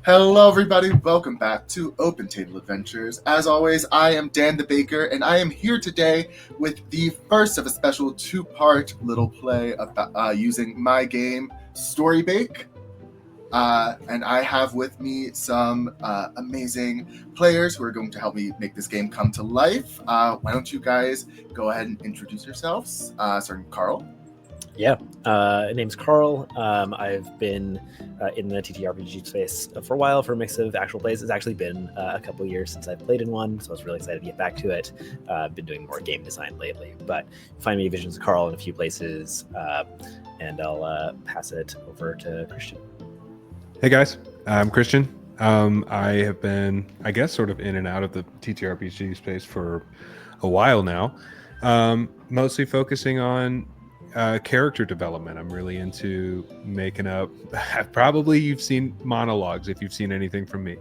Hello, everybody. Welcome back to Open Table Adventures. As always, I am Dan the Baker, and I am here today with the first of a special two-part little play about using my game, StoryBake. And I have with me some amazing players who are going to help me make this game come to life. Why don't you guys go ahead and introduce yourselves? Starting with Carl. Yeah, name's Carl. I've been in the TTRPG space for a while for a mix of actual plays. It's actually been a couple years since I've played in one, so I was really excited to get back to it. I've been doing more game design lately, but find me Visions of Carl in a few places, and I'll pass it over to Christian. Hey guys, I'm Christian. I have been, I guess, sort of in and out of the TTRPG space for a while now, mostly focusing on character development. I'm really into making up. Probably you've seen monologues if you've seen anything from me.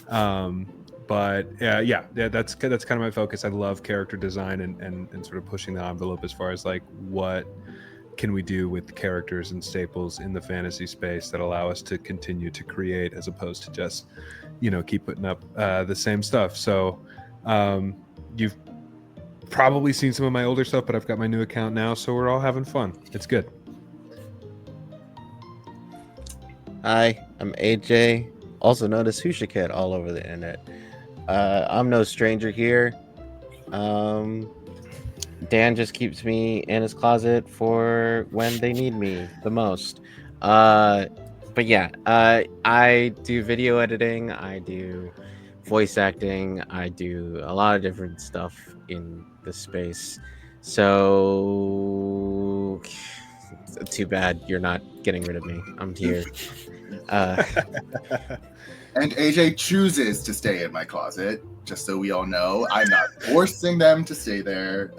But that's kind of my focus. I love character design and sort of pushing the envelope as far as like what can we do with characters and staples in the fantasy space that allow us to continue to create as opposed to just, keep putting up the same stuff. So you've probably seen some of my older stuff, but I've got my new account now, so we're all having fun. It's good. Hi, I'm AJ, also known as Hushakit all over the internet. I'm no stranger here. Dan just keeps me in his closet for when they need me the most. But yeah, I do video editing, I do voice acting, I do a lot of different stuff in the space. So too bad you're not getting rid of me. I'm here. And AJ chooses to stay in my closet, just so we all know. I'm not forcing them to stay there.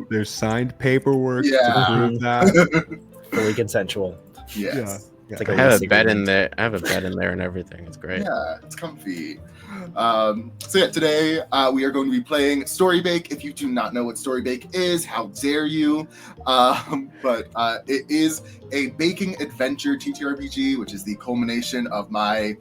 There's signed paperwork to Yeah. prove that. Fully consensual. Yes. Yeah. It's like I have a bed in there. I have a bed in there and everything. It's great. Yeah, it's comfy. Today we are going to be playing StoryBake. If you do not know what StoryBake is, how dare you? But it is a baking adventure TTRPG, which is the culmination of my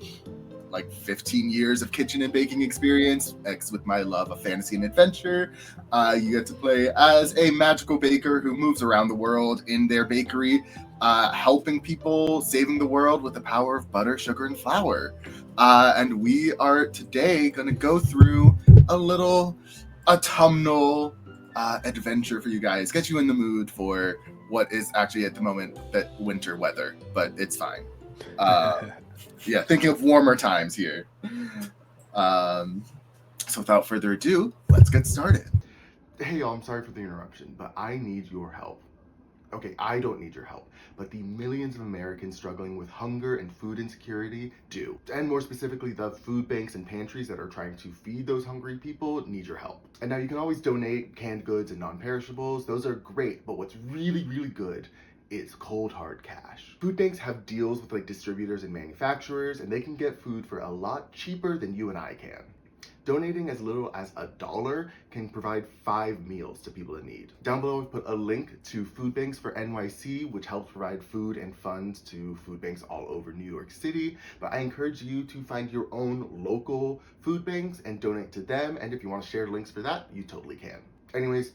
15 years of kitchen and baking experience, with my love of fantasy and adventure. You get to play as a magical baker who moves around the world in their bakery, helping people, saving the world with the power of butter, sugar, and flour. And we are today going to go through a little autumnal adventure for you guys, get you in the mood for what is actually at the moment that winter weather, but it's fine. Yeah, thinking of warmer times here. So without further ado, let's get started. Hey y'all, I'm sorry for the interruption, but I need your help. Okay, I don't need your help, but the millions of Americans struggling with hunger and food insecurity do. And more specifically, the food banks and pantries that are trying to feed those hungry people need your help. And now you can always donate canned goods and non-perishables. Those are great, but what's really, really good is cold hard cash. Food banks have deals with distributors and manufacturers, and they can get food for a lot cheaper than you and I can. Donating as little as $1 can provide 5 meals to people in need. Down below, we put a link to Food Banks for NYC, which helps provide food and funds to food banks all over New York City. But I encourage you to find your own local food banks and donate to them. And if you want to share links for that, you totally can. Anyways,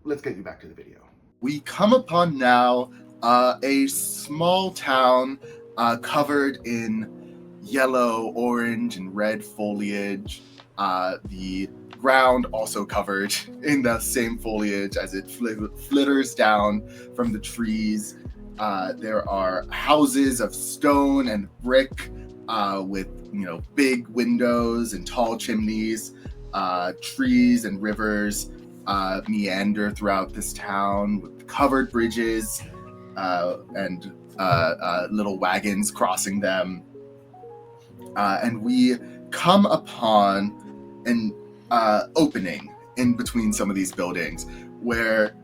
let's get you back to the video. We come upon now a small town covered in yellow, orange, and red foliage. The ground also covered in the same foliage as it flitters down from the trees. There are houses of stone and brick with big windows and tall chimneys. Trees and rivers meander throughout this town with covered bridges and little wagons crossing them. And we come upon an opening in between some of these buildings where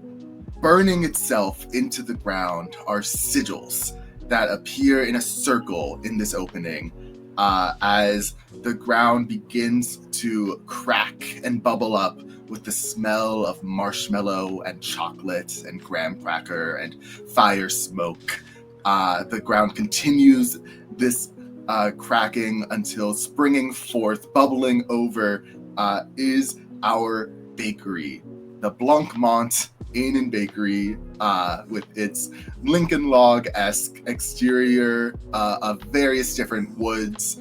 burning itself into the ground are sigils that appear in a circle in this opening as the ground begins to crack and bubble up with the smell of marshmallow and chocolate and graham cracker and fire smoke. The ground continues this cracking until springing forth, bubbling over, is our bakery, the Blancmont Inn and Bakery, with its Lincoln Log-esque exterior of various different woods.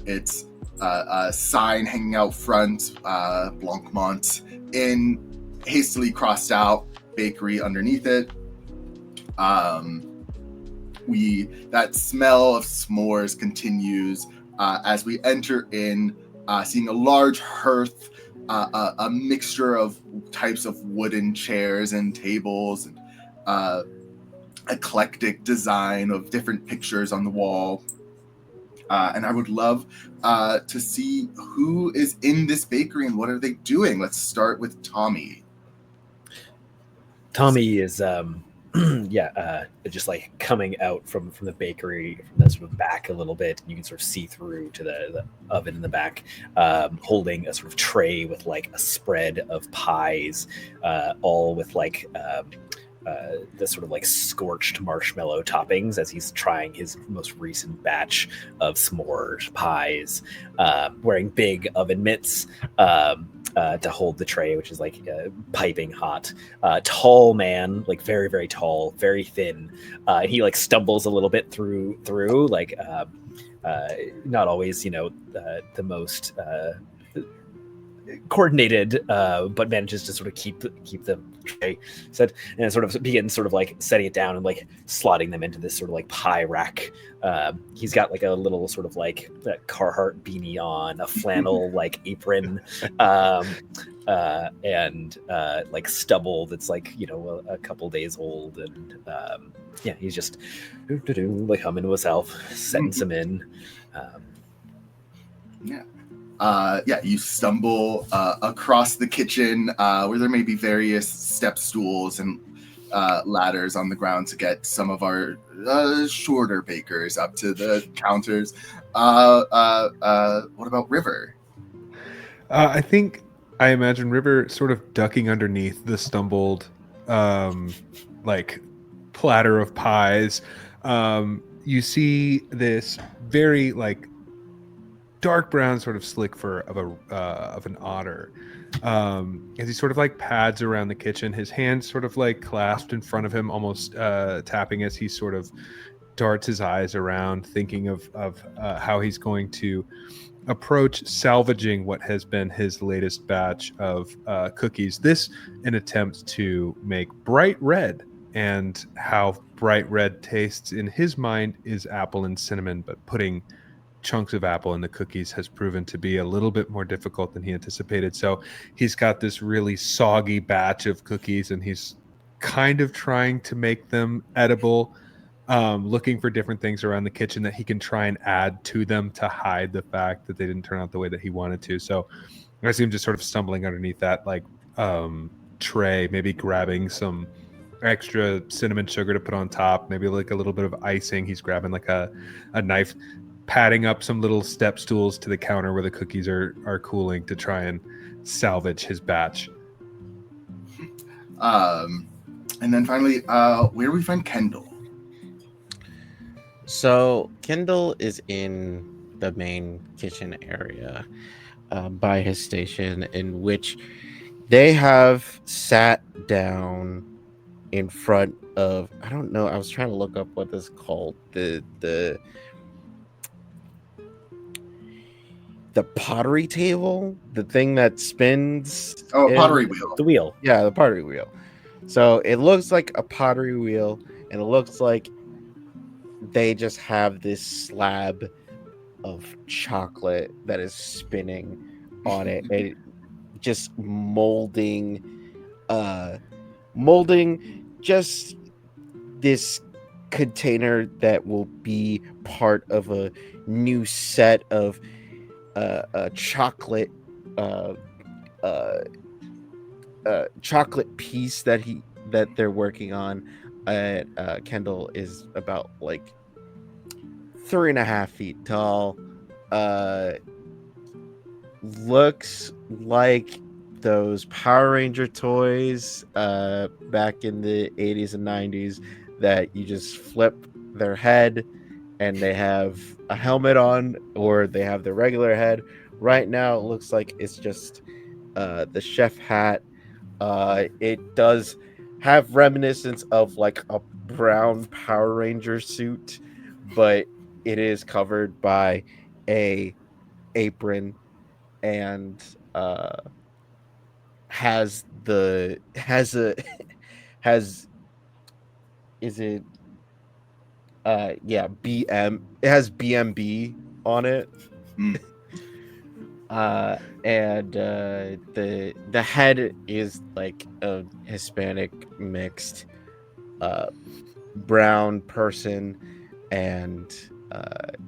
Its a sign hanging out front, Blancmont Inn, hastily crossed out, bakery underneath it. That smell of s'mores continues as we enter in, seeing a large hearth, a mixture of types of wooden chairs and tables, and eclectic design of different pictures on the wall. And I would love to see who is in this bakery and what are they doing. Let's start with Tommy. Tommy is just like coming out from the bakery, from the sort of back a little bit. You can sort of see through to the oven in the back, holding a sort of tray with like a spread of pies, all with like the sort of like scorched marshmallow toppings as he's trying his most recent batch of s'more pies, wearing big oven mitts to hold the tray, which is like piping hot. Tall man, like very, very tall, very thin. And he like stumbles a little bit through like not always, the most coordinated, but manages to sort of keep the tray set, and sort of begins sort of like setting it down and like slotting them into this sort of like pie rack. He's got like a little sort of like Carhartt beanie on, a flannel like apron, and like stubble that's like a couple days old, and he's just like humming to himself, setting some in. You stumble across the kitchen where there may be various step stools and ladders on the ground to get some of our shorter bakers up to the counters. What about River? I imagine River sort of ducking underneath the stumbled like platter of pies. You see this very like dark brown sort of slick fur of an otter, as he sort of like pads around the kitchen, his hands sort of like clasped in front of him, almost tapping as he sort of darts his eyes around, thinking of how he's going to approach salvaging what has been his latest batch of cookies. This an attempt to make bright red, and how bright red tastes in his mind is apple and cinnamon, but putting chunks of apple in the cookies has proven to be a little bit more difficult than he anticipated. So he's got this really soggy batch of cookies, and he's kind of trying to make them edible, looking for different things around the kitchen that he can try and add to them to hide the fact that they didn't turn out the way that he wanted to. So I see him just sort of stumbling underneath that like tray, maybe grabbing some extra cinnamon sugar to put on top, maybe like a little bit of icing. He's grabbing like a knife, patting up some little step stools to the counter where the cookies are cooling to try and salvage his batch. And then finally, where do we find Kendall? So Kendall is in the main kitchen area by his station, in which they have sat down in front of, I don't know, I was trying to look up what this is called, the pottery table, the thing that spins. Pottery wheel. The wheel. Yeah, the pottery wheel. So it looks like a pottery wheel, and it looks like they just have this slab of chocolate that is spinning on it, and just molding just this container that will be part of a new set of chocolate chocolate piece that they're working on. Kendall is about like 3.5 feet tall. Looks like those Power Ranger toys back in the 80s and 90s that you just flip their head and they have a helmet on, or they have their regular head. Right now, it looks like it's just the chef hat. It does have reminiscence of like a brown Power Ranger suit, but it is covered by a apron, and has the has a has is it yeah, BM, it has BMB on it. Mm. And the head is like a Hispanic mixed brown person, and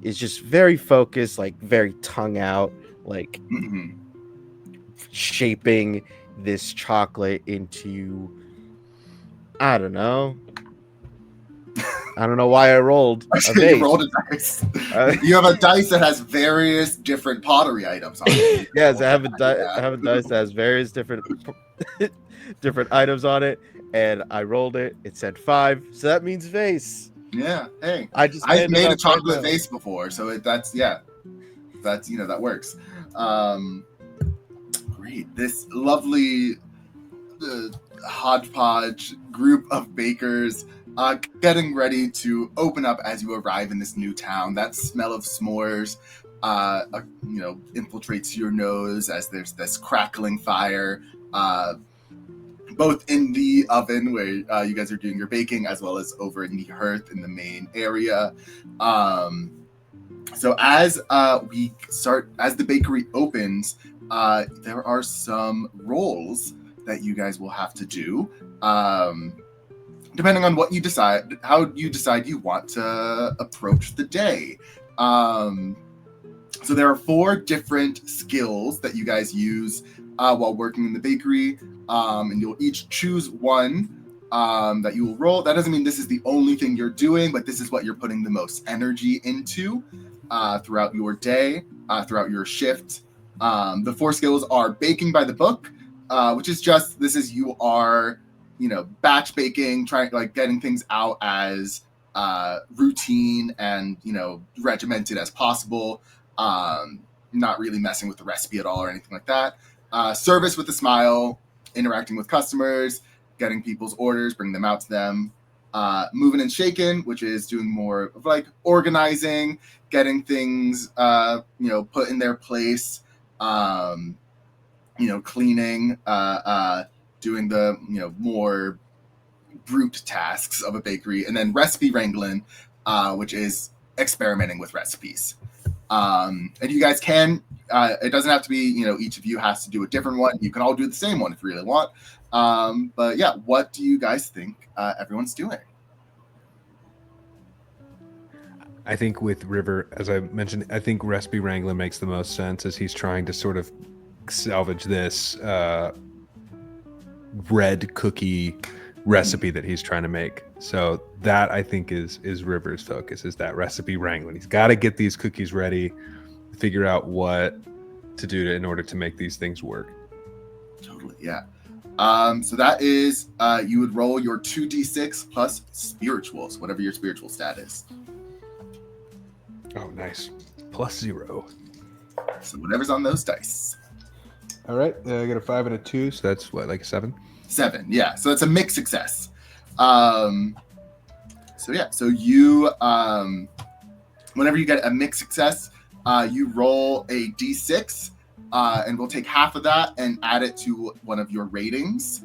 is just very focused, like very tongue out, like Mhm. shaping this chocolate into, I don't know why I rolled a You vase. rolled a dice. You have a dice that has various different pottery items on it. Yes, I have a dice that has various different different items on it, and I rolled it. It said 5, so that means vase. Yeah. Hey, I just I've made a right chocolate now. vase before, so that's that works. Great. This lovely hodgepodge group of bakers getting ready to open up as you arrive in this new town. That smell of s'mores infiltrates your nose as there's this crackling fire, both in the oven where you guys are doing your baking, as well as over in the hearth in the main area. So as the bakery opens, there are some rolls that you guys will have to do, depending on what you decide, how you decide you want to approach the day. So there are 4 different skills that you guys use while working in the bakery, and you'll each choose one that you will roll. That doesn't mean this is the only thing you're doing, but this is what you're putting the most energy into throughout your day, throughout your shift. The 4 skills are baking by the book, which is just, you are, batch baking, getting things out as routine and, regimented as possible. Not really messing with the recipe at all or anything like that. Service with a smile, interacting with customers, getting people's orders, bringing them out to them. Moving and shaking, which is doing more of like organizing, getting things, put in their place, cleaning, doing the, more brute tasks of a bakery, and then recipe wrangling, which is experimenting with recipes. And you guys can, it doesn't have to be, each of you has to do a different one. You can all do the same one if you really want. But yeah, what do you guys think everyone's doing? I think with River, as I mentioned, I think recipe wrangling makes the most sense, as he's trying to sort of salvage this red cookie recipe that he's trying to make. So that, I think, is River's focus, is that recipe wrangling. He's got to get these cookies ready, figure out what to do in order to make these things work. Totally, yeah. So that is, you would roll your 2d6 plus spirituals, whatever your spiritual stat is. Oh, nice. +0. So whatever's on those dice. All right, I got a 5 and a 2, so that's what, like a 7? 7, yeah. So it's a mixed success. So yeah, so you, whenever you get a mixed success, you roll a d6, and we'll take half of that and add it to one of your ratings.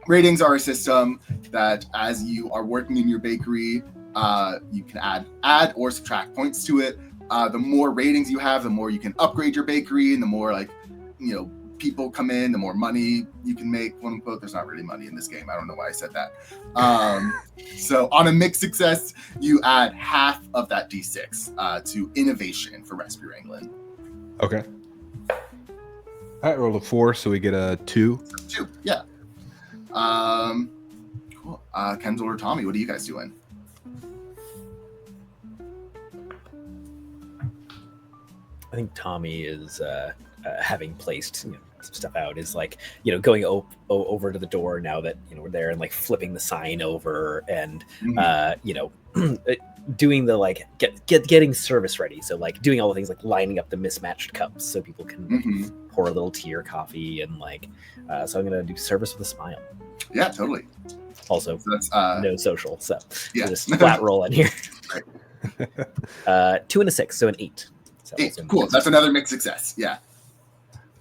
Ratings are a system that, as you are working in your bakery, you can add or subtract points to it. The more ratings you have, the more you can upgrade your bakery, and the more people come in, the more money you can make, quote unquote. There's not really money in this game. I don't know why I said that. So on a mixed success, you add half of that d6 to innovation for recipe wrangling. Okay. All right, roll a 4, so we get a 2. 2, yeah. Cool. Kendall or Tommy, what are you guys doing? I think Tommy is having placed some stuff out, is like, going over to the door now that we're there, and like flipping the sign over, and doing the like getting service ready. So like doing all the things like lining up the mismatched cups so people can like, pour a little tea or coffee and like. So I'm gonna do service with a smile. Yeah, totally. Also, So that's no social, so yeah. just flat roll in here. 2 and a 6, so an 8. So 8. Cool. That's another mixed success. Yeah.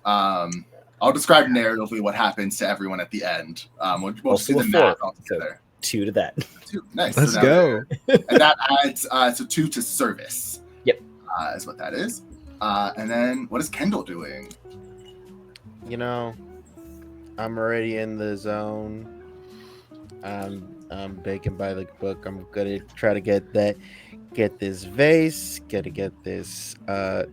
I'll describe narratively what happens to everyone at the end. We'll just do the math all together. 2 to that. 2. Nice. Let's so go. And that adds so 2 to service. Yep. Is what that is. And then what is Kendall doing? You know, I'm already in the zone. I'm baking by the book. I'm gonna try to get this vase. Gotta get this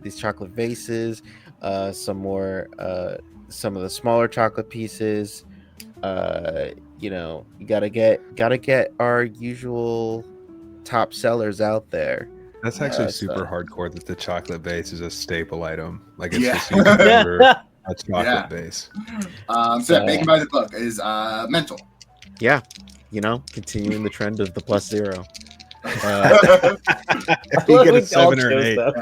these chocolate vases. Some of the smaller chocolate pieces. You know, you gotta get our usual top sellers out there. That's actually super hardcore that the chocolate base is a staple item. Like it's Yeah. just you can order a chocolate base. So yeah, baking by the book is mental. Yeah, you know, continuing the trend of the +0. You get a 7 or an 8. Yeah.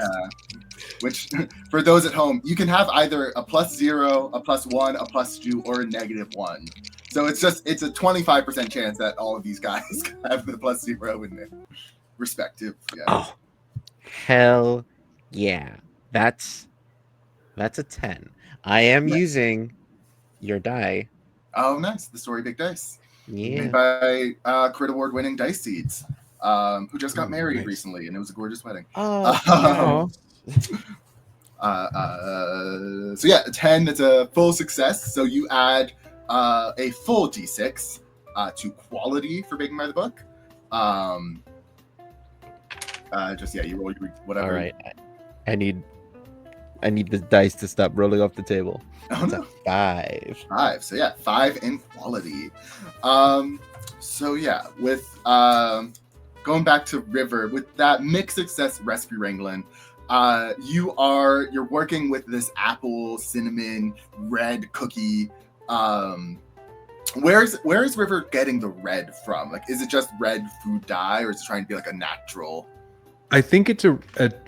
Which, for those at home, you can have either a +0, a +1, a +2, or a -1. So it's a 25% chance that all of these guys have the +0 in their respective. Yeah. Oh, hell yeah! That's a 10. I am using your die. Oh, nice. The StoryBake dice. Yeah. Made by Crit Award winning Dice Seeds, who just got married nice. recently, and it was a gorgeous wedding. Oh. So yeah, a 10, that's a full success. So you add a full d6 to quality for baking by the book. You roll your whatever. All right. I need the dice to stop rolling off the table. Oh, It's no. a 5. 5. So yeah, 5 in quality. So yeah, with going back to River, with that mixed success recipe wrangling, you're working with this apple cinnamon red cookie. Where is River getting the red from? Like, is it just red food dye, or is it trying to be like a natural? I think it's a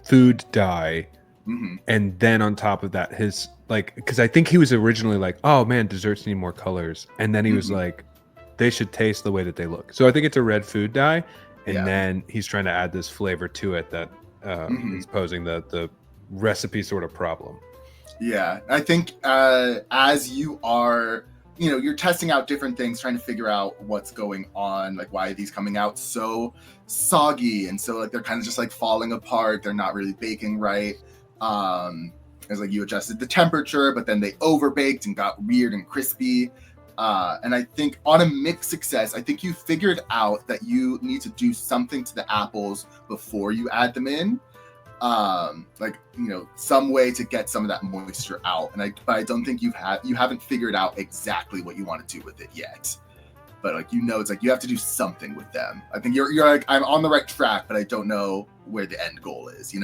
food dye. Mm-hmm. And then on top of that, his like, because I think he was originally like, oh man, desserts need more colors. And then he was like, they should taste the way that they look. So I think it's a red food dye. And then he's trying to add this flavor to it that is posing the recipe sort of problem. Yeah, I think as you are, you're testing out different things, trying to figure out what's going on, like why are these coming out so soggy, and so like they're kind of just like falling apart. They're not really baking right. It's like you adjusted the temperature, but then they overbaked and got weird and crispy. And I think on a mixed success, I think you figured out that you need to do something to the apples before you add them in. Some way to get some of that moisture out. But I don't think you haven't figured out exactly what you want to do with it yet. But it's like you have to do something with them. I think you're like, I'm on the right track, but I don't know where the end goal is,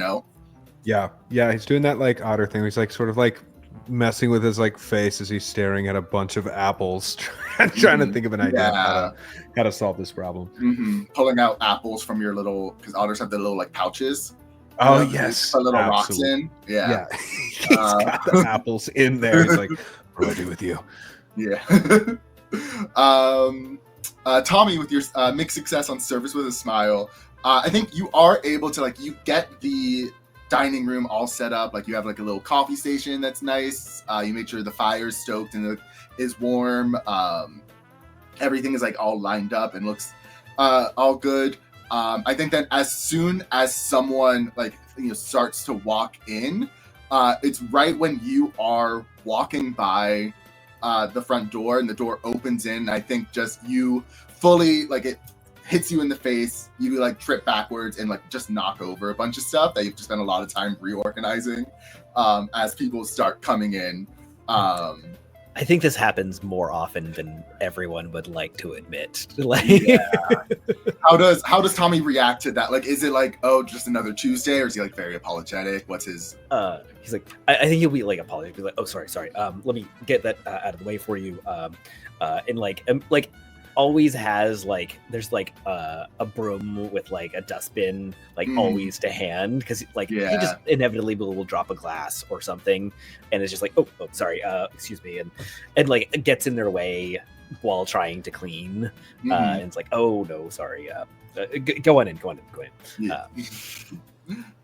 Yeah, he's doing that like otter thing. He's like sort of like messing with his like face as he's staring at a bunch of apples, trying to think of an idea how to solve this problem. Pulling out apples from your little, because otters have the little like pouches. Oh yes, put little rocks in. Yeah. He's got the apples in there. He's like, what do I do with you? Yeah. Tommy, with your mixed success on service with a smile, I think you are able to you get the dining room all set up. Like you have like a little coffee station that's nice. You make sure the fire's stoked and is warm. Everything is like all lined up and looks all good. I think that as soon as someone starts to walk in, it's right when you are walking by the front door and the door opens in. I think just you fully it hits you in the face. You trip backwards and just knock over a bunch of stuff that you've just spent a lot of time reorganizing as people start coming in. I think this happens more often than everyone would like to admit. How does Tommy react to that? Is it just another Tuesday, or is he very apologetic? What's his? He's like, I think he'll be apologetic. Be like, oh, sorry. Let me get that out of the way for you. always has like there's like a broom with like a dustbin like always to hand, because like he just inevitably will drop a glass or something, and it's just like oh sorry, excuse me, and like gets in their way while trying to clean, and it's like oh no sorry, go on in. Yeah.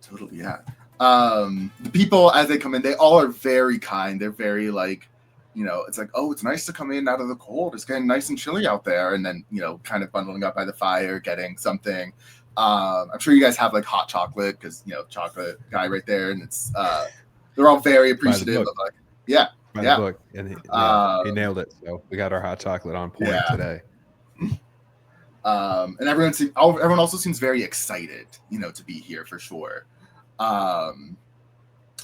Totally, yeah. The people as they come in, they all are very kind. They're very like, you know, it's like, oh, it's nice to come in out of the cold. It's getting nice and chilly out there. And then, you know, kind of bundling up by the fire, getting something. I'm sure you guys have like hot chocolate because, you know, chocolate guy right there. And it's, they're all very appreciative of like, yeah. By the book. And he nailed it. So we got our hot chocolate on point today. And everyone also seems very excited, you know, to be here for sure. And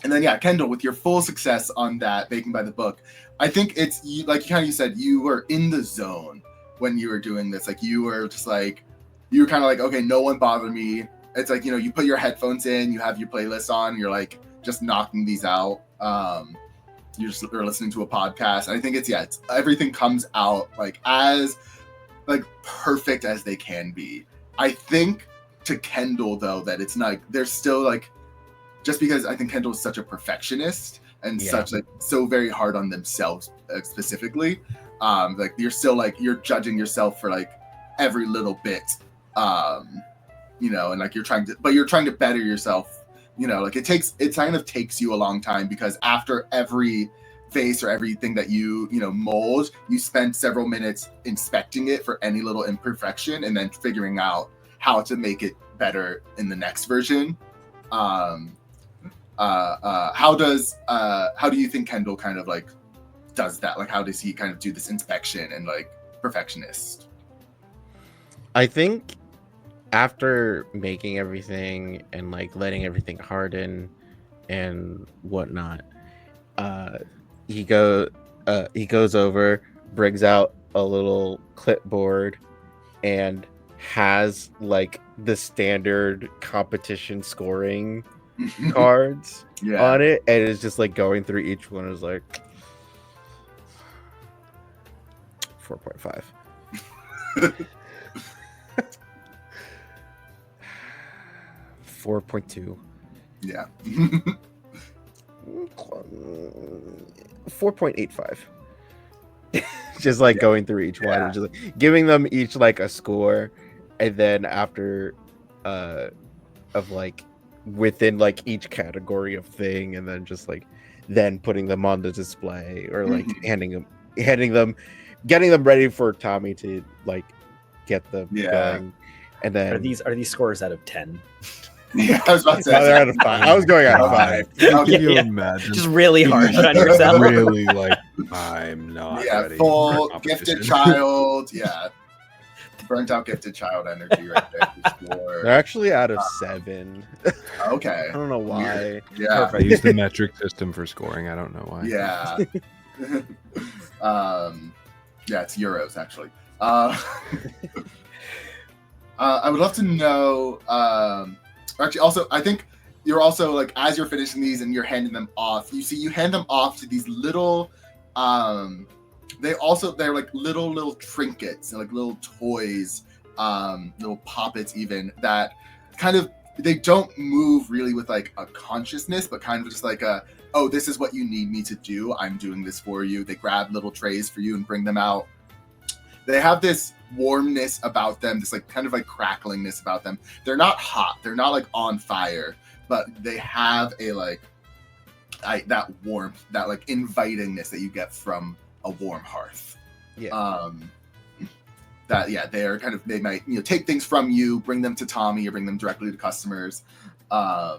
then Kendall, with your full success on that Baking by the Book, I think it's like you said, you were in the zone when you were doing this. Like you were just like, you were kind of like, okay, no one bother me. It's like, you know, you put your headphones in, you have your playlist on, you're like just knocking these out. You're listening to a podcast. And I think it's everything comes out like as like perfect as they can be. I think to Kendall though that it's not, there's still like, just because I think Kendall is such a perfectionist and such like so very hard on themselves specifically, like you're still like you're judging yourself for like every little bit, you know, and like you're trying to better yourself, you know, like it kind of takes you a long time because after every vase or everything that you know mold, you spend several minutes inspecting it for any little imperfection and then figuring out how to make it better in the next version. How do you think Kendall kind of like does that? Like how does he kind of do this inspection and like perfectionist? I think after making everything and like letting everything harden and whatnot, he goes over, brings out a little clipboard and has like the standard competition scoring cards on it, and it's just like going through each one is like 4.5 4.2 4.85 just like going through each one and just like, giving them each like a score, and then after of like within like each category of thing, and then just like then putting them on the display or like getting them ready for Tommy to like get them going. And then are these scores out of 10? Yeah, I was about to say they're out of 5. I was going out of 5. Can you imagine? Just really hard on yourself. Really like I'm not ready. Full gifted child. Burnt out gifted child energy right there. They're actually out of 7. Okay. I don't know why. Weird. Yeah. I use the metric system for scoring. I don't know why. Yeah. It's euros actually. I would love to know. Actually, also, I think you're also like as you're finishing these and you're handing them off. You hand them off to these little. They're like little trinkets and like little toys, little poppets even that kind of they don't move really with like a consciousness, but kind of just like oh, this is what you need me to do. I'm doing this for you. They grab little trays for you and bring them out. They have this warmness about them, this like kind of like cracklingness about them. They're not hot. They're not like on fire, but they have a like that warmth, that like invitingness that you get from a warm hearth. They are kind of, they might, you know, take things from you, bring them to Tommy or bring them directly to customers. I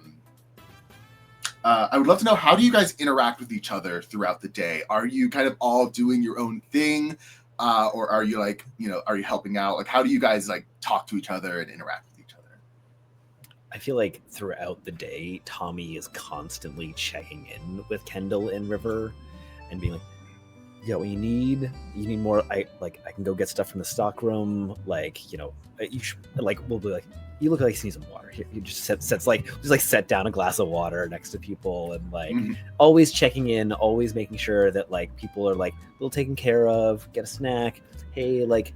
would love to know, how do you guys interact with each other throughout the day? Are you kind of all doing your own thing? Or are you like, you know, are you helping out? Like, how do you guys like talk to each other and interact with each other? I feel like throughout the day, Tommy is constantly checking in with Kendall and River and being like, yeah, what you need more. I can go get stuff from the stock room. Like, you know, you should, like, we'll be like, you look like you need some water. Here, you just set down a glass of water next to people and like always checking in, always making sure that like people are like a little taken care of, get a snack. Hey, like,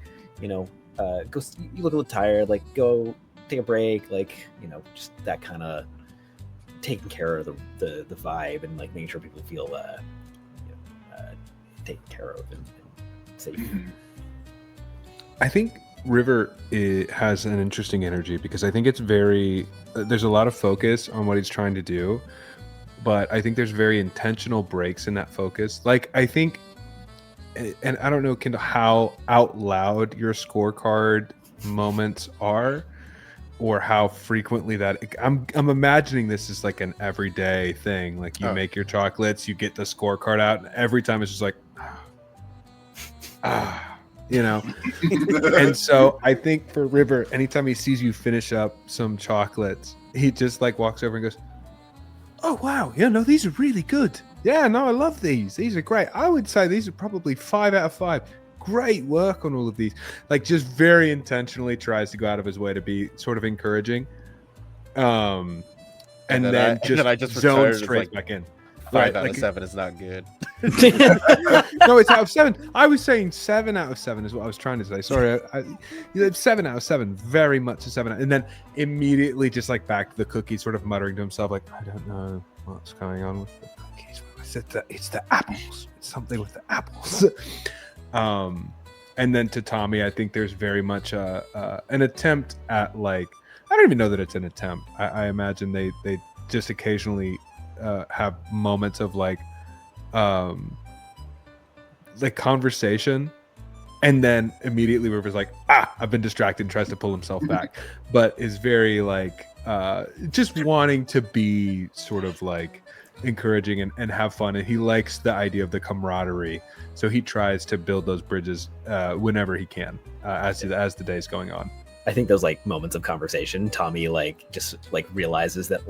go. You look a little tired. Like, go take a break. Like, just that kind of taking care of the vibe and like making sure people feel taken care of and safe. I think River has an interesting energy because I think it's very there's a lot of focus on what he's trying to do, but I think there's very intentional breaks in that focus. Like, I think, and I don't know, Kendall, how out loud your scorecard moments are, or how frequently that I'm imagining this is like an everyday thing. Like, you make your chocolates, you get the scorecard out, and every time it's just like, And so I think for River, anytime he sees you finish up some chocolates, he just like walks over and goes, "Oh wow, these are really good. Yeah, no, I love these. These are great. I would say these are probably 5 out of 5. Great work on all of these." Like, just very intentionally tries to go out of his way to be sort of encouraging. And then I just zone straight back in. 5 out of 7 is not good. No, it's out of 7. I was saying 7 out of 7 is what I was trying to say. Sorry, 7 out of 7, very much a 7. And then immediately just like back to the cookie, sort of muttering to himself, like, I don't know what's going on with the cookies. I said that it's the apples. It's something with the apples. And then to Tommy, I think there's very much an attempt at, like, I don't even know that it's an attempt. I imagine they just occasionally have moments of like conversation, and then immediately River's like, I've been distracted, and tries to pull himself back, but is very like just wanting to be sort of like encouraging and have fun, and he likes the idea of the camaraderie, so he tries to build those bridges whenever he can as the day's going on. I think those like moments of conversation, Tommy just realizes that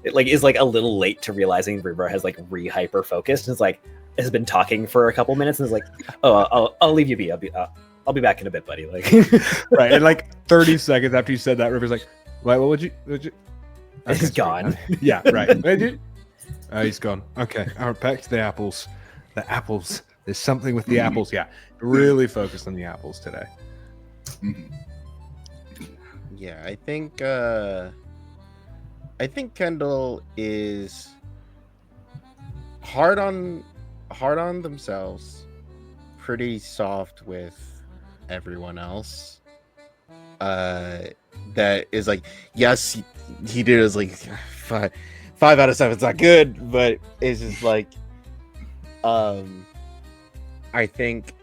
it is a little late to realizing River has hyper focused, and has been talking for a couple minutes and is like, oh, I'll leave you be. I'll be back in a bit, buddy. Right. And 30 seconds after you said that, River's like, what would you? He's gone. Yeah. Right. He's gone. Okay. All right. Back to the apples. The apples. There's something with the apples. Yeah. Really focused on the apples today. Yeah. I think Kendall is hard on themselves, pretty soft with everyone else. That is like, yes, he did is like 5 out of 7. It's not good, but it's just like, I think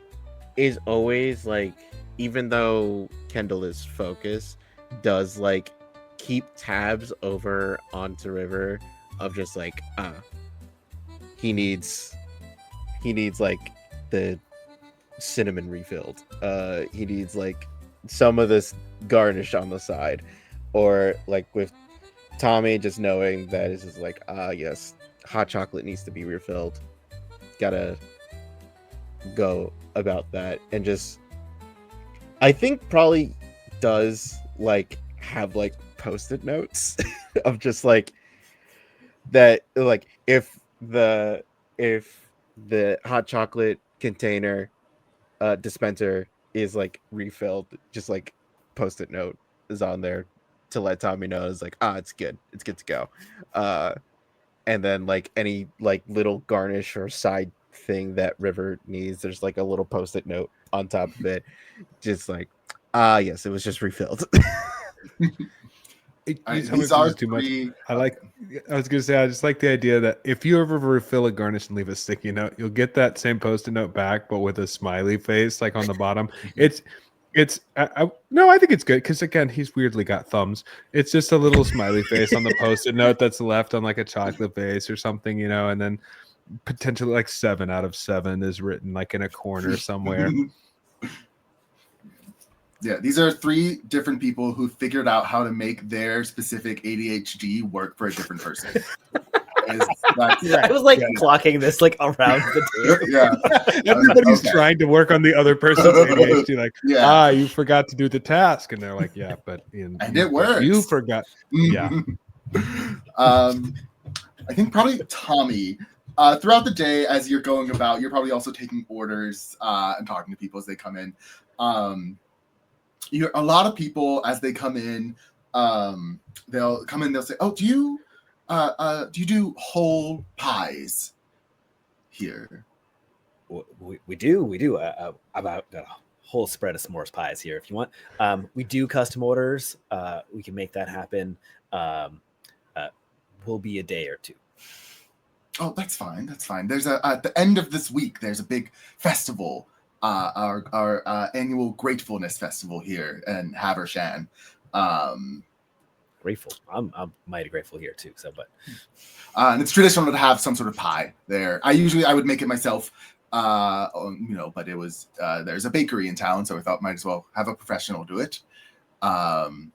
is always like, even though Kendall is focused, does keep tabs over onto River of just he needs the cinnamon refilled, he needs some of this garnish on the side, or with Tommy just knowing that it's just yes, hot chocolate needs to be refilled, gotta go about that. And just I think probably does have post-it notes of just that, if the hot chocolate container dispenser is refilled, just post-it note is on there to let Tommy know it's it's good to go. And then any little garnish or side thing that River needs, there's a little post-it note on top of it, just yes, it was just refilled. These are too much. I was gonna say, I just like the idea that if you ever refill a garnish and leave a sticky note, you'll get that same post-it note back, but with a smiley face on the bottom. No, I think it's good because again, he's weirdly got thumbs. It's just a little smiley face on the post-it note that's left on a chocolate base or something, and then potentially 7 out of 7 is written in a corner somewhere. Yeah, these are 3 different people who figured out how to make their specific ADHD work for a different person. I was clocking this around the table. Yeah. Everybody's trying to work on the other person's ADHD. You forgot to do the task. And they're like, yeah, but and it works. You forgot. Yeah. I think probably Tommy. Throughout the day, as you're going about, you're probably also taking orders and talking to people as they come in. a lot of people as they come in, they'll come in, they'll say, "Oh, do you do whole pies here?" We do about a whole spread of s'mores pies here if you want. We do custom orders. We can make that happen. Will be a day or two. Oh, that's fine. That's fine. There's at the end of this week, there's a big festival, our annual Gratefulness Festival here in Havershan. Grateful. I'm mighty grateful here too. So, but and it's traditional to have some sort of pie there. I would make it myself, but it was there's a bakery in town, so I thought might as well have a professional do it. And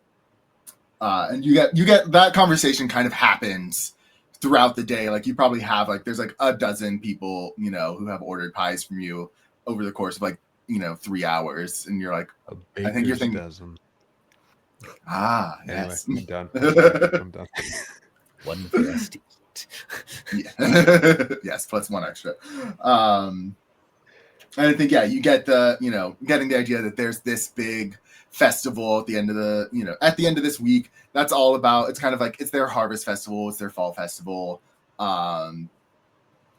you get that conversation kind of happens throughout the day. Like you probably have there's a dozen people, who have ordered pies from you over the course of 3 hours, and you're like, I think you're thinking dozen. Anyway, yes, I'm done. I'm done. One for us to eat. Yeah. Yes, plus one extra. And I think you get getting the idea that there's this big festival at the end of this week. That's all about. It's kind of it's their harvest festival. It's their fall festival.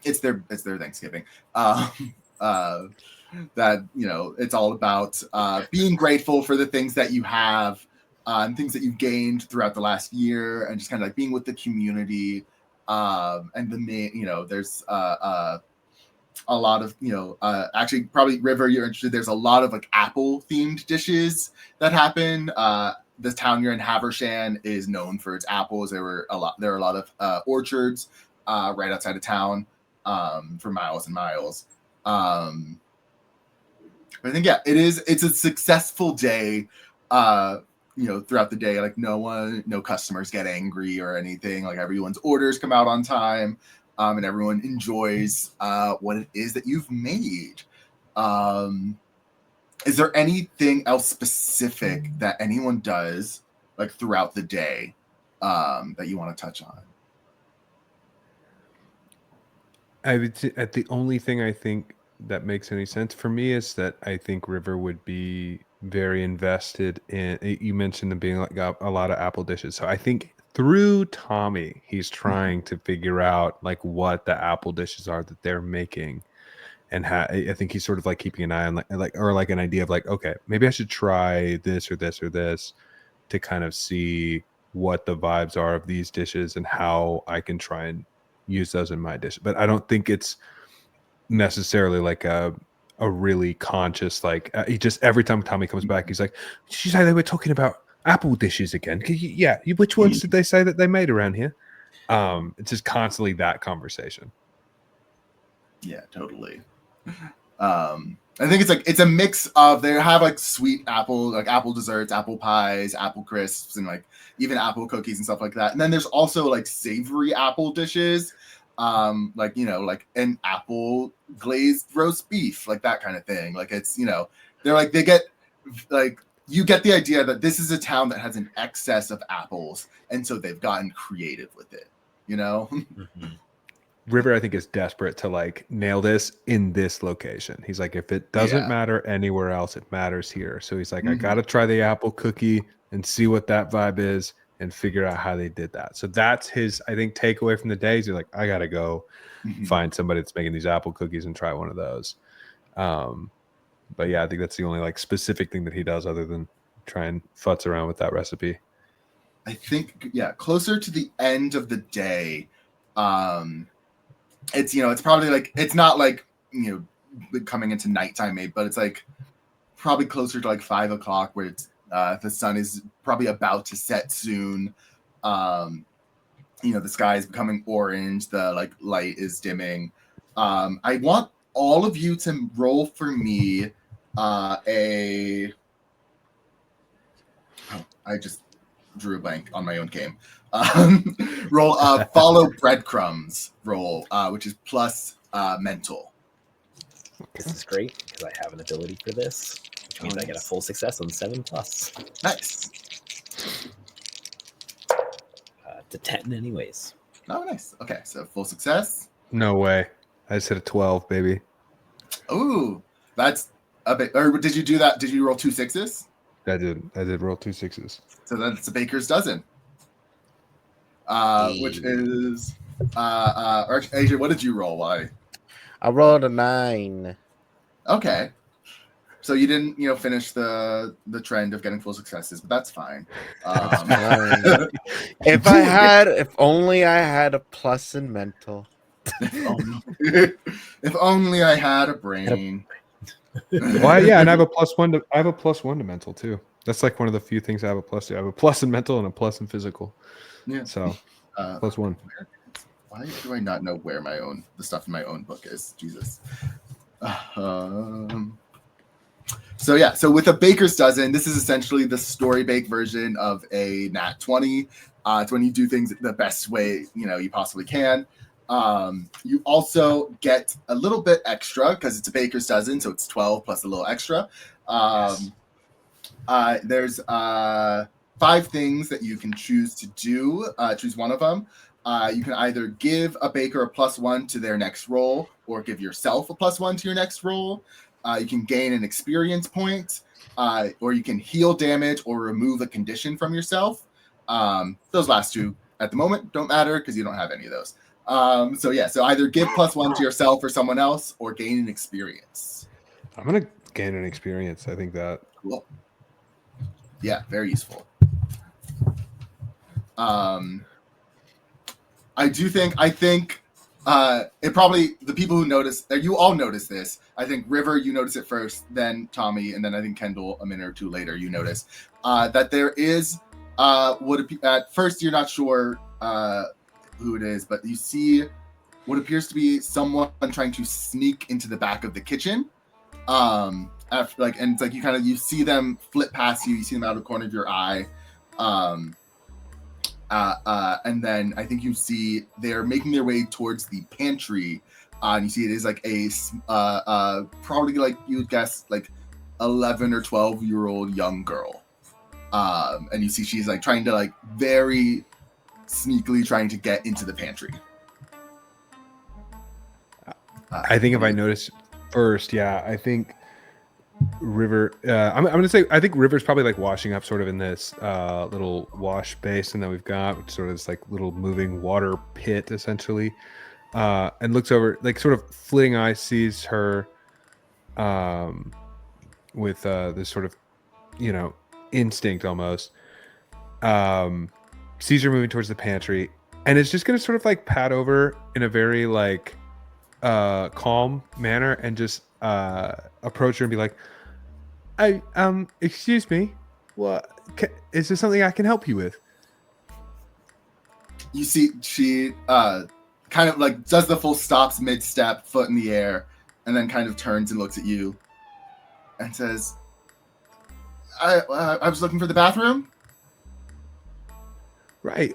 It's their Thanksgiving. That it's all about being grateful for the things that you have and things that you've gained throughout the last year, and just kind of being with the community. And the main, there's a lot of actually probably River, you're interested. There's a lot of apple themed dishes that happen. This town you're in, Havershan, is known for its apples. There are a lot of orchards right outside of town for miles and miles. But I think it's a successful day. Throughout the day, no customers get angry or anything. Everyone's orders come out on time, and everyone enjoys what it is that you've made. Is there anything else specific that anyone does throughout the day that you want to touch on? The only thing I think that makes any sense for me is that I think River would be very invested in. You mentioned them being a lot of apple dishes, so I think through Tommy, he's trying to figure out what the apple dishes are that they're making, and I think he's sort of keeping an eye on an idea of okay, maybe I should try this or this or this to kind of see what the vibes are of these dishes and how I can try and use those in my dish. But I don't think it's necessarily a really conscious he just every time Tommy comes back he's like, did you say they were talking about apple dishes again? Which ones did they say that they made around here? It's just constantly that conversation. Yeah, totally. I think it's a mix of, they have sweet apple desserts, apple pies, apple crisps, and even apple cookies and stuff like that. And then there's also savory apple dishes, an apple glazed roast beef, that kind of thing. It's they're they get you get the idea that this is a town that has an excess of apples, and so they've gotten creative with it. Mm-hmm. River, I think, is desperate to nail this in this location. He's if it doesn't matter anywhere else, it matters here. So he's I got to try the apple cookie and see what that vibe is and figure out how they did that. So that's his, I think, takeaway from the day. He's I got to go find somebody that's making these apple cookies and try one of those. But yeah, I think that's the only specific thing that he does other than try and futz around with that recipe. I think, closer to the end of the day, it's it's probably it's not coming into nighttime maybe, but it's probably closer to 5 o'clock, where it's the sun is probably about to set soon. The sky is becoming orange, the light is dimming. I want all of you to roll for me I just drew a blank on my own game. Roll follow breadcrumbs roll, which is plus mental. This is great because I have an ability for this, which means I get a full success on 7+. Nice. To 10 anyways. Oh, nice. Okay, so full success. No way. I just hit a 12, baby. Ooh, that's a bit, or did you do that? Did you roll 2 6s? I did roll 2 6s. So that's a baker's dozen. Which is or AJ, what did you roll? Why? I rolled a 9. Okay. So you didn't, finish the trend of getting full successes, but that's fine. Fine. If only I had a plus in mental. If only I had a brain. Well, yeah, and I have a +1 to mental too. That's like one of the few things I have a plus to. I have a plus in mental and a plus in physical. Yeah. So +1. Why do I not know where the stuff in my own book is? Jesus. So with a baker's dozen, this is essentially the StoryBake version of a nat 20. It's when you do things the best way you possibly can. You also get a little bit extra because it's a baker's dozen, so it's 12 plus a little extra. There's 5 things that you can choose to do. Choose one of them. You can either give a baker a +1 to their next roll, or give yourself a +1 to your next roll. You can gain an experience point, or you can heal damage or remove a condition from yourself. Those last 2 at the moment don't matter because you don't have any of those. So either give +1 to yourself or someone else, or gain an experience. I'm gonna gain an experience. I think that. Cool. Yeah, very useful. I think it probably, the people who notice, you all notice this. I think River, you notice it first, then Tommy, and then I think Kendall a minute or 2 later you notice that there is at first you're not sure who it is, but you see what appears to be someone trying to sneak into the back of the kitchen. And it's like you see them flip past you see them out of the corner of your eye. And then I think you see they're making their way towards the pantry. And you see it is like a probably like you would guess like 11 or 12-year-old young girl. And you see she's like trying to like very sneakily trying to get into the pantry. I think if I notice first, I think River. I'm gonna say I think River's probably like washing up sort of in this little wash basin that we've got, which sort of this like little moving water pit essentially, and looks over, like sort of flitting eye sees her, with this sort of instinct almost, sees her moving towards the pantry, and is just gonna sort of like pat over in a very like calm manner and just approach her and be like, excuse me, what is there something I can help you with? You see she kind of like does the full stops mid-step, foot in the air, and then kind of turns and looks at you and says, I was looking for the bathroom. Right.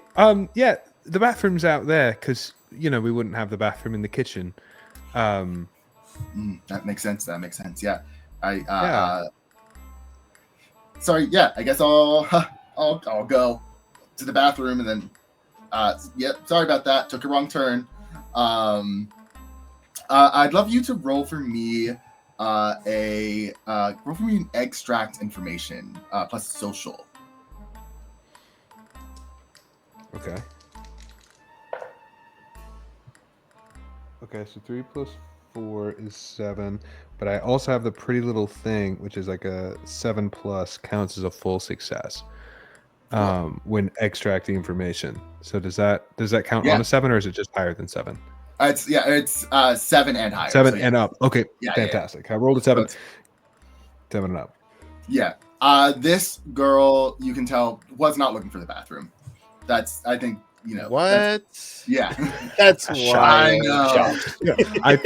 Yeah, the bathroom's out there because we wouldn't have the bathroom in the kitchen. That makes sense. Yeah. Sorry. Yeah. I guess I'll go to the bathroom and then. Yep. Sorry about that. Took a wrong turn. I'd love you to roll for me an extract information plus social. Okay. Okay, so 3 + 4 is 7, but I also have the pretty little thing, which is like a 7+ counts as a full success when extracting information. So does that count on a 7, or is it just higher than 7? It's 7 and higher. 7 and up. Okay, fantastic. Yeah. I rolled a 7. 7 and up. Yeah. This girl, you can tell, was not looking for the bathroom. That's, I think, what? That's wild. I know. I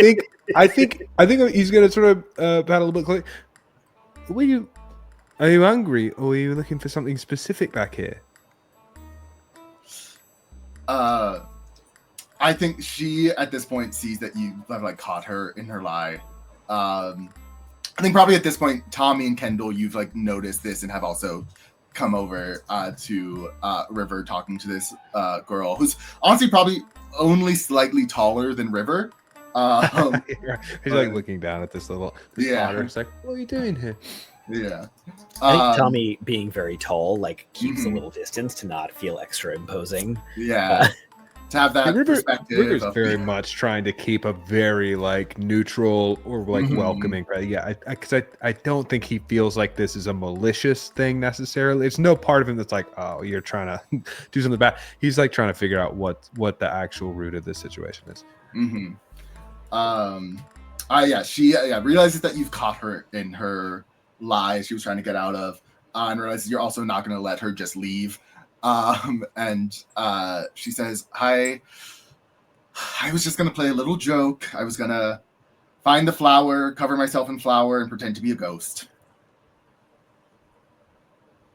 think he's gonna sort of pat a little bit closer. Are you hungry, or are you looking for something specific back here? I think she at this point sees that you have like caught her in her lie. I think probably at this point, Tommy and Kendall, you've like noticed this and have also come over to River talking to this girl who's honestly probably only slightly taller than River. He's like looking down at this otter. It's like, what are you doing here? Yeah. I think Tommy, being very tall, like keeps a Mhm. little distance to not feel extra imposing. Yeah. To have that perspective. River's of very much trying to keep a very like neutral or like Mhm. welcoming. Yeah, because I don't think he feels like this is a malicious thing necessarily. It's no part of him that's like, oh, you're trying to do something bad. He's like trying to figure out what the actual root of this situation is. Mm-hmm. She realizes that you've caught her in her lie she was trying to get out of, and realizes you're also not going to let her just leave. And she says, I was just going to play a little joke. I was going to find the flower, cover myself in flour, and pretend to be a ghost.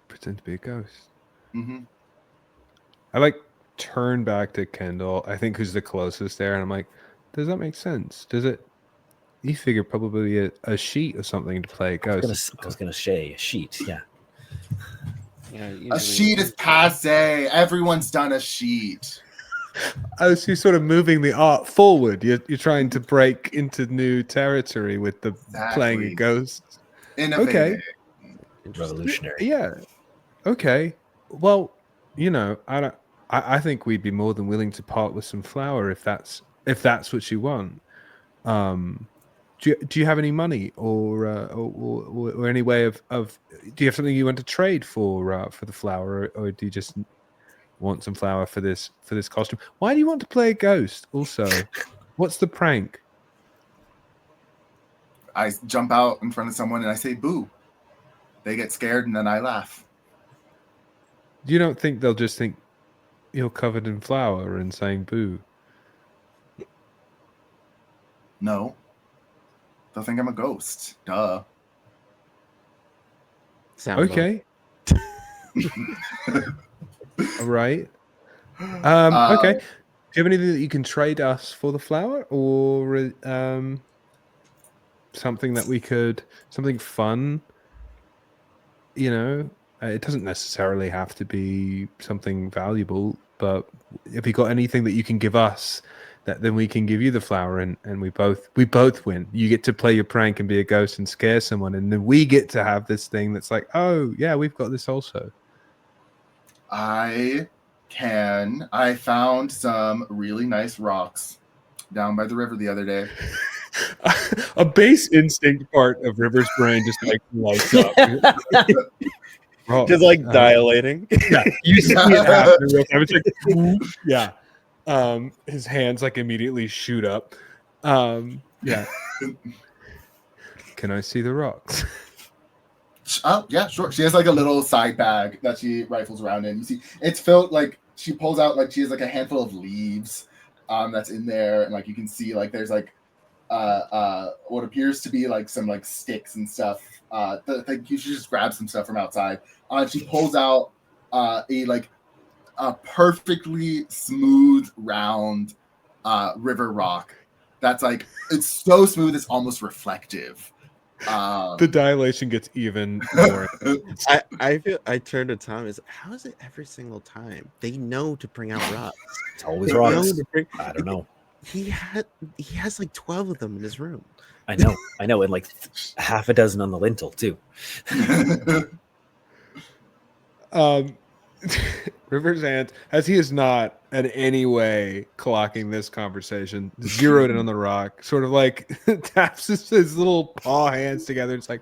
Pretend to be a ghost. Mm-hmm. I like turn back to Kendall, I think, who's the closest there, and I'm like, does that make sense? Does it? You figure probably a sheet or something to play a ghost. I was gonna say a sheet, yeah. A sheet is passe. Everyone's done a sheet. Oh, so you're sort of moving the art forward. You're trying to break into new territory with the playing a ghost. Innovative. Okay. Revolutionary. Yeah. Okay. Well, I think we'd be more than willing to part with some flour if that's what you want. Do you have any money or any way of do you have something you want to trade for the flour, or do you just want some flour for this costume? Why do you want to play a ghost also? What's the prank? I jump out in front of someone and I say boo. They get scared and then I laugh. You don't think they'll just think you're covered in flour and saying boo? No. They'll think I'm a ghost. Duh. Okay. All right. Okay. Do you have anything that you can trade us for the flour, or something fun? It doesn't necessarily have to be something valuable, but if you got anything that you can give us, then we can give you the flour, and we both win. You get to play your prank and be a ghost and scare someone, and then we get to have this thing that's like, oh yeah, we've got this also. I found some really nice rocks down by the river the other day. A base instinct part of River's brain just like lights up. Just like dilating. Yeah, you see it happen real time. It's like, yeah. His hands like immediately shoot up. Yeah. Can I see the rocks? Oh, yeah, sure. She has like a little side bag that she rifles around in. You see, it's filled, like, she pulls out, like, she has like a handful of leaves that's in there. And like, you can see, like, there's like what appears to be like some like sticks and stuff. You should just grab some stuff from outside. She pulls out a perfectly smooth, round river rock. That's like, it's so smooth, it's almost reflective. The dilation gets even more. I turned to Tom. How is it every single time they know to bring out rocks? It's always rocks. I don't know. He has like 12 of them in his room. I know, and like half a dozen on the lintel too. River's hands, as he is not in any way clocking this conversation, zeroed in on the rock, sort of like taps his little paw hands together. It's like,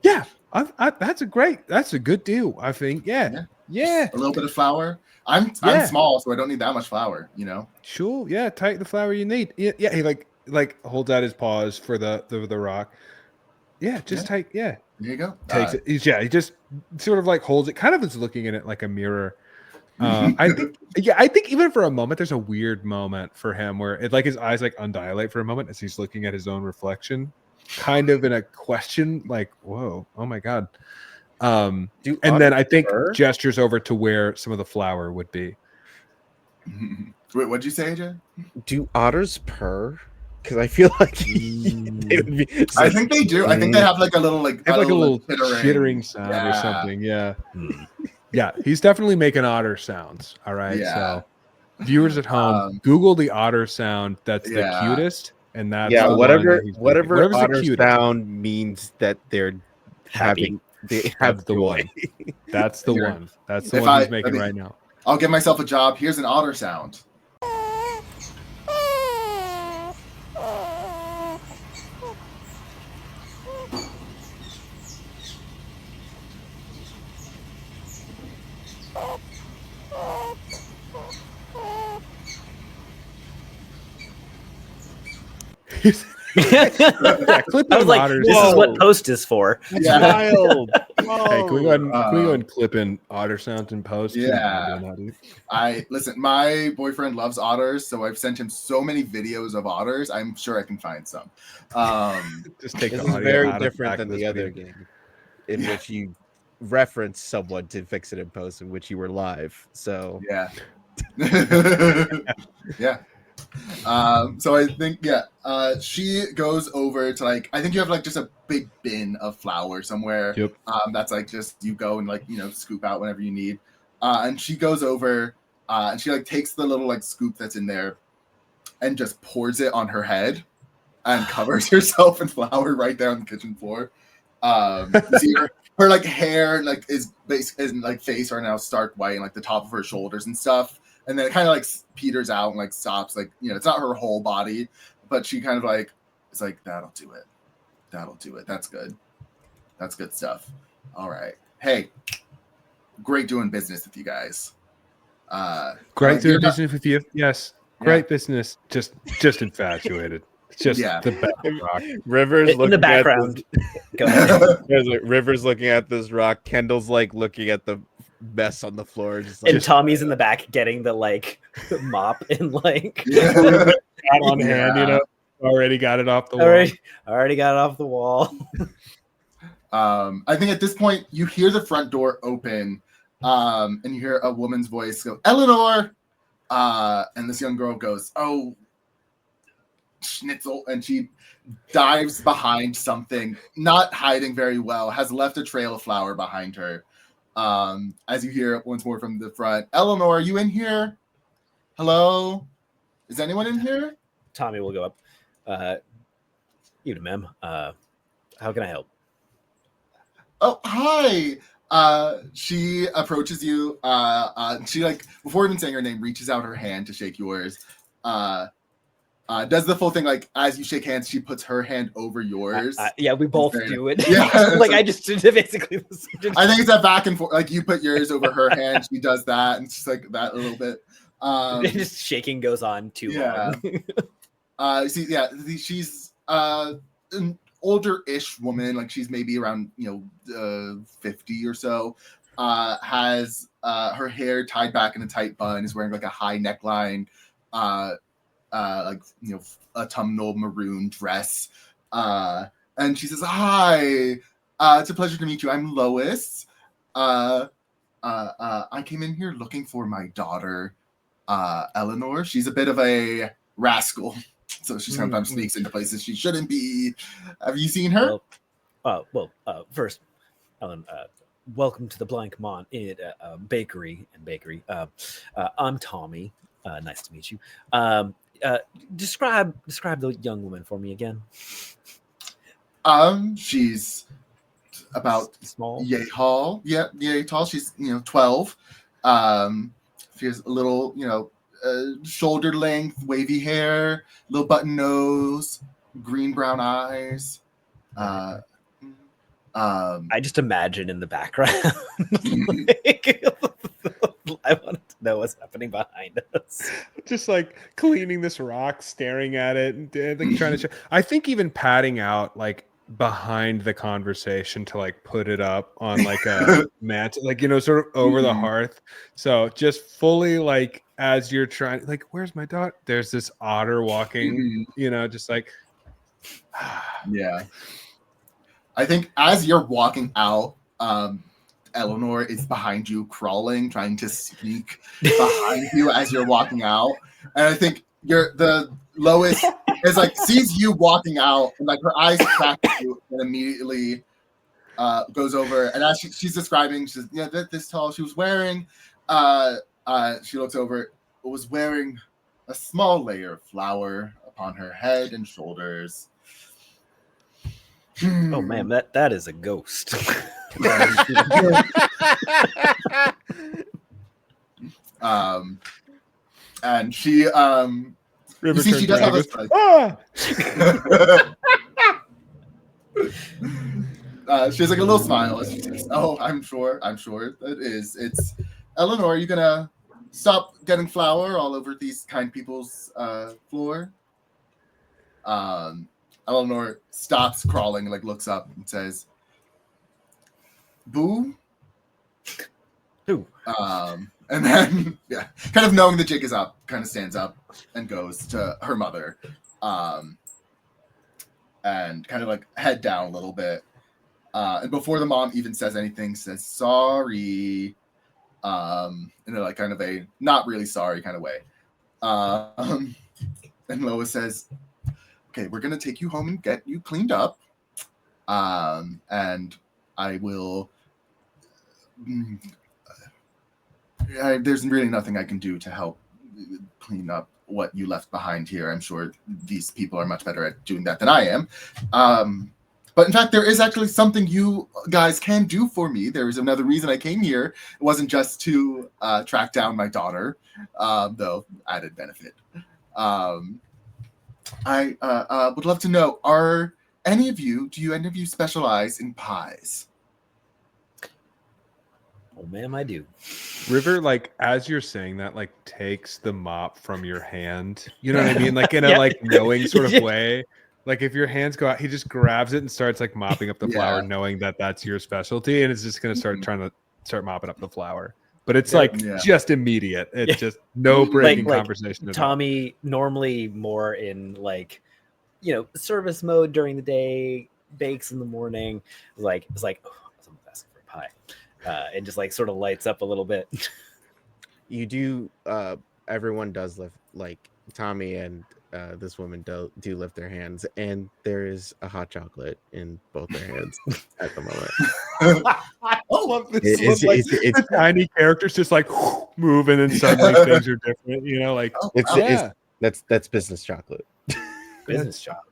yeah, that's a good deal, I think. Yeah. A little bit of flour. I'm small, so I don't need that much flour, Sure, yeah, take the flour you need. Yeah, he like holds out his paws for the rock. Yeah, take. There you go. Takes it. He just sort of like holds it, kind of is looking in it like a mirror. I think even for a moment, there's a weird moment for him where it like his eyes like undilate for a moment as he's looking at his own reflection, kind of in a question, like, whoa, oh my god. And then I think gestures over to where some of the flour would be. Wait, what'd you say, AJ? Do otters purr? Because I feel like they would be. I think they do. I think they have like a little like a little chittering sound or something. Yeah. Yeah, he's definitely making otter sounds. All right. Yeah. So viewers at home, Google the otter sound that's the cutest and that's Yeah, the one whatever that he's looking- whatever whatever's the otter cutest. sound means that they're Happy. they That's have the joy. one. That's the Here. one. That's the If one he's let making me- right now. I'll give myself a job. Here's an otter sound. Yeah, I clipping was like, otters. this is Whoa. what post is for. Yeah. Wild. Hey, can we go ahead and, clip in otter sounds in post? You know what I'm Yeah. doing that, dude. I listen. My boyfriend loves otters, so I've sent him so many videos of otters. I'm sure I can find some. Just take This the is audio very out of the different back than of the this other video. game, in Yeah. which you reference someone to fix it in post, in which you were live. So Yeah. Yeah. So I think she goes over to like I think you have like just a big bin of flour somewhere. Yep. That's like just you go and like scoop out whenever you need. And she goes over and she like takes the little like scoop that's in there and just pours it on her head and covers herself in flour right there on the kitchen floor. You see her like hair like is like face are now stark white and like the top of her shoulders and stuff. And then it kind of like peters out and like stops, like it's not her whole body, but she kind of like it's like that'll do it. That's good. That's good stuff. All right. Hey, great doing business with you guys. Great doing you're not- business with you. Yes. Great business. Just infatuated. It's just Yeah. the best rock. Rivers In the looking background. Go ahead. There's like Rivers looking at this rock. Kendall's like looking at the mess on the floor, just like And Tommy's in the back getting the like mop and like Hat on Yeah. hand, already got it off the wall. already got it off the wall. I think at this point you hear the front door open, and you hear a woman's voice go, "Eleanor," and this young girl goes, "Oh, Schnitzel," and she dives behind something, not hiding very well, has left a trail of flour behind her. As you hear it once more from the front, "Eleanor, are you in here? Hello? Is anyone in here?" Tommy will go up. Evening, ma'am. How can I help? Oh, hi. She approaches you. She like before even saying her name, reaches out her hand to shake yours. Does the full thing like as you shake hands, she puts her hand over yours. Yeah, we both Very do it. Yeah, like I just did basically. I think it's a back and forth. Like you put yours over her hand, she does that, and she's like that a little bit. Just shaking goes on too long. She's an older-ish woman, like she's maybe around 50 or so. Has her hair tied back in a tight bun, is wearing like a high neckline, autumnal maroon dress. And she says, "Hi, it's a pleasure to meet you. I'm Lois. I came in here looking for my daughter, Eleanor. She's a bit of a rascal, so she sometimes sneaks into places she shouldn't be. Have you seen her?" First, Ellen, welcome to the Blank Mon Bakery. I'm Tommy. Nice to meet you. Describe the young woman for me again. She's about Small. yay tall. Yeah, yay tall. She's 12. She has a little shoulder length, wavy hair, little button nose, green brown eyes. I just imagine in the background. I wanted to know what's happening behind us. Just like cleaning this rock, staring at it, and like trying to. I think even patting out like behind the conversation to like put it up on like a mat, like sort of over the hearth. So just fully like as you're trying, like, where's my daughter? There's this otter walking, just like. Yeah. I think as you're walking out, Eleanor is behind you, crawling, trying to sneak behind you as you're walking out. And I think the Lois is like sees you walking out, and like her eyes crack at you, and immediately goes over. And as she's describing, she says, this tall. She was wearing. She looks over. Was wearing a small layer of flour upon her head and shoulders. Oh man, that is a ghost. And she River you see turns she does around have and a she has like a little smile as she says, "Oh, I'm sure that is. It's Eleanor. Are you gonna stop getting flour all over these kind people's floor?" Eleanor stops crawling, like looks up and says, "Boo." Who? And then, yeah, kind of knowing the jig is up, kind of stands up and goes to her mother, and kind of like head down a little bit. And before the mom even says anything, says sorry, in a like kind of a not really sorry kind of way. And Lois says, "Okay, we're gonna take you home and get you cleaned up, and I will." There's really nothing I can do to help clean up what you left behind here. I'm sure these people are much better at doing that than I am. But in fact, there is actually something you guys can do for me. There is another reason I came here. It wasn't just to track down my daughter, though added benefit. I would love to know, do any of you specialize in pies? Oh ma'am, I do. River, like as you're saying that, like takes the mop from your hand. You know what I mean? Like in a like knowing sort of way. Like if your hands go out, he just grabs it and starts like mopping up the flour, knowing that that's your specialty, and it's just gonna start trying to start mopping up the flour. But it's like just immediate. It's just no breaking conversation. Tommy normally more in like, service mode during the day, bakes in the morning. It's like, oh, someone's asking for a pie. And just like sort of lights up a little bit. You do. Everyone does lift, like Tommy and this woman do lift their hands, and there is a hot chocolate in both their hands at the moment. I love this. It's tiny characters just like moving, and suddenly things are different. That's business chocolate. Business chocolate.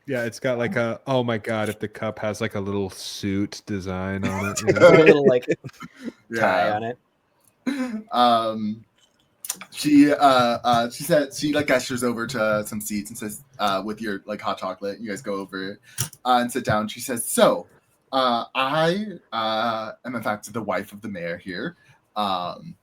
Yeah, it's got like oh my god, if the cup has like a little suit design on it, a little like tie on it. She said she like gestures over to some seats and says, with your like hot chocolate, you guys go over and sit down. She says, "So, I am in fact the wife of the mayor here, and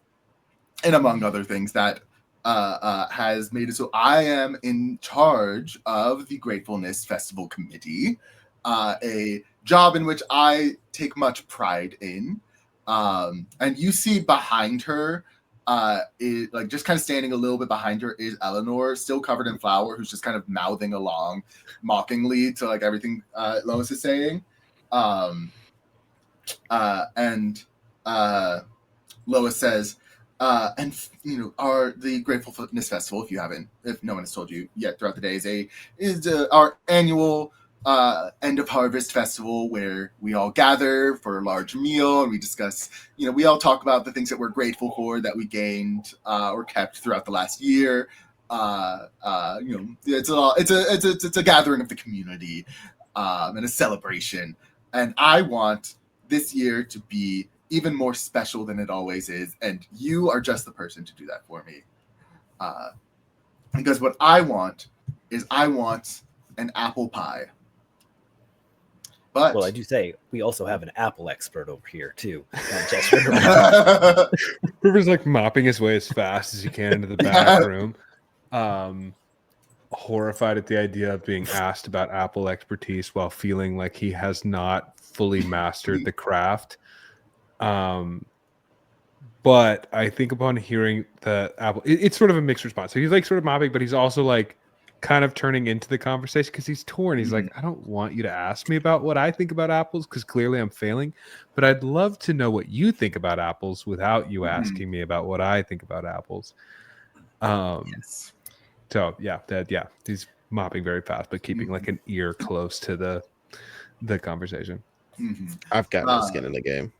among other things that has made it so I am in charge of the Gratefulness Festival Committee, a job in which I take much pride in." And you see behind her, like just kind of standing a little bit behind her is Eleanor, still covered in flour, who's just kind of mouthing along mockingly to like everything Lois is saying. And Lois says, and the Gratefulness Festival, if no one has told you yet throughout the day, is our annual end of harvest festival where we all gather for a large meal and we discuss, we all talk about the things that we're grateful for that we gained or kept throughout the last year. It's a gathering of the community and a celebration. And I want this year to be even more special than it always is, and you are just the person to do that for me. Because what I want is an apple pie. But well, I do say we also have an apple expert over here too. River's like mopping his way as fast as he can into the back room, horrified at the idea of being asked about apple expertise while feeling like he has not fully mastered the craft. But I think upon hearing the apple, it's sort of a mixed response. So he's like sort of mopping, but he's also like kind of turning into the conversation because he's torn. He's like, I don't want you to ask me about what I think about apples because clearly I'm failing, but I'd love to know what you think about apples without you asking me about what I think about apples. Yes. So yeah, he's mopping very fast, but keeping like an ear close to the conversation. I've got no skin in the game.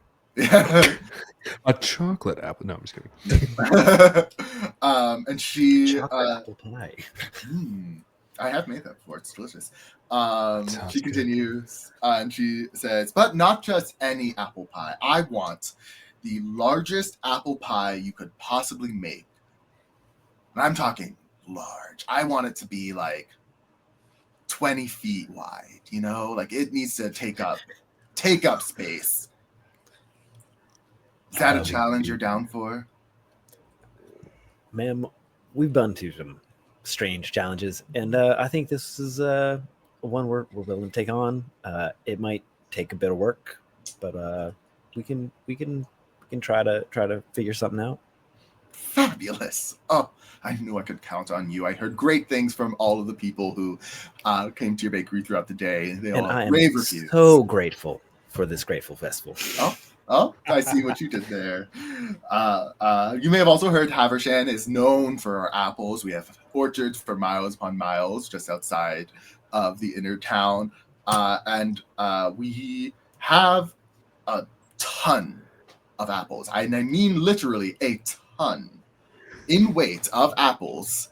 A chocolate apple. No, I'm just kidding. And she chocolate apple pie. I have made that before. It's delicious. Sounds She good. continues, and she says, but not just any apple pie. I want the largest apple pie you could possibly make. And I'm talking large. I want it to be like 20 feet wide, you know? Like it needs to take up space. Is that a challenge you're down for? Ma'am, we've been to some strange challenges, and I think this is one we're willing to take on. It might take a bit of work, but we can try to figure something out. Fabulous. Oh, I knew I could count on you. I heard great things from all of the people who came to your bakery throughout the day. They And all I have am rave reviews. so grateful for this Grateful Festival. Oh, I see what you did there. You may have also heard Havershan is known for our apples. We have orchards for miles upon miles just outside of the inner town. And we have a ton of apples. I mean literally a ton in weight of apples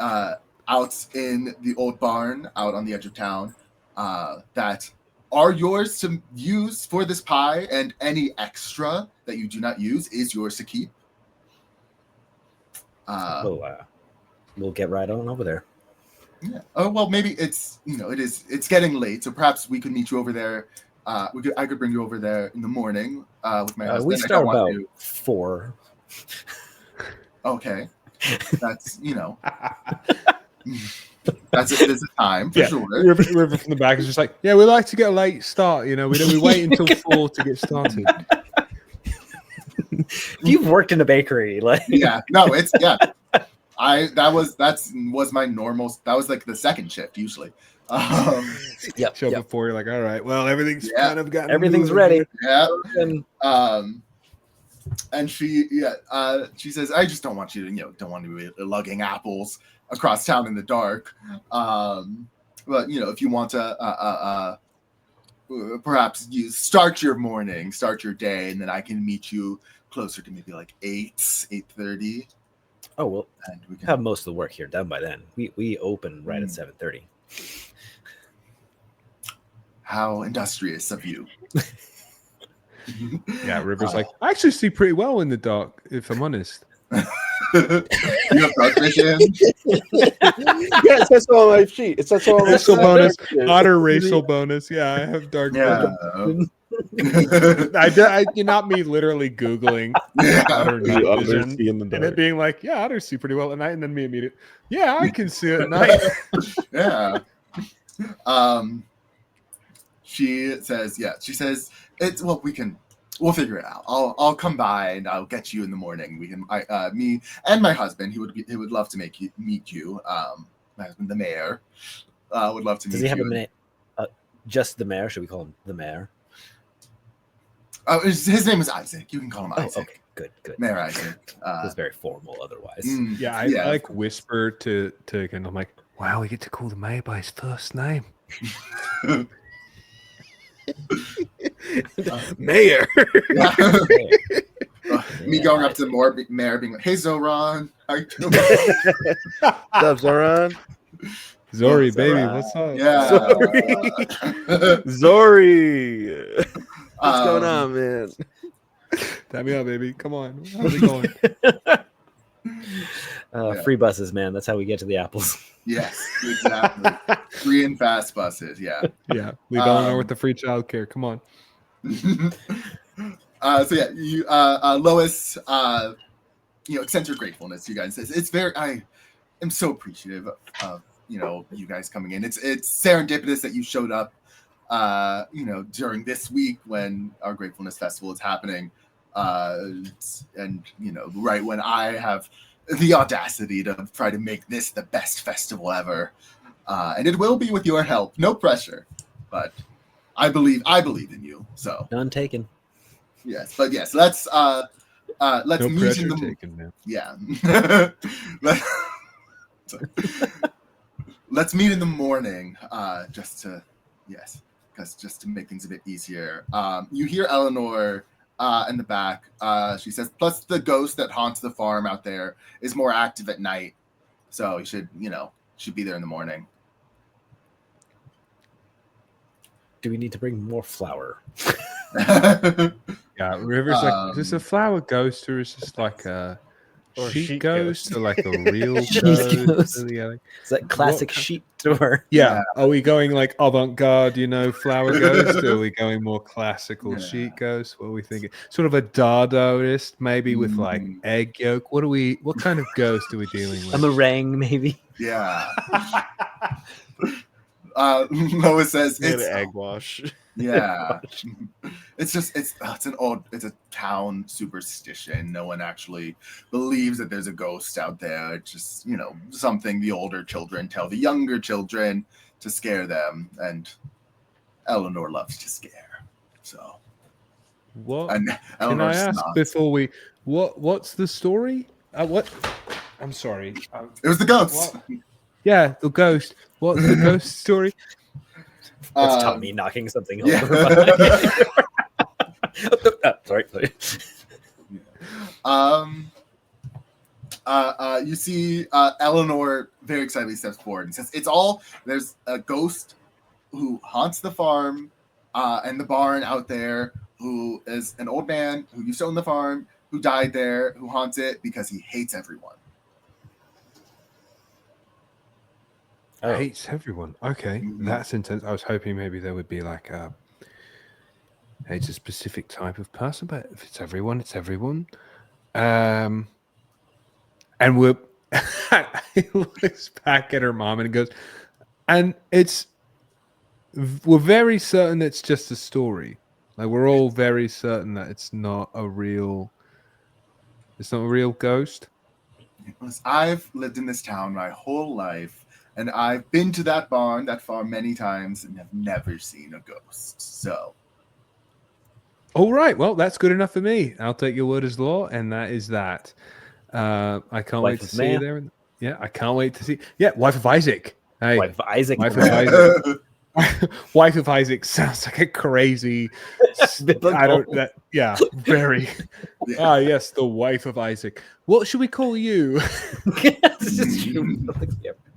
out in the old barn out on the edge of town that are yours to use for this pie, and any extra that you do not use is yours to keep. We'll get right on over there. Yeah. Oh well, maybe it's it's getting late, so perhaps we could meet you over there. I could bring you over there in the morning with my husband. We I don't start want about to- 4. Okay, that's that's a time for sure. River from the back is just like, yeah, we like to get a late start. You know, we wait until 4 to get started. You've worked in a bakery, like That was my normal. That was like the second shift usually. Show up before you're like, all right, well, everything's kind of gotten everything's moving. ready. Yeah. And she says, I just don't want you to, don't want to be lugging apples across town in the dark. But if you want to perhaps you start your day, and then I can meet you closer to maybe like 8:30. Oh well, and we can have most of the work here done by then. We open right at 7:30. How industrious of you. Yeah, River's like, I actually see pretty well in the dark, if I'm honest. You have dark vision? Yes, that's all on my sheet. It's that's all on my Racial sheet. bonus, otter racial bonus. Yeah, I have dark vision. I not me literally Googling otter night vision and it being like, yeah, otters see pretty well at night, and then me immediately, yeah, I can see at night. Yeah. She says, we'll figure it out. I'll come by and I'll get you in the morning. We can, me and my husband, he would love to meet you. My husband, the mayor, would love to meet you. Does he have a minute? Just the mayor? Should we call him the mayor? His name is Isaac. You can call him Isaac. Okay, good. Mayor Isaac. It's very formal otherwise. I like whisper to and I'm like, wow, we get to call the mayor by his first name. Mayor. Me going up to the mayor being like, hey Zoran. How you doing? What's up, Zoran? Zori, baby, what's up? Yeah. Zori. What's going on, man? Tap me out, baby. Come on. How's it going? Free buses, man. That's how we get to the apples. Yes, exactly. Free and fast buses. Yeah. Yeah. Leave Eleanor with the free childcare. Come on. You, Lois, extends her gratefulness to you guys. It's very, I am so appreciative of, you guys coming in. It's serendipitous that you showed up, during this week when our Gratefulness Festival is happening. And right when I have the audacity to try to make this the best festival ever. And it will be with your help. No pressure. But I believe in you. So None taken. yes, but yes, let's No meet pressure in the taken, man. yeah. Let's meet in the morning, just to make things a bit easier. You hear Eleanor in the back. She says, plus the ghost that haunts the farm out there is more active at night. So you should be there in the morning. do we need to bring more flour? Yeah, River's like, is this a flower ghost or is this like a Or sheep sheep ghost ghost. or like a real Sheep ghost? ghost. Yeah. It's that classic What- sheep tour. Yeah. Yeah. Are we going like avant-garde, flower ghost? Or are we going more classical Yeah. sheep ghost? What are we thinking? Sort of a Dadaist, maybe with like Mm. egg yolk. What kind of ghost are we dealing A with? meringue, maybe. Yeah. Lois says Get it's an egg wash. yeah. It's a town superstition. No one actually believes that there's a ghost out there. It's just, something the older children tell the younger children to scare them, and Eleanor loves to scare. So, What and can I Eleanor's ask not. before we what's the story? What? I'm sorry. It was the ghost. What? Yeah, the ghost. What's the ghost story? That's Tommy knocking something yeah. over. Behind. Sorry. You see Eleanor very excitedly steps forward and says, there's a ghost who haunts the farm and the barn out there, who is an old man who used to own the farm, who died there, who haunts it because he hates everyone. Oh. Hates everyone. Okay, Mhm. that's intense. I was hoping maybe there would be like hates a specific type of person, but if it's everyone, it's everyone. And we're he looks back at her mom and goes, and we're very certain it's just a story. Like we're all very certain that it's not a real ghost. I've lived in this town my whole life, and I've been to that farm many times, and have never seen a ghost. So, All right, well, that's good enough for me. I'll take your word as law, and that is that. I can't wait to see you there. Yeah, I can't wait to see. Yeah, wife of Isaac. Hey, Wife of Isaac. wife of Isaac. Wife of Isaac sounds like a crazy. Yeah, very. yeah. Ah, yes, the wife of Isaac. What should we call you? It's just you.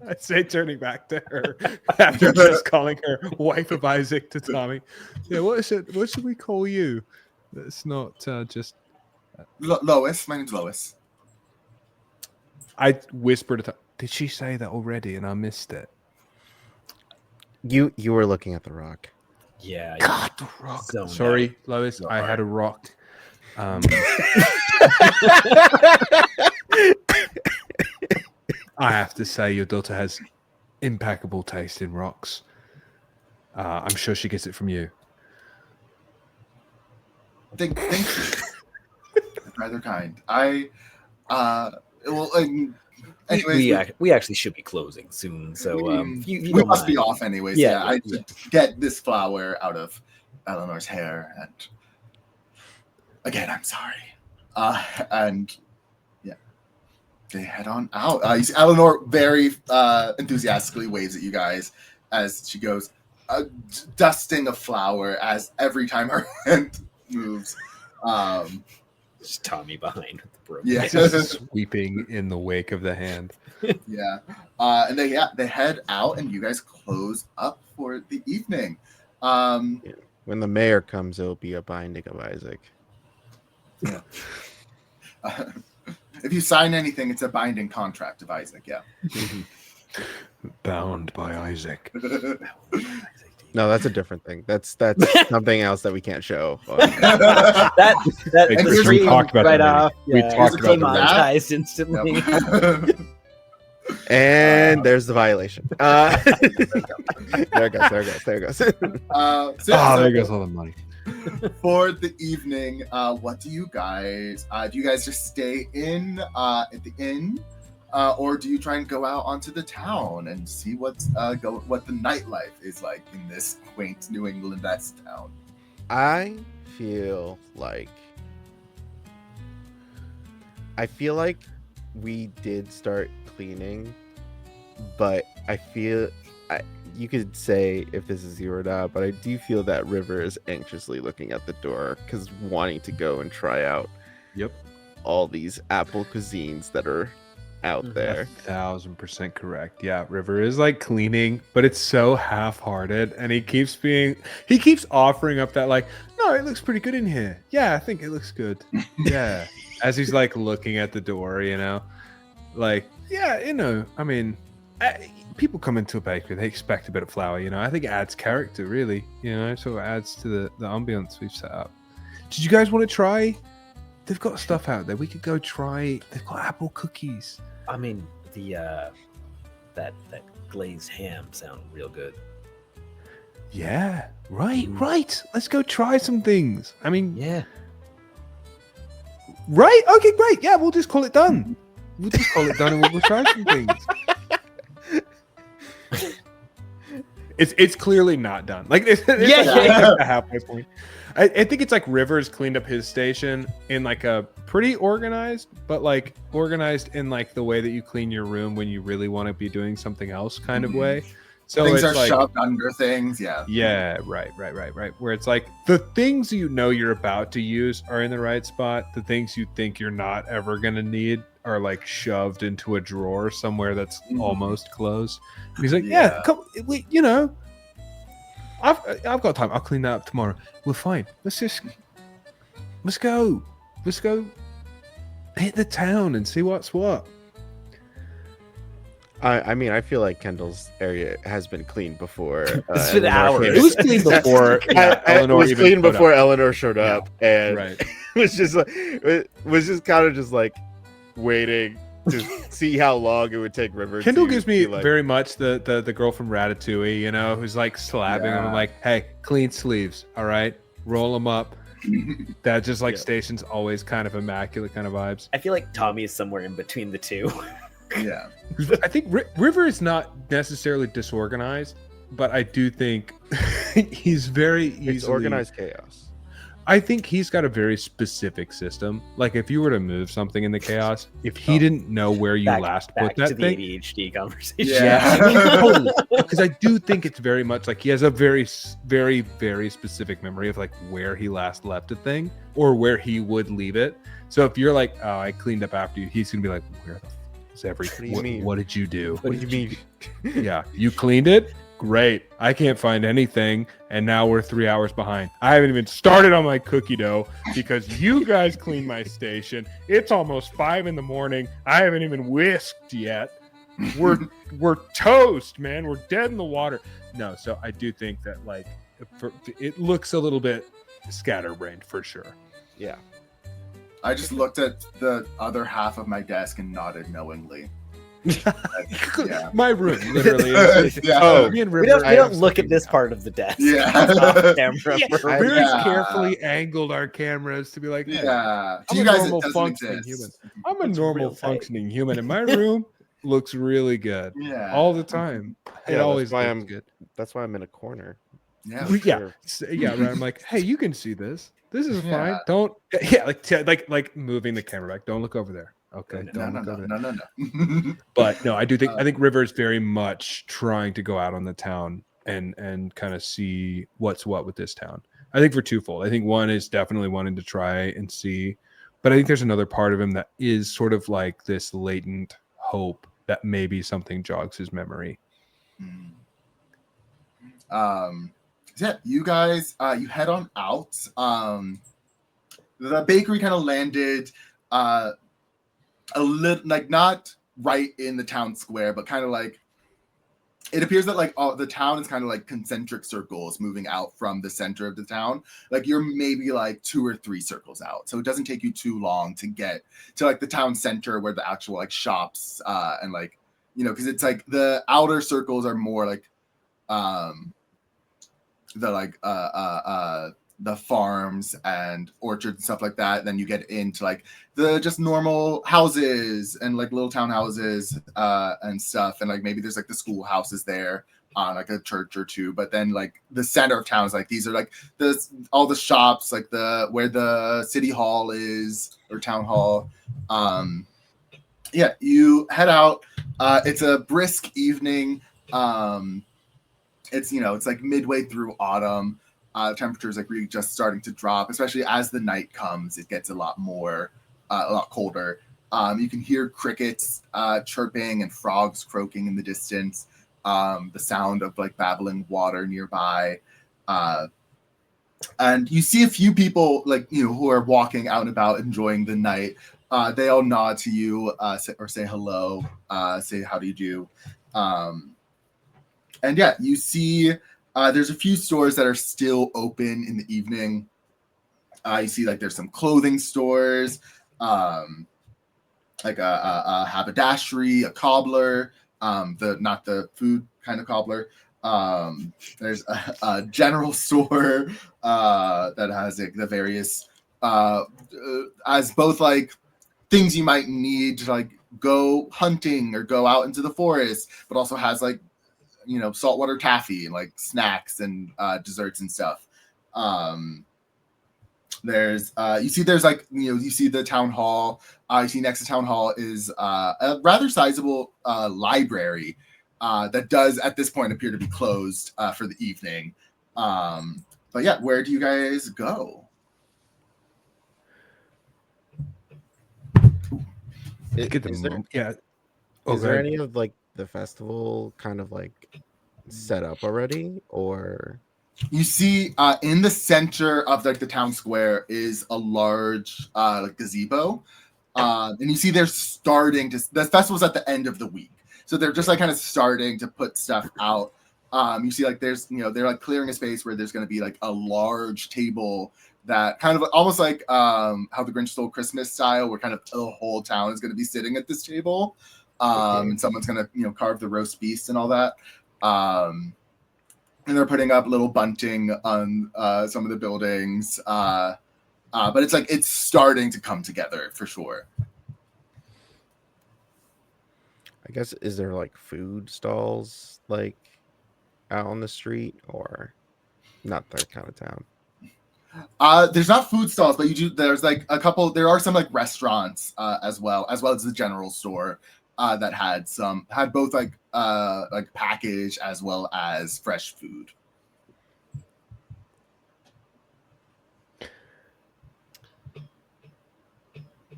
I'd say turning back to her after just calling her wife of Isaac to Tommy. Yeah, what should we call you? That's not just. Lois. My name's Lois. I whispered to. Did she say that already and I missed it? You were looking at the rock. Yeah. God, the rock. Zoned Sorry, out. Lois. I had a rock. I have to say, your daughter has impeccable taste in rocks. I'm sure she gets it from you. Thank you. That's rather kind. Anyways, we actually should be closing soon, so you we don't must be mind. off anyways. Yeah, I should get this flower out of Eleanor's hair, and again, I'm sorry. And yeah, they head on out. You see Eleanor very enthusiastically waves at you guys as she goes, dusting a flower as every time her hand moves. Just Tommy behind with the broom. Yeah. Just sweeping in the wake of the hand. Yeah. And they head out, and you guys close up for the evening. When the mayor comes, it'll be a binding of Isaac. Yeah. If you sign anything, it's a binding contract of Isaac. Yeah. Bound by Isaac. No, that's a different thing. That's something else that we can't show. that And the we stream talked about right that off. We Yeah, talked about demonetized instantly. Yep. And there's the violation. There it goes. There it goes. There goes all the money. For the evening, what do you guys do? You guys just stay in at the inn, or do you try and go out onto the town and see what the nightlife is like in this quaint New England-esque town? I feel like we did start cleaning, but I feel you could say if this is you or not, but I do feel that River is anxiously looking at the door because wanting to go and try out Yep. all these apple cuisines that are out there. 1,000% correct. Yeah, River is like cleaning, but it's so half-hearted, and he keeps offering up that like, no, it looks pretty good in here. Yeah, I think it looks good. Yeah, as he's like looking at the door, like, yeah, I mean, people come into a bakery, they expect a bit of flour, I think it adds character, really, so it adds to the ambience we've set up. Did you guys want to try? They've got stuff out there. We could go try. They've got apple cookies. I mean, the that glazed ham sound real good. Yeah, right. Let's go try some things. I mean, Yeah. Right? Okay, great. Yeah, we'll just call it done. We'll just call it done and we'll try some things. It's clearly not done. Like it's like a halfway point. I think it's like Rivers cleaned up his station in like a pretty organized, but like organized in like the way that you clean your room when you really want to be doing something else kind of way. So things it's are like, shoved under things. Yeah, right. Where it's like the things you're about to use are in the right spot. The things you think you're not ever gonna need are like shoved into a drawer somewhere that's almost closed. And he's like, yeah, come, I've got time. I'll clean that up tomorrow. We're fine. Let's go hit the town and see what's what. I mean, I feel like Kendall's area has been cleaned before. It's been hours. It was clean before Eleanor was clean before Eleanor showed up, and right. it was just kind of just like waiting to see how long it would take River. Kendall gives me very much the girl from Ratatouille, who's like slapping him. I'm like, hey, clean sleeves, all right, roll them up. That just like station's always kind of immaculate kind of vibes. I feel like Tommy is somewhere in between the two. Yeah, I think River is not necessarily disorganized, but I do think he's very easily... It's organized chaos. I think he's got a very specific system. Like if you were to move something in the chaos, if he didn't know where you last put that to thing, the ADHD conversation. Yeah, because I do think it's very much like he has a very, very, very specific memory of like where he last left a thing or where he would leave it. So if you're like, oh, I cleaned up after you, he's gonna be like, where the f is everything? What did you do? What do you mean? Yeah, you cleaned it? Great. I can't find anything, and now we're 3 hours behind. I haven't even started on my cookie dough because you guys cleaned my station. It's almost 5 a.m. I haven't even whisked yet. We're toast, man. We're dead in the water. No, so I do think that like it looks a little bit scatterbrained for sure. Yeah. I just looked at the other half of my desk and nodded knowingly. Yeah. My room literally is we don't look at this part of the desk. Very Yeah. carefully angled our cameras to be like, yeah. I'm To you a guys, normal it doesn't functioning exist. human. I'm a normal functioning human, and my room looks really good all the time. It always looks good. That's why I'm in a corner. Yeah. Right. I'm like, hey, you can see this. This is fine. Yeah. Don't like moving the camera back. Don't look over there. Okay. No. But no, I think River is very much trying to go out on the town and kind of see what's what with this town. I think for twofold. I think one is definitely wanting to try and see, but I think there's another part of him that is sort of like this latent hope that maybe something jogs his memory. Yeah, you guys, you head on out. The bakery kind of landed a little, like not right in the town square, but kind of like it appears that like the town is kind of like concentric circles moving out from the center of the town. Like you're maybe like 2 or 3 circles out, so it doesn't take you too long to get to like the town center where the actual like shops and like because it's like the outer circles are more like the farms and orchards and stuff like that. Then you get into like the just normal houses and like little town houses and stuff, and like maybe there's like the schoolhouses there on like a church or two. But then like the center of town is like these are like all the shops, like where the city hall is or town hall. You head out. It's a brisk evening. It's it's like midway through autumn. Temperatures like really just starting to drop, especially as the night comes. It gets a lot colder. You can hear crickets chirping and frogs croaking in the distance. The sound of like babbling water nearby. And you see a few people like, you know, who are walking out and about enjoying the night. They all nod to you or say hello, say how do you do. And yeah, you see there's a few stores that are still open in the evening. You see like there's some clothing stores, like a haberdashery, a cobbler, not the food kind of cobbler. There's a general store that has like the various as both like things you might need to like go hunting or go out into the forest, but also has like, you know, saltwater taffy and like snacks and desserts and stuff. There's you see there's like, you know, you see the town hall. You see next to town hall is a rather sizable library that does at this point appear to be closed for the evening. But yeah, where do you guys go? Get the Is there, yeah. is there Okay. any of like the festival kind of like set up already, or You see in the center of like the town square is a large like gazebo. And you see they're starting to, the festival's at the end of the week. So they're just like kind of starting to put stuff out. You see like there's, you know, they're like clearing a space where there's going to be like a large table that kind of almost like how the Grinch Stole Christmas style, where kind of the whole town is going to be sitting at this table. And someone's going to, you know, carve the roast beast and all that. And they're putting up little bunting on some of the buildings. But it's like it's starting to come together for sure. I guess, is there like food stalls like out on the street, or not that kind of town? There's not food stalls, but there's like a couple, there are some like restaurants as well as the general store that had both like packaged as well as fresh food.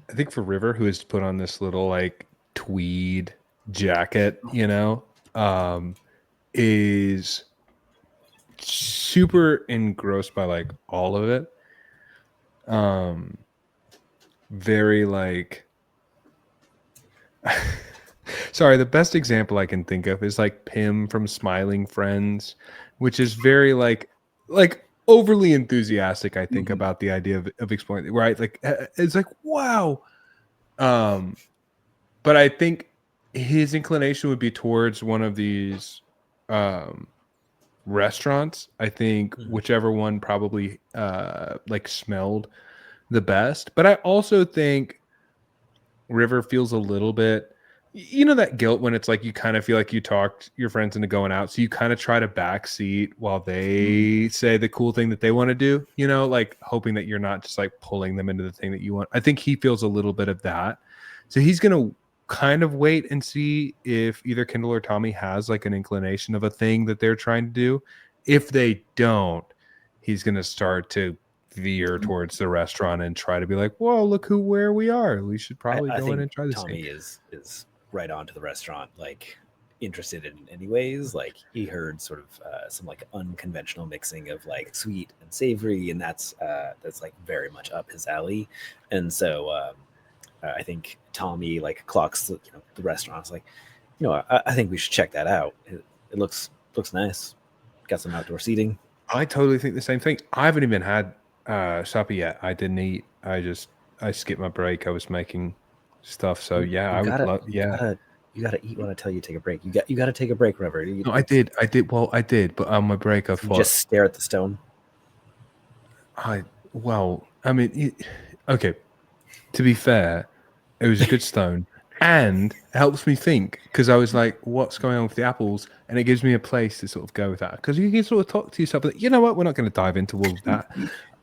I think for River, who has put on this little like tweed jacket, you know, is super engrossed by like all of it. Very like sorry, the best example I can think of is like Pim from Smiling Friends, which is very like overly enthusiastic, I think, about the idea of exploring, right? Like it's like, wow. But I think his inclination would be towards one of these restaurants. I think whichever one probably like smelled the best. But I also think River feels a little bit, you know, that guilt when it's like you kind of feel like you talked your friends into going out, so you kind of try to backseat while they say the cool thing that they want to do, you know, like hoping that you're not just like pulling them into the thing that you want. I think he feels a little bit of that, so he's gonna kind of wait and see if either Kendall or Tommy has like an inclination of a thing that they're trying to do. If they don't, he's gonna start to veer towards the restaurant and try to be like, whoa, look where we are. We should probably I go in think and try this Tommy thing. is right on to the restaurant, like interested in anyways. Like he heard sort of some like unconventional mixing of like sweet and savory, and that's like very much up his alley. And so I think Tommy like clocks the restaurant. It's like, I think we should check that out. It looks nice. Got some outdoor seating. I totally think the same thing. I haven't even had supper yet. I didn't eat. I skipped my break. I was making stuff. So yeah, I would love. Yeah, you gotta eat when I tell you to take a break. You got to take a break, River. no, I did. Well, I did. But on my break, I thought. Just stare at the stone. I mean, okay. To be fair, it was a good stone, and it helps me think, because I was like, "What's going on with the apples?" And it gives me a place to sort of go with that, because you can sort of talk to yourself. Like, you know what? We're not going to dive into all of that.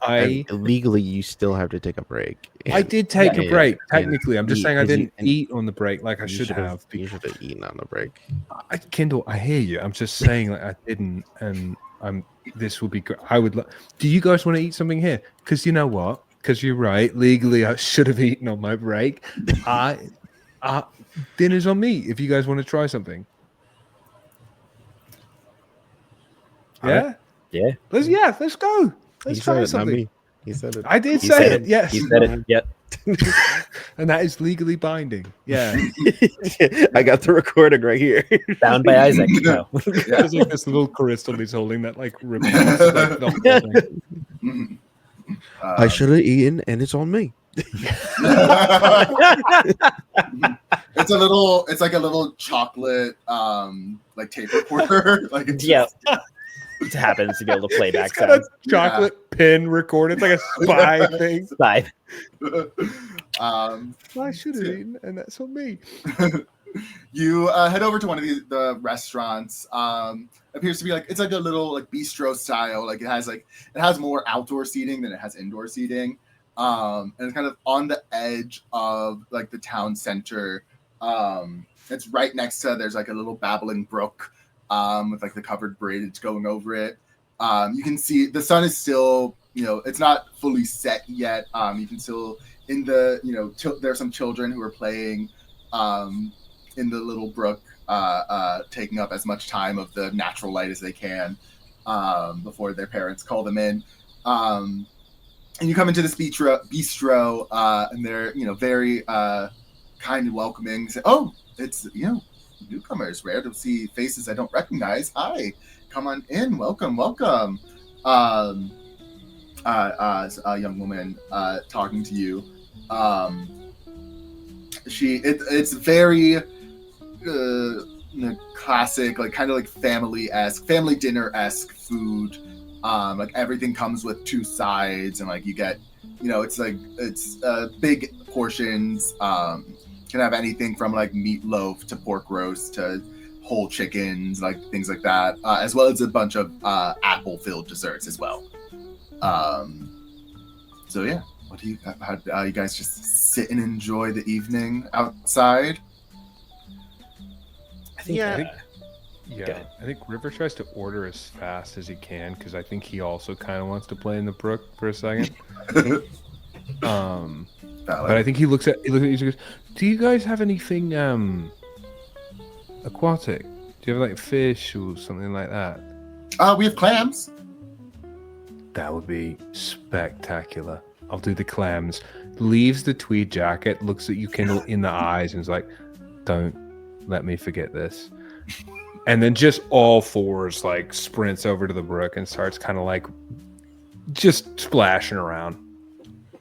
And legally, you still have to take a break. I did take a break. Technically, I'm just saying I didn't eat on the break like I should have. You should have eaten on the break. Kindle, I hear you. I'm just saying like I didn't, and this would be good. I would. Do you guys want to eat something here? Because you know what? because you're right. Legally, I should have eaten on my break. Dinner's on me if you guys want to try something. Yeah? Yeah. Let's go. He Let's said try it, not something. me. He said it. I did He say said it, yes. He said it. Yep. And that is legally binding. Yeah. I got the recording right here. Bound by Isaac. No. There's like this little crystal he's holding that like repeats like the whole thing. Mhm. I should have eaten, and it's on me. It's like a little chocolate like tape recorder. Like it's Yeah. It happens to be able to play back It's got a sounds. chocolate pin recorder. It's like a spy thing. Five. I should have eaten, and that's on me. You head over to one of the restaurants. Appears to be like it's like a little like bistro style. Like it has more outdoor seating than it has indoor seating. And it's kind of on the edge of like the town center. It's right next to there's like a little babbling brook with like the covered bridge going over it. You can see the sun is still, it's not fully set yet. You can still in the, there's some children who are playing in the little brook, taking up as much time of the natural light as they can before their parents call them in. And you come into this bistro, and they're, very kind and welcoming. Say, oh, it's, newcomers. Rare to see faces I don't recognize. Hi, come on in. Welcome. A young woman talking to you. It's very classic, like kind of like family dinner-esque food. Like everything comes with two sides, and like you get, it's big portions. Can have anything from like meatloaf to pork roast to whole chickens, like things like that, as well as a bunch of apple-filled desserts as well. So yeah, how you guys just sit and enjoy the evening outside? I think. Yeah, I think River tries to order as fast as he can because I think he also kind of wants to play in the brook for a second. But I think he looks at you and goes, "Do you guys have anything aquatic? Do you have like fish or something like that?" We have clams. That would be spectacular. I'll do the clams. Leaves the tweed jacket, looks at you Kendall in the eyes, and is like, "Don't let me forget this." And then just all fours like sprints over to the brook and starts kind of like just splashing around.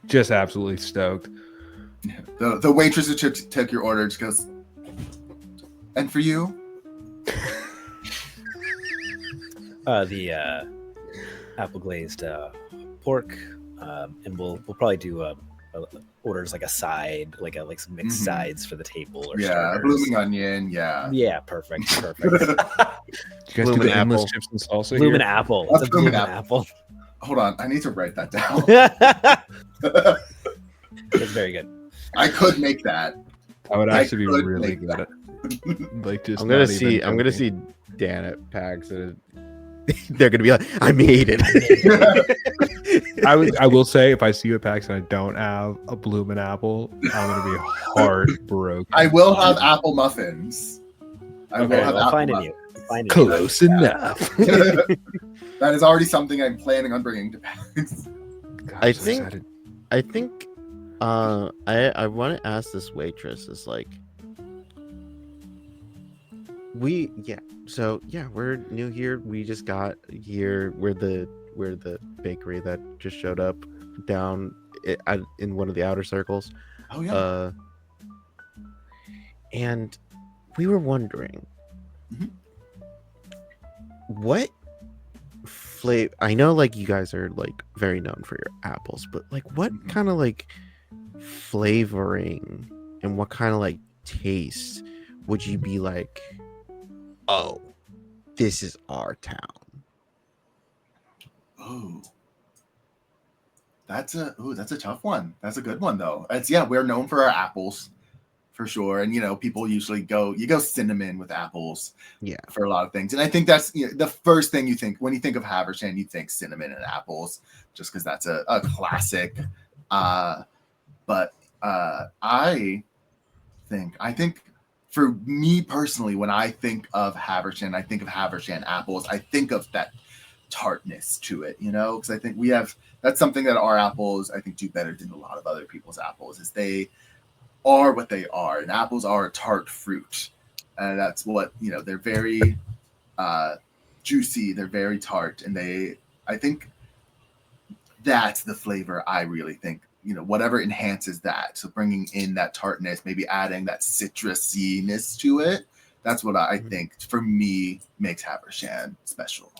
Just absolutely stoked. The waitress who took your order just goes, "And for you?" The apple glazed pork, and we'll probably do orders like a side, like some mixed sides for the table or starters. Blooming onion, yeah, perfect. Do you guys do the endless chips and salsa? Bloomin' apple. It's a bloomin' apple. Hold on, I need to write that down. It's very good. I could make that. I would actually be really good at it. Like just I'm gonna see Dan at PAX, and they're gonna be like, "I made it." I will say, if I see you at PAX and I don't have a bloomin' apple, I'm gonna be heartbroken. I will have apple muffins. I'll find you. Close enough. That is already something I'm planning on bringing to PAX. I think I want to ask this waitress is like, we're new here. We just got here. We're the bakery that just showed up down in one of the outer circles. Oh yeah. And we were wondering, what flavor? I know, like, you guys are like very known for your apples, but like, what kind of like flavoring and what kind of like taste would you be like, oh, this is our town? Oh, that's a tough one. That's a good one though. We're known for our apples for sure, and people usually go cinnamon with apples, for a lot of things. And I think that's the first thing you think when you think of Havershan. You think cinnamon and apples, just because that's a classic But I think for me personally, when I think of Havershan, I think of Havershan apples. I think of that tartness to it, because I think that's something that our apples, I think, do better than a lot of other people's apples, is they are what they are. And apples are a tart fruit. And that's what, they're very juicy, they're very tart, and I think that's the flavor I really think, whatever enhances that. So bringing in that tartness, maybe adding that citrusiness to it. That's what I think, for me, makes Havershan special.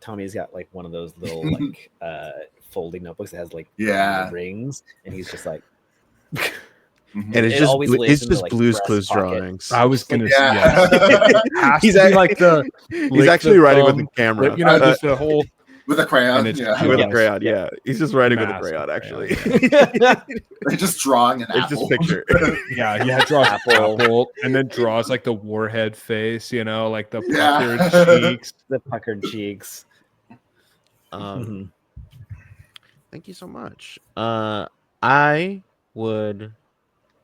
Tommy's got like one of those little like folding notebooks that has like rings, and he's just like, and it's just like, Blue's breast Clues pocket. drawings. I was gonna he's like the he's actually writing with the camera, just a whole with a crayon. With a crayon, yeah. He's just writing with a crayon, actually. They're just drawing an apple. It's just picture. Draw apple, and then draws like the warhead face, like the puckered cheeks. The puckered cheeks. Thank you so much. I would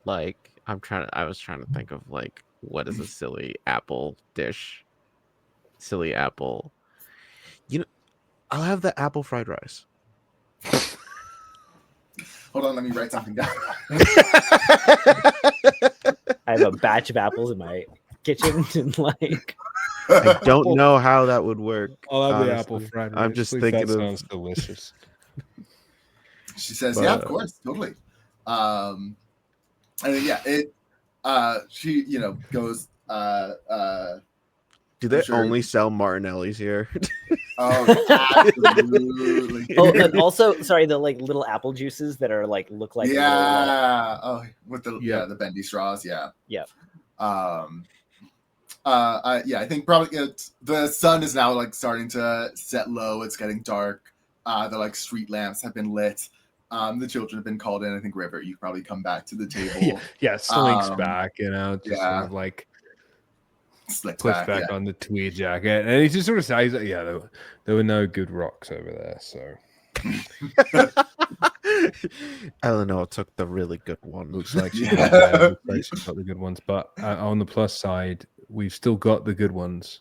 like. I was trying to think of like what is a silly apple dish. Silly apple. I'll have the apple fried rice. Hold on, let me write something down. I have a batch of apples in my kitchen, and like I don't know how that would work. I'll have the apple fried rice. I'm just thinking that sounds delicious. She says, "Yeah, of course, totally." And then, she goes. Do they only sell Martinelli's here? Oh, absolutely. Oh, and also, sorry, the like little apple juices that are like look like with the bendy straws, yeah. I think probably the sun is now like starting to set low. It's getting dark. The like street lamps have been lit. The children have been called in. I think River, you probably come back to the table. Slinks back, just sort of like puts back on the tweed jacket, and he just sort of says, there were no good rocks over there, so Eleanor took the really good one. Looks like she got the good ones, but on the plus side, we've still got the good ones,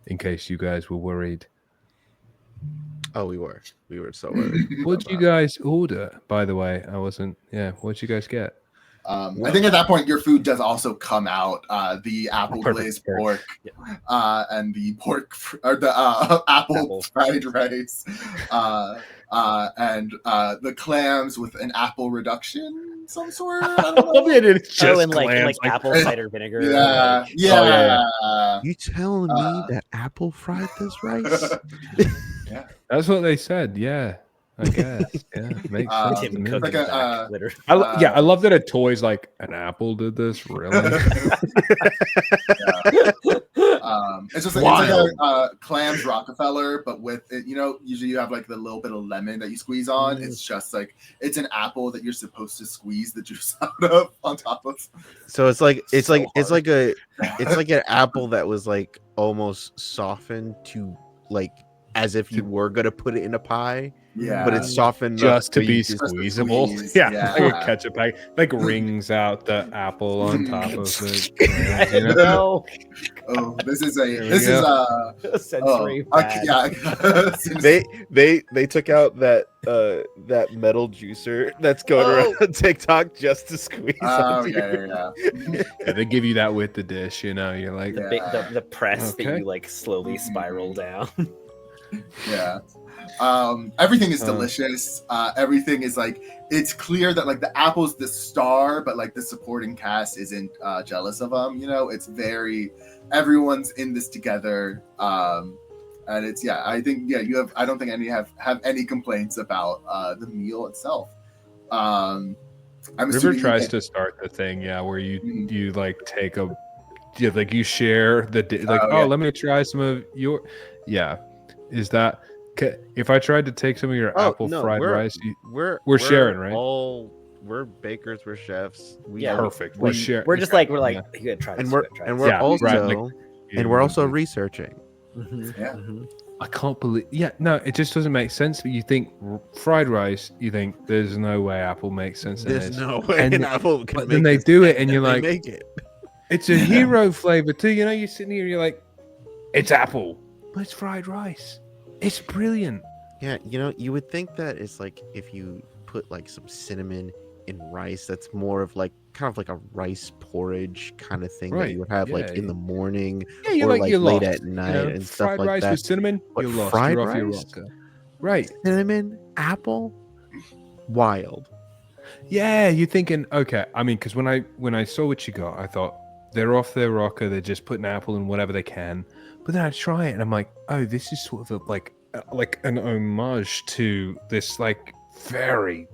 in case you guys were worried. Oh, we were so worried. What'd you guys order, by the way? I wasn't. What'd you guys get? I think at that point your food does also come out. The apple glazed pork, and the pork or the apple fried rice, and the clams with an apple reduction, some sort. I don't know. It's just and like apple cider vinegar. Yeah. You telling me that apple fried this rice? Yeah, that's what they said. Yeah. I guess, makes sense. Tim to Cook me. I love that a toy's like an apple did this. Really? It's just like, it's like a clams Rockefeller, but with it, usually you have like the little bit of lemon that you squeeze on. It's just like it's an apple that you're supposed to squeeze the juice out of on top of. So it's like an apple that was like almost softened to like as if you were gonna put it in a pie. Yeah, but it's softened just to be squeezable. Like a ketchup pack, like rings out the apple on top of it. Oh, this is a sensory. They took out that metal juicer that's going around on TikTok just to squeeze. They give you that with the dish. You're like the press that you like slowly spiral down. Yeah. Everything is delicious. Everything is like, it's clear that like the apple's the star, but like the supporting cast isn't jealous of them. It's very, everyone's in this together. And it's, I think, I don't think any have any complaints about the meal itself. River tries to start the thing, where you like take you share the let me try some of your, is that, if I tried to take some of your apple fried rice, we're sharing, right? We're bakers, we're chefs. Perfect. We're sharing. We're just like you gotta try this. And we're also researching. I can't believe. Yeah, no, it just doesn't make sense. But you think fried rice, you think there's no way apple makes sense in There's this. no way an apple can But make then they this do it, thing and that you're they like, make it. it's a hero flavor too. You know, you're sitting here, you're like, it's apple, but it's fried rice. It's brilliant. Yeah, you know, you would think that it's like if you put like some cinnamon in rice, that's more of like kind of like a rice porridge kind of thing that Right. you would have Yeah. like in the morning Yeah, you're or like, like you're late lost. at night You know, and stuff fried like rice that. with cinnamon, But you're lost. fried You're off your rice? rocker. Right. Cinnamon, apple, wild. Yeah, you're thinking, okay. I mean, because when I saw what you got, I thought they're off their rocker. They're just putting apple in whatever they can. But then I try it, and I'm like, oh, this is sort of like an homage to this like very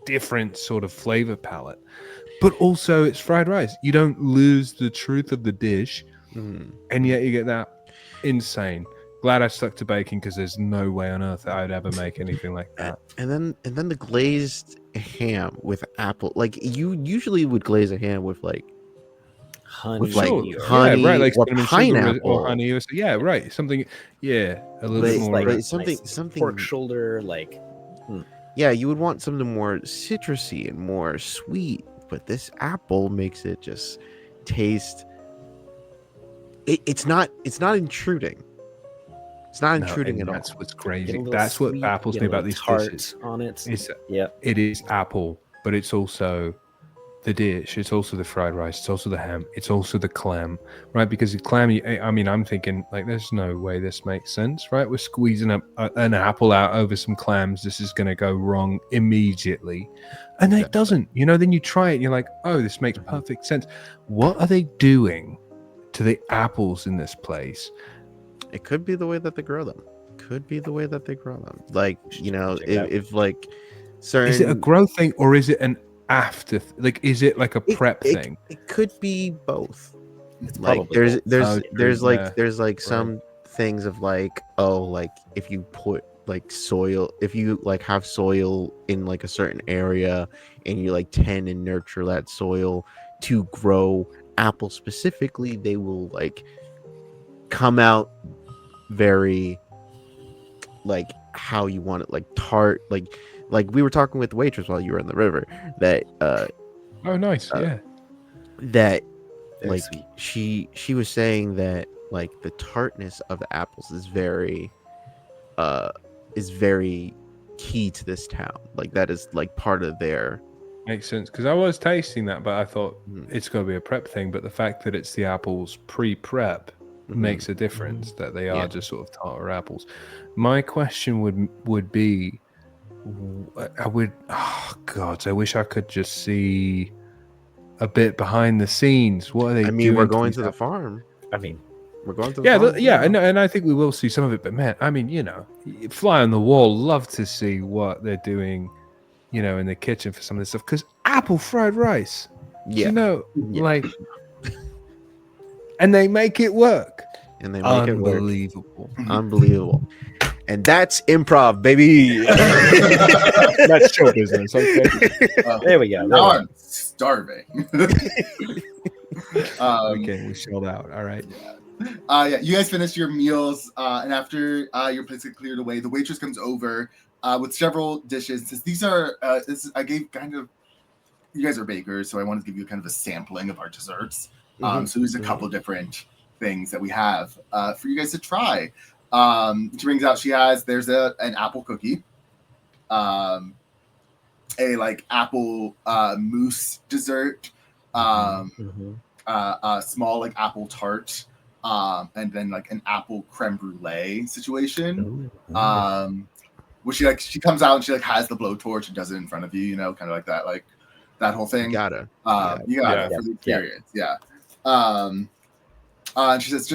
different sort of flavor palette. But also, it's fried rice. You don't lose the truth of the dish, and yet you get that insane. Glad I stuck to baking because there's no way on earth that I'd ever make anything like that. And then the glazed ham with apple. Like you usually would glaze a ham with like Honey, with like Sure. honey Yeah, right, like or cinnamon sugar pineapple. or honey or yeah, right. Something, yeah, a little bit It's more. like something nice something pork shoulder, like Yeah, you would want something more citrusy and more sweet, but this apple makes it just taste. It's not intruding. It's not intruding at all. That's what's get a crazy. little That's what sweet, baffles get me a about little these tart dishes. on it. Is Yep. it is apple, but it's also the dish. It's also the fried rice. It's also the ham. It's also the clam, right? Because the clam, I mean, I'm thinking like, there's no way this makes sense, right? We're squeezing an apple out over some clams. This is going to go wrong immediately, and it doesn't. You know, then you try it, and you're like, oh, this makes perfect sense. What are they doing to the apples in this place? It could be the way that they grow them. Could be the way that they grow them. Like, you know, if like certain. Is it a growth thing or is it an after? Like, is it like a prep thing? It could be both. It's Like probably there's yeah. like some things of like, oh, like if you put like soil, if you like have soil in like a certain area and you like tend and nurture that soil to grow apples specifically, they will like come out very like how you want it, like tart, like we were talking with the waitress while you were in the river that Oh, nice. Yeah. that very like sweet. she was saying that like the tartness of the apples is very key to this town. Like that is like part of their Makes sense. Because I was tasting that, but I thought it's got to be a prep thing. But the fact that it's the apples pre-prep makes a difference, that they are just sort of tartar apples. My question would be, I wish I could just see a bit behind the scenes. What are they doing? we're going to the farm. I mean, we're going to the farm. And I think we will see some of it. But man, I mean, you know, fly on the wall. Love to see what they're doing, you know, in the kitchen for some of this stuff. Because apple fried rice, you know, like, and they make it work. And they make it work. Unbelievable. And that's improv, baby. That's show business. Okay. there we go. Now I'm starving. Okay, we shelled out. All right. Yeah, you guys finished your meals, and after your plates get cleared away, the waitress comes over with several dishes. Since these are, I gave kind of, you guys are bakers, so I wanted to give you kind of a sampling of our desserts. So there's a couple different things that we have for you guys to try. She brings out, there's an apple cookie, a like apple mousse dessert, a small like apple tart, and then like an apple creme brulee situation. Which she comes out and she like has the blowtorch and does it in front of you, you know, kind of like that, like that whole thing. You gotta for the experience. And she says,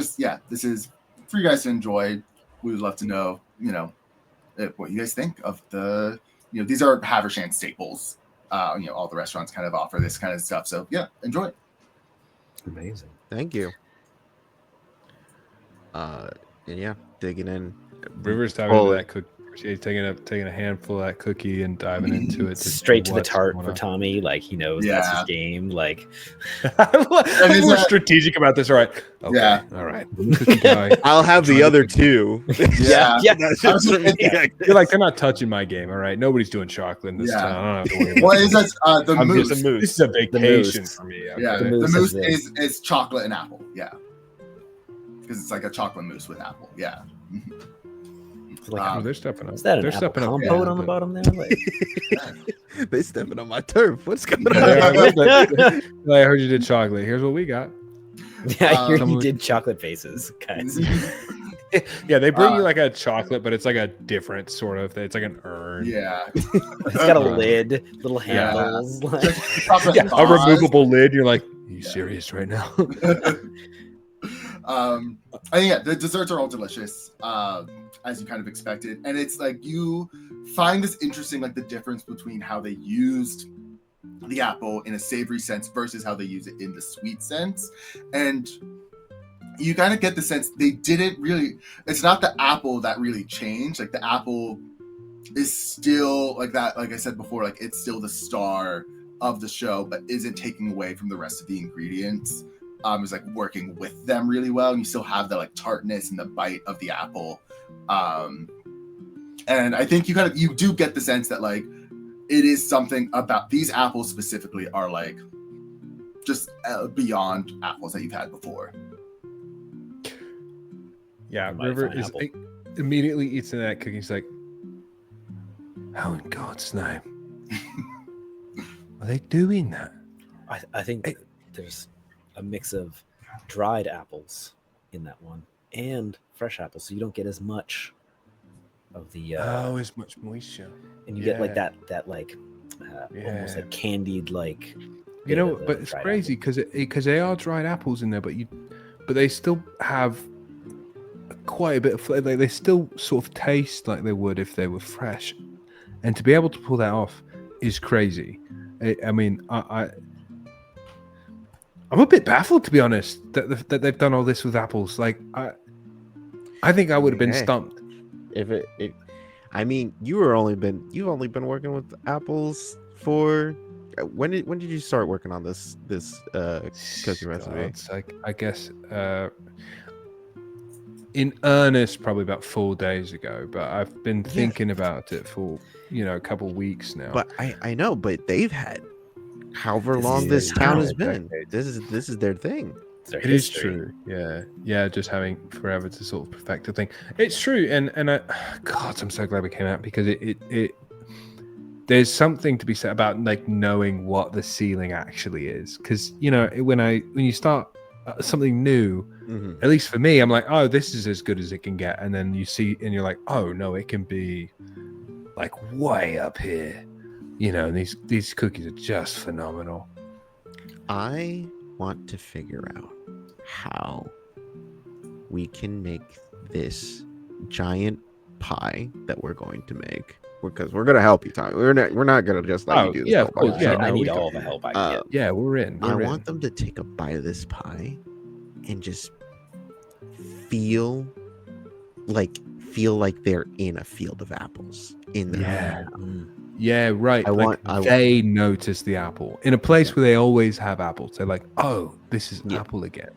this is for you guys to enjoy. We would love to know, you know, what you guys think of the, you know, these are Havershan staples. You know, all the restaurants kind of offer this kind of stuff. So yeah, enjoy. Amazing. Thank you. And yeah, digging in. River's diving into that cookie for She's taking a handful of that cookie and diving into it. Straight to the tart for Tommy. Like he knows that's his game. Like I'm more strategic about this. All right. Okay. Yeah. All right. Cookie guy. I'll have the other two. Yeah. That's just for me. You're like, they're not touching my game. All right. Nobody's doing chocolate in this town. I don't have to worry about What is that? The I'm mousse. just a moose. This is a vacation for me. Okay. Yeah, The the mousse mousse is is chocolate and apple. Yeah, because it's like a chocolate mousse with apple. Yeah. like, They're stepping up. is that an They're apple stepping up. compote on the bottom there? Like, They stepping on my turf. What's going on? I heard you did chocolate. Here's what we got. yeah, I hear you did chocolate faces, guys. Yeah, they bring you like a chocolate, but it's like a different sort of. It's like an urn. Yeah. It's got a lid, little handles. Like, Yeah, a removable lid. You're like, are you serious right now? I think, yeah, the desserts are all delicious, as you kind of expected, and it's like you find this interesting, like the difference between how they used the apple in a savory sense versus how they use it in the sweet sense, and you kind of get the sense they didn't really. It's not the apple that really changed. Like the apple is still like that. Like I said before, like it's still the star of the show, but isn't taking away from the rest of the ingredients. Is like working with them really well, and you still have the like tartness and the bite of the apple. And I think you do get the sense that like it is something about these apples specifically are like just beyond apples that you've had before. Yeah, River is immediately eats into that cookie. He's like, how in God's name are they doing that? I think there's a mix of dried apples in that one and fresh apples, so you don't get as much of the as much moisture, and you get like that like almost like candied like, you know. But it's crazy because they are dried apples in there, but they still have quite a bit of flavor. They still sort of taste like they would if they were fresh, and to be able to pull that off is crazy. I mean, I'm a bit baffled, to be honest, that they've done all this with apples. Like, I think I would have been stumped. I mean, you've only been working with apples for when did you start working on this cookie recipe? It's like, I guess in earnest probably about 4 days ago, but I've been thinking about it for a couple of weeks now. But I know, but they've had however long this town has been. This is their thing. It is true. Yeah, just having forever to sort of perfect a thing. It's true, and God, I'm so glad we came out, because it there's something to be said about like knowing what the ceiling actually is, because when you start something new, at least for me, I'm like, oh, this is as good as it can get, and then you see and you're like, oh no, it can be like way up here. And these cookies are just phenomenal. I want to figure out how we can make this giant pie that we're going to make, because we're going to help you, Tommy. We're not going to just let you do this. Yeah, of course. Yeah, I need all the help I can get. Yeah, we're in. I want them to take a bite of this pie and just feel like they're in a field of apples in the Yeah, right. They notice the apple in a place where they always have apples. They're like, oh, this is apple again.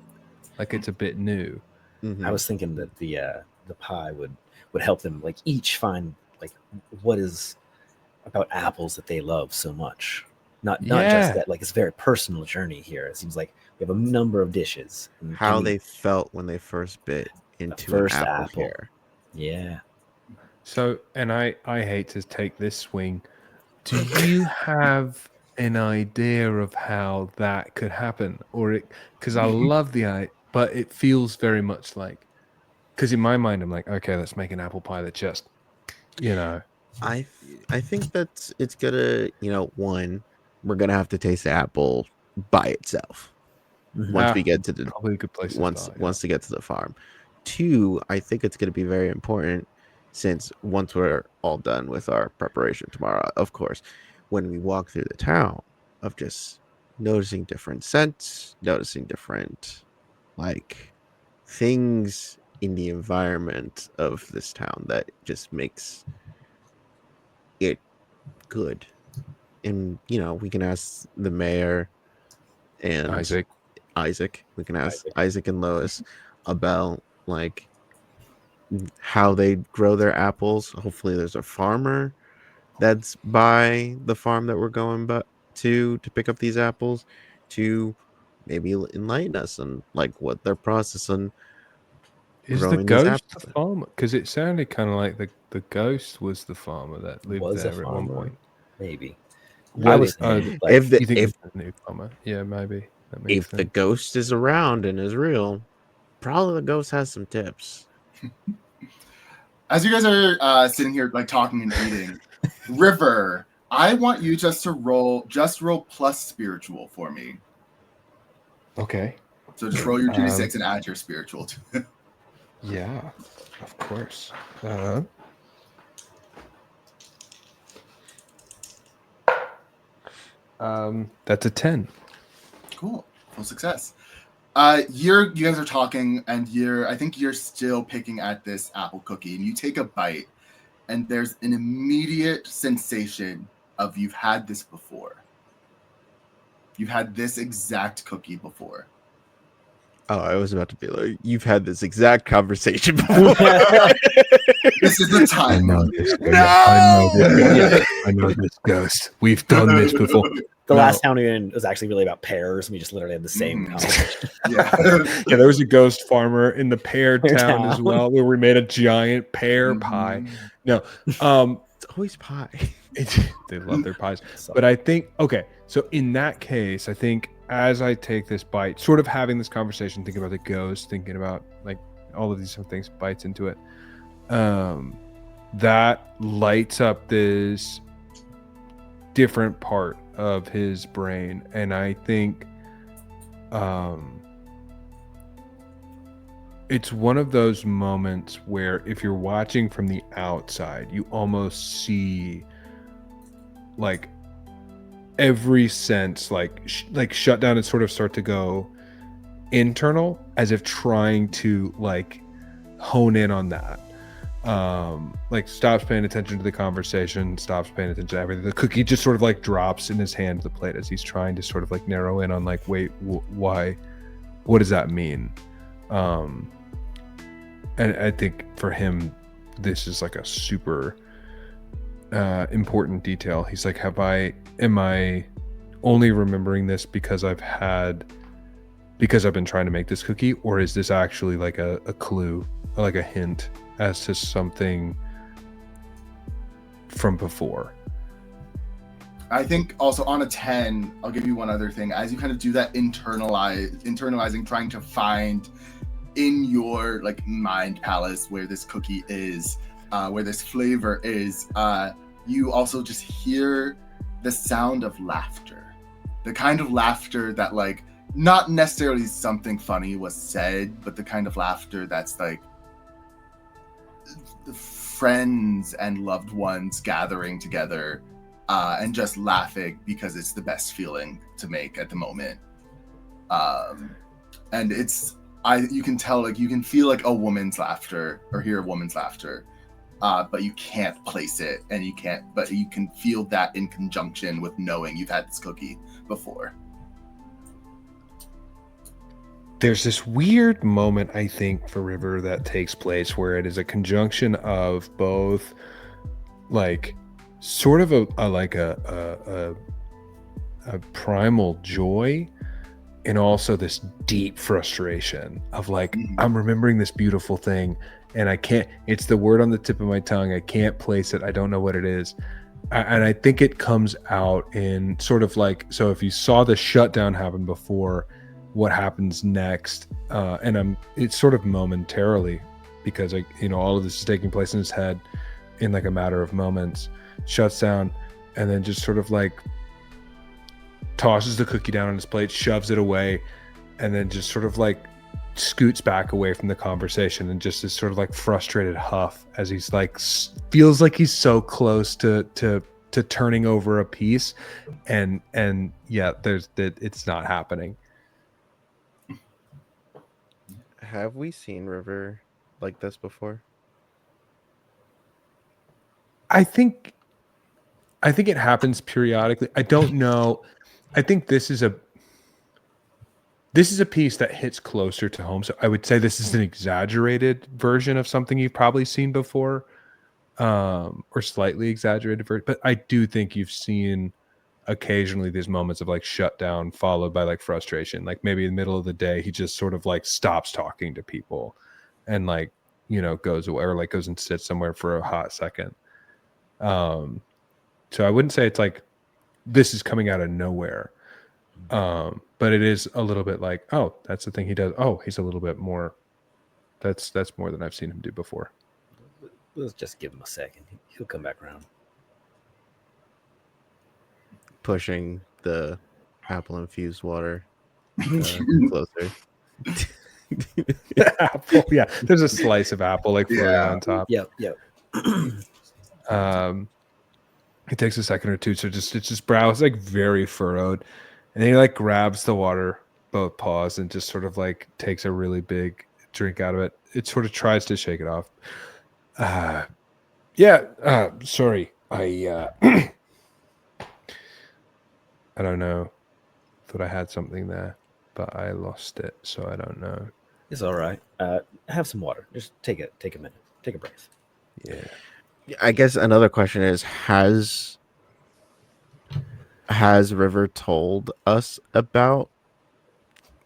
Like it's a bit new. I was thinking that the pie would help them like each find like what is about apples that they love so much. Not just that, like it's a very personal journey here. It seems like we have a number of dishes. How they felt when they first bit into an apple here. Yeah. So, and I hate to take this swing. Do you have an idea of how that could happen? Because I love the idea, but it feels very much like, because in my mind, I'm like, okay, let's make an apple pie that just, I think that it's gonna, one, we're gonna have to taste the apple by itself once we get to the probably a good place. Once to get to the farm. Two, I think it's gonna be very important, since once we're all done with our preparation tomorrow, of course, when we walk through the town, of just noticing different scents, noticing different like things in the environment of this town that just makes good. And we can ask the mayor and Isaac. We can ask Isaac and Lois about like how they grow their apples. Hopefully there's a farmer that's by the farm that we're going to pick up these apples, to maybe enlighten us on like what their process on Is the growing these ghost apples. the farmer? Because it sounded kind of like the ghost was the farmer that lived Was a there at one farmer? point. Maybe. What, I was thinking, like, if you think if it's a new farmer? Yeah, maybe that makes if the sense. ghost is around and is real, probably the ghost has some tips. As you guys are sitting here like talking and eating, River, I want you just to roll plus spiritual for me. Okay. So just roll your 2d6 and add your spiritual to it. Yeah, of course. That's a 10. Cool. Full success. You guys are talking, and I think you're still picking at this apple cookie, and you take a bite, and there's an immediate sensation of you've had this before. You've had this exact cookie before. Oh, I was about to be like, you've had this exact conversation before. This is the time. I know this ghost. We've done this before. the last town we were in was actually really about pears. We just literally had the same conversation. Yeah. Yeah, there was a ghost farmer in the pear town as well, where we made a giant pear pie. No, It's always pie. they love their pies. But I think, okay, so in that case, I think as I take this bite, sort of having this conversation, thinking about the ghost, thinking about like all of these different things, bites into it, that lights up this different part of his brain. And I think it's one of those moments where if you're watching from the outside, you almost see like every sense like shut down and sort of start to go internal, as if trying to like hone in on that. Like stops paying attention to the conversation, stops paying attention to everything. The cookie just sort of like drops in his hand to the plate as he's trying to sort of like narrow in on like, wait, why, what does that mean? And I think for him this is like a super important detail. He's like, am I only remembering this because I've been trying to make this cookie, or is this actually like a clue, like a hint as to something from before? I think also on a 10, I'll give you one other thing. As you kind of do that internalizing, trying to find in your like mind palace where this cookie is, where this flavor is, you also just hear the sound of laughter. The kind of laughter that like, not necessarily something funny was said, but the kind of laughter that's like friends and loved ones gathering together and just laughing because it's the best feeling to make at the moment. And you can tell, like you can feel like a woman's laughter or hear a woman's laughter, but you can't place it, and but you can feel that in conjunction with knowing you've had this cookie before. There's this weird moment, I think, for River that takes place where it is a conjunction of both like sort of a primal joy and also this deep frustration of like, I'm remembering this beautiful thing and I can't, it's the word on the tip of my tongue, I can't place it, I don't know what it is. And I think it comes out in sort of like, so if you saw the shutdown happen before, what happens next, and it's sort of momentarily, because all of this is taking place in his head in like a matter of moments, shuts down, and then just sort of like tosses the cookie down on his plate, shoves it away, and then just sort of like scoots back away from the conversation, and just this sort of like frustrated huff as he's like feels like he's so close to turning over a piece, and yeah, it's not happening. Have we seen River like this before? I think I think it happens periodically. I don't know. I think this is a piece that hits closer to home. So I would say this is an exaggerated version of something you've probably seen before, or slightly exaggerated version. But I do think you've seen occasionally these moments of like shutdown followed by like frustration. Like maybe in the middle of the day, he just sort of like stops talking to people and like, goes away or like goes and sits somewhere for a hot second. So I wouldn't say it's like this is coming out of nowhere. But it is a little bit like, oh, that's the thing he does. Oh, he's a little bit more. That's more than I've seen him do before. Let's just give him a second. He'll come back around. Pushing the apple infused water closer. Apple, yeah. There's a slice of apple like floating on top. Yep. It takes a second or two, so it's just brow is like very furrowed, and then he like grabs the water both paws and just sort of like takes a really big drink out of it. It sort of tries to shake it off. Sorry, I I don't know. Thought I had something there, but I lost it, so I don't know. It's all right. Have some water. Just take a minute. Take a breath. Yeah. I guess another question is, has River told us about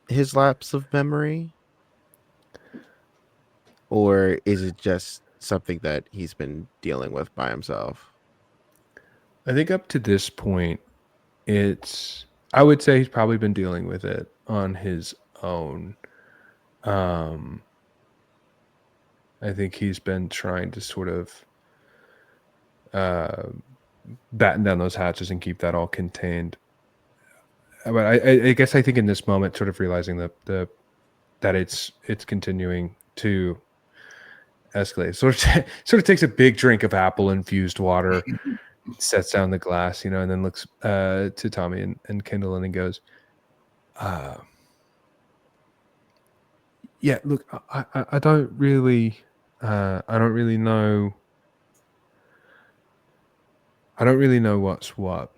his lapse of memory? Or is it just something that he's been dealing with by himself? I think up to this point, I would say he's probably been dealing with it on his own. I think he's been trying to sort of batten down those hatches and keep that all contained. But I guess I think in this moment, sort of realizing that it's continuing to escalate. Sort of takes a big drink of apple infused water, sets down the glass, and then looks to Tommy and Kendall and goes, "Yeah, look, I don't really know." I don't really know what's what,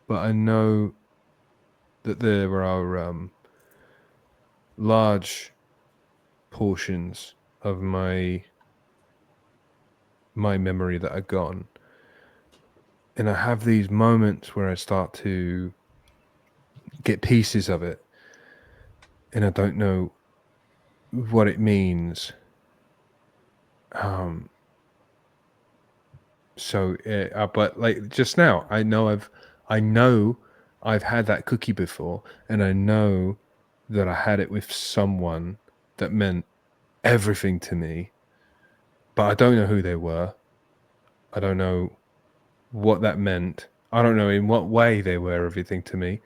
but I know that there are large portions of my memory that are gone, and I have these moments where I start to get pieces of it, and I don't know what it means. But like just now, I know I've had that cookie before, and I know that I had it with someone that meant everything to me, but I don't know who they were. I don't know what that meant. I don't know in what way they were everything to me.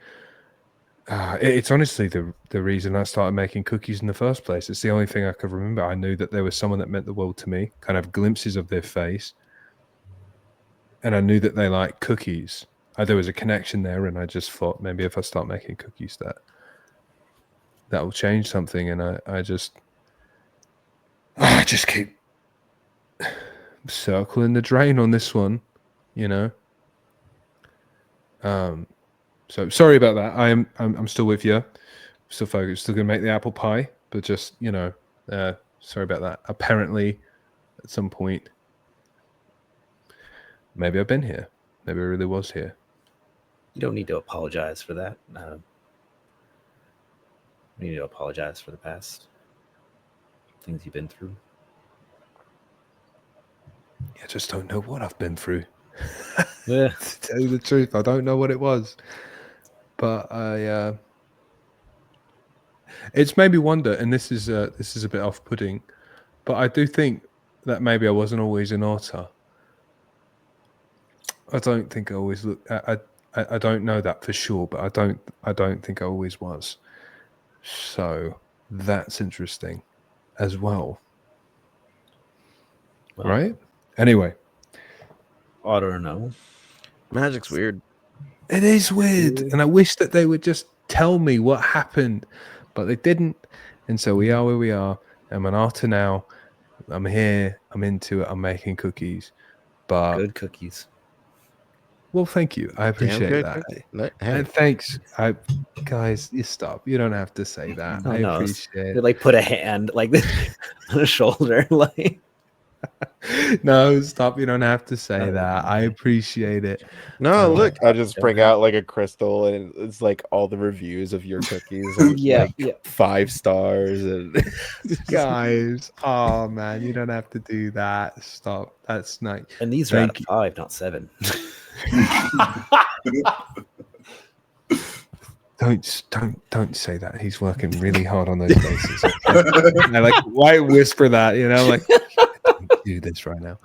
It's honestly the reason I started making cookies in the first place. It's the only thing I could remember. I knew that there was someone that meant the world to me, kind of glimpses of their face. And I knew that they liked cookies. There was a connection there, and I just thought maybe if I start making cookies, that will change something. And I just keep circling the drain on this one, So sorry about that. I'm still with you. Still focused. Still gonna make the apple pie, but just sorry about that. Apparently, at some point. Maybe I've been here. Maybe I really was here. You don't need to apologize for that. You need to apologize for the past things you've been through. I just don't know what I've been through. Yeah. To tell you the truth, I don't know what it was. But it's made me wonder, and this is a bit off-putting, but I do think that maybe I wasn't always an otter. I don't think I always look. I don't know that for sure, but I don't think I always was. So that's interesting, as well. Right? Anyway, Otter or no? Magic's weird. It is weird, and I wish that they would just tell me what happened, but they didn't. And so we are where we are. I'm an otter now. I'm here. I'm into it. I'm making cookies, but Good cookies. Well, thank you. I Damn appreciate good that. cookie. Hey, And thanks. Guys, you stop. You don't have to say that. Oh, I no. appreciate They like put a hand like this on a shoulder, like. No, stop. You don't have to say Oh, that. okay. I appreciate it. no, Oh, look, I just don't bring have- out like a crystal, and it's like all the reviews of your cookies, and Yeah, like yeah. 5 stars, and guys. Oh man, you don't have to do that. Stop. That's nice. And these are out of Thank you. 5, not 7. Don't say that. He's working really hard on those bases. I like why whisper that, like don't do this right now.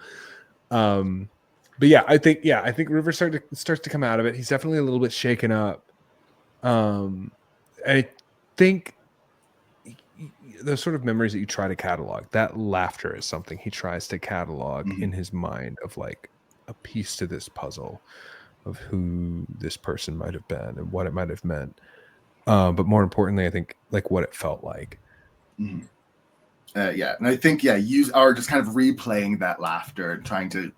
But yeah, I think River starts to come out of it. He's definitely a little bit shaken up. I think those sort of memories that you try to catalog, that laughter is something he tries to catalog in his mind of like a piece to this puzzle of who this person might have been and what it might have meant. But more importantly, I think like what it felt like. And I think you are just kind of replaying that laughter and trying to,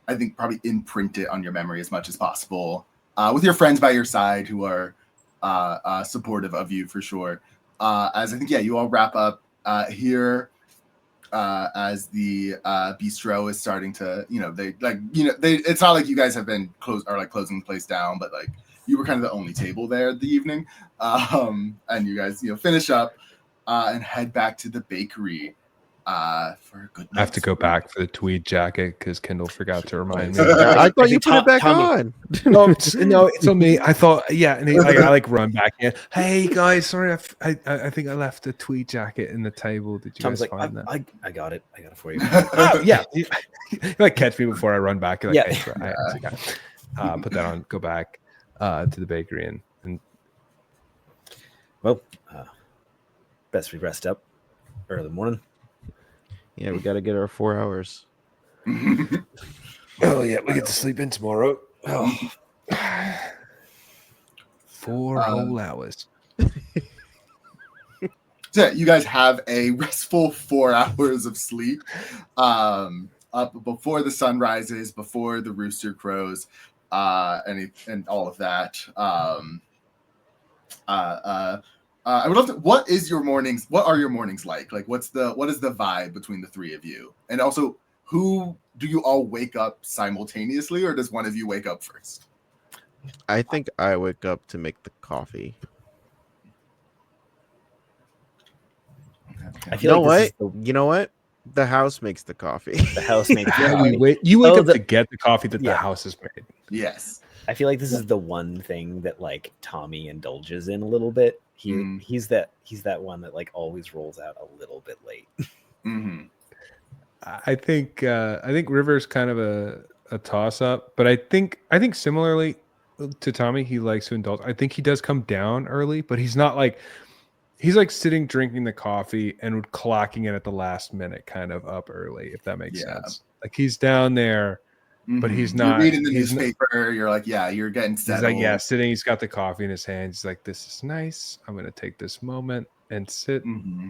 I think, probably imprint it on your memory as much as possible, with your friends by your side who are supportive of you for sure. As I think, you all wrap up here as the bistro is starting to, it's not like you guys have been closing the place down, but like you were kind of the only table there the evening, and you guys finish up and head back to the bakery for a good night. I have to go back for the tweed jacket because Kendall forgot to remind me. I thought you think put it back Tommy- on. No, it's on me. I thought, and I like run back in. Hey guys, sorry, I think I left a tweed jacket in the table. Did you Tom's guys like, find that? I got it for you. Oh yeah, you like catch me before I run back. You're like, Yeah. hey, I actually got it. Put that on. Go back to the bakery and Well, best we rest up early morning. Yeah, we got to get our 4 hours. oh yeah, we get to sleep in tomorrow. Oh. 4 whole hours. So you guys have a restful 4 hours of sleep up before the sun rises, before the rooster crows, and all of that. I would love to. What are your mornings like? Like, what is the vibe between the three of you? And also, who do you all wake up simultaneously, or does one of you wake up first? I think I wake up to make the coffee. I You feel know like what? this is the, You know what? The house makes the coffee. the house makes the Yeah, coffee. you wake Oh, up to get the coffee that the Yeah. house has made. Yes. I feel like this is the one thing that like Tommy indulges in a little bit. He's that one that like always rolls out a little bit late. Mm-hmm. I think River's kind of a toss up, but I think similarly to Tommy, he likes to indulge. I think he does come down early, but he's not like sitting drinking the coffee and clocking in at the last minute, kind of up early, if that makes sense. Like he's down there, but he's not. You're reading the newspaper. You're like, you're getting settled. He's like, sitting. He's got the coffee in his hand. He's like, this is nice. I'm gonna take this moment and sit. Mm-hmm.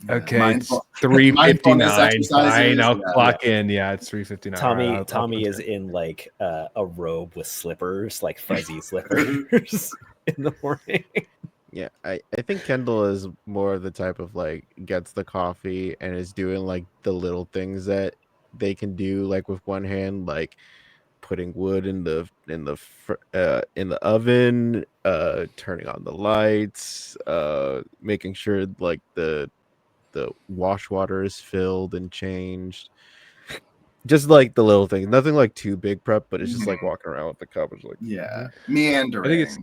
Okay, it's 3:59. Fine, I'll clock in. Yeah, it's 3:59. Tommy is in like a robe with slippers, like fuzzy slippers in the morning. Yeah, I think Kendall is more of the type of like gets the coffee and is doing like the little things that they can do like with one hand, like putting wood in the oven, turning on the lights, making sure like the wash water is filled and changed. Just like the little thing, nothing like too big prep, but it's just like walking around with the cup. It's like meandering. I think it's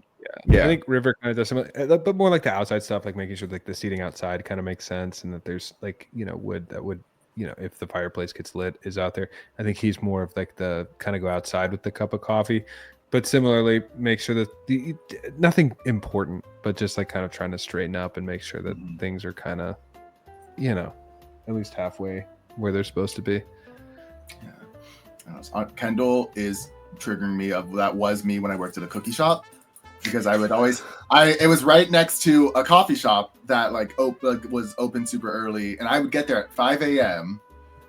I think River kind of does some, but more like the outside stuff, like making sure like the seating outside kind of makes sense, and that there's like wood that would if the fireplace gets lit is out there. I think he's more of like the kind of go outside with the cup of coffee, but similarly make sure that nothing important, but just like kind of trying to straighten up and make sure that things are kind of at least halfway where they're supposed to be. Kendall is triggering me of that was me when I worked at a cookie shop, because I would always it was right next to a coffee shop that was open super early, and I would get there at 5 a.m.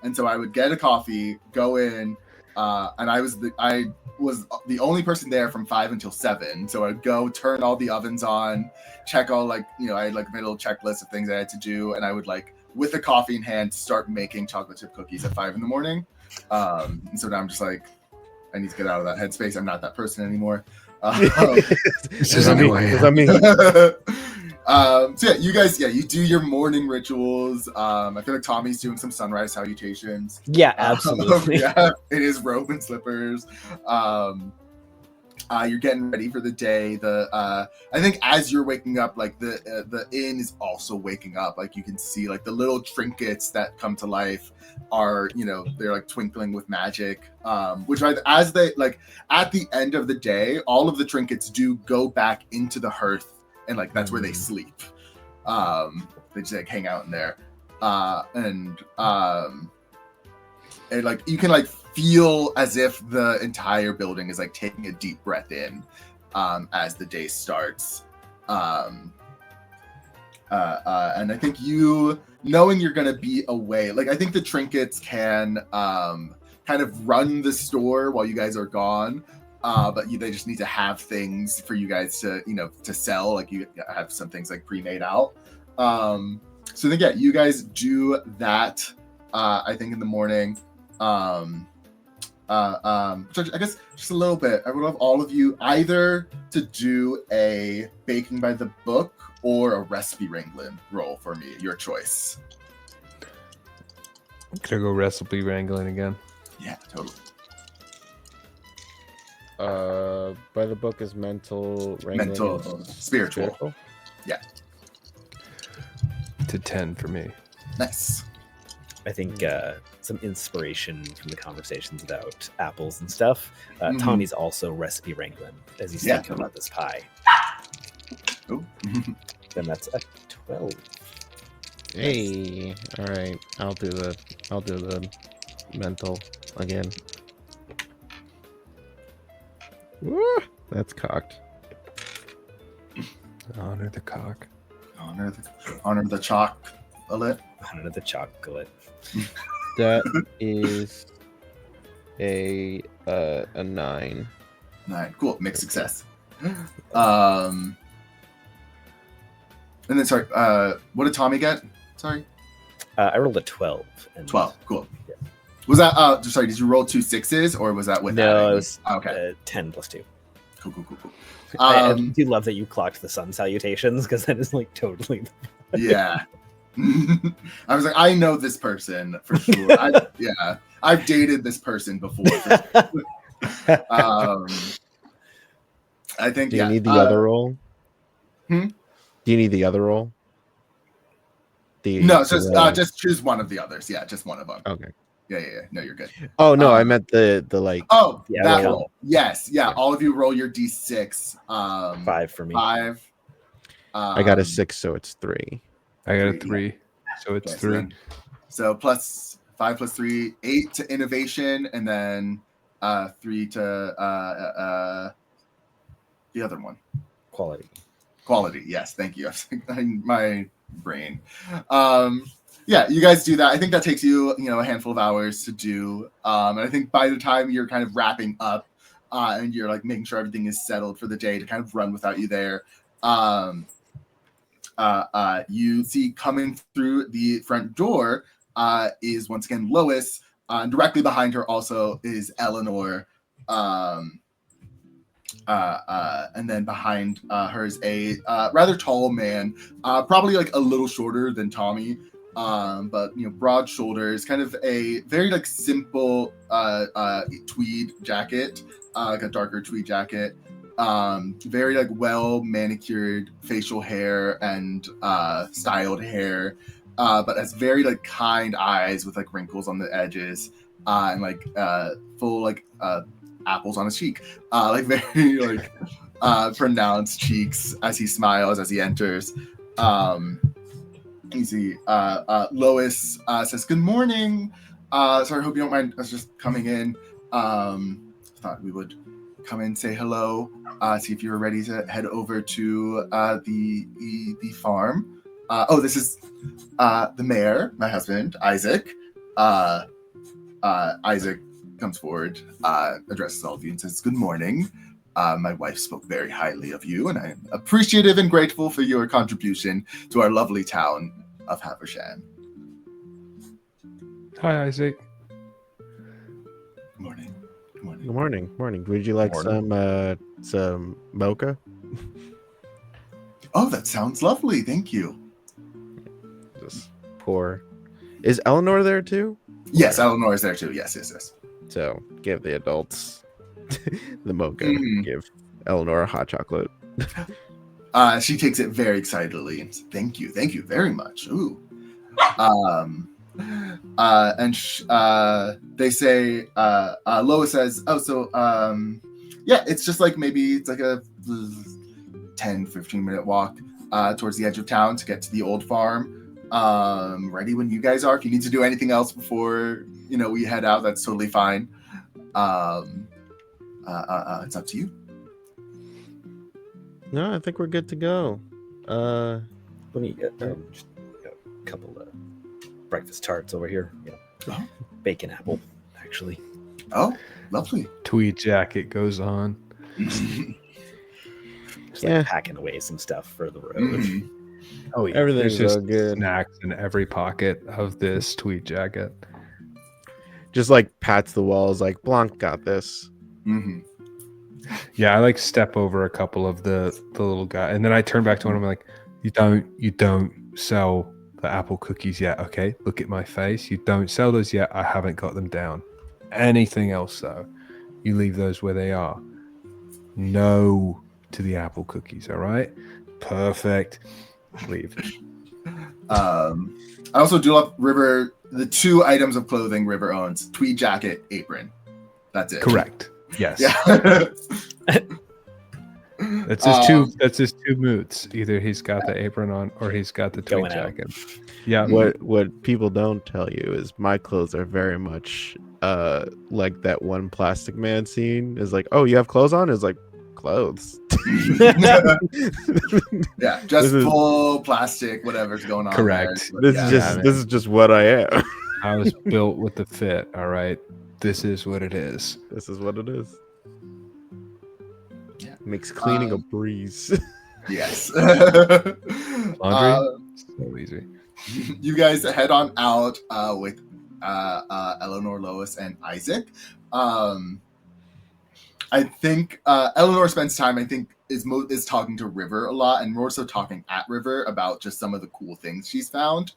and so I would get a coffee, go in, and I was the only person there from 5 until 7. So I'd go turn all the ovens on, check all I had like my little checklist of things I had to do, and I would like with a coffee in hand start making chocolate chip cookies at 5 in the morning. And so now I'm just like, I need to get out of that headspace. I'm not that person anymore. This is annoying. So yeah, you guys, you do your morning rituals. I feel like Tommy's doing some sunrise salutations. Yeah, absolutely. In his robe and slippers. You're getting ready for the day. I think as you're waking up, like the inn is also waking up. Like you can see like the little trinkets that come to life are, they're like twinkling with magic. Which as they like at the end of the day, all of the trinkets do go back into the hearth, and like that's where they sleep. They just like hang out in there. And like you can like feel as if the entire building is like taking a deep breath in as the day starts. And I think knowing you're gonna be away, like I think the trinkets can kind of run the store while you guys are gone. But they just need to have things for you guys to to sell. Like you have some things like pre-made out. So then you guys do that. I think in the morning. I guess just a little bit. I would love all of you either to do a baking by the book or a recipe wrangling roll for me. Your choice. Could I go recipe wrangling again? Yeah, totally. By the book is mental wrangling. Mental, spiritual. Yeah. To 10 for me. Nice. I think some inspiration from the conversations about apples and stuff. Tommy's also recipe wrangling as he's thinking about this pie. Oh. Then that's a 12. Hey, all right. I'll do the mental again. Woo, that's cocked. Honor the cock. Honor the chocolate. Honor the chocolate. That is a 9. 9. Cool. Mixed success. And then sorry, what did Tommy get? Sorry. I rolled a 12. 12. Cool. Yeah. Was that sorry, did you roll 2 6s or was that with No, it was 10 plus 2. Cool. I do love that you clocked the sun salutations because that is like totally yeah. I was like, I know this person for sure. I've dated this person before. I think. Do you need the other roll? Hmm? Do you need the other roll? No, just choose one of the others. Yeah, just one of them. Okay. Yeah. No, you're good. Oh no, I meant the like. Oh, yeah, that roll. Yes, yeah. All of you roll your d6. 5 for me. 5. I got a 6, so it's 3. I got a 3, so it's 3. So plus 5 plus 3, 8 to innovation, and then 3 to the other one. Quality. Yes, thank you. My brain. Yeah, you guys do that. I think that takes you, a handful of hours to do. And I think by the time you're kind of wrapping up and you're like making sure everything is settled for the day to kind of run without you there, you see coming through the front door is once again Lois, and directly behind her also is Eleanor, and then behind her is a rather tall man, probably like a little shorter than Tommy, but broad shoulders, kind of a very like simple tweed jacket, like a darker tweed jacket. Very like well manicured facial hair and styled hair, but has very like kind eyes with like wrinkles on the edges, and like full like apples on his cheek, like very like pronounced cheeks as he smiles as he enters. You see Lois says, "Good morning. Sorry, hope you don't mind us just coming in. Thought we would come in, say hello, see if you were ready to head over to the farm. This is the mayor, my husband, Isaac. Isaac comes forward, addresses all of you, and says, "Good morning. My wife spoke very highly of you, and I am appreciative and grateful for your contribution to our lovely town of Havershan." Hi, Isaac. Good morning. Good morning. Good morning. Morning. Would you like some mocha? Oh, that sounds lovely. Thank you. Just pour. Is Eleanor there too? Yes, Eleanor is there too. Yes. So give the adults the mocha. Mhm. Give Eleanor a hot chocolate. She takes it very excitedly and says, thank you very much. Ooh. They say, Lois says, oh, so, yeah, it's just like maybe it's like a 10-15 minute walk towards the edge of town to get to the old farm. Ready when you guys are. If you need to do anything else before, we head out, that's totally fine. It's up to you. No, I think we're good to go. Let me get just a couple of breakfast tarts over here. Oh. Bacon apple, actually. Oh, lovely. Tweed jacket goes on. Just like packing away some stuff for the road. Mhm. Oh, yeah. Everything's There's all just good. snacks in every pocket of this tweed jacket. Just like pats the walls, like Blanc got this. Mhm. Yeah, I like step over a couple of the little guy, and then I turn back to one of them like, you don't sell the apple cookies yet, okay? Look at my face. You don't sell those yet. I haven't got them down. Anything else though, you leave those where they are. No to the apple cookies, all right? Perfect. Leave. I also do love River, the 2 items of clothing River owns: tweed jacket, apron. That's it. Correct. Yes. Yeah. That's his two moods. Either he's got the apron on or he's got the tweed Going out. jacket. Yeah. What people don't tell you is my clothes are very much like that one Plastic Man scene. Is like, oh, you have clothes on? Is like clothes. Yeah, just full plastic, whatever's going on. Correct. There. This is just what I am. I was built with the fit, all right? This is what it is. This is what it is. Yeah. Makes cleaning a breeze. Yes. Laundry? So easy. You guys head on out with Eleanor, Lois, and Isaac. I think Eleanor spends time, is talking to River a lot, and more so talking at River about just some of the cool things she's found.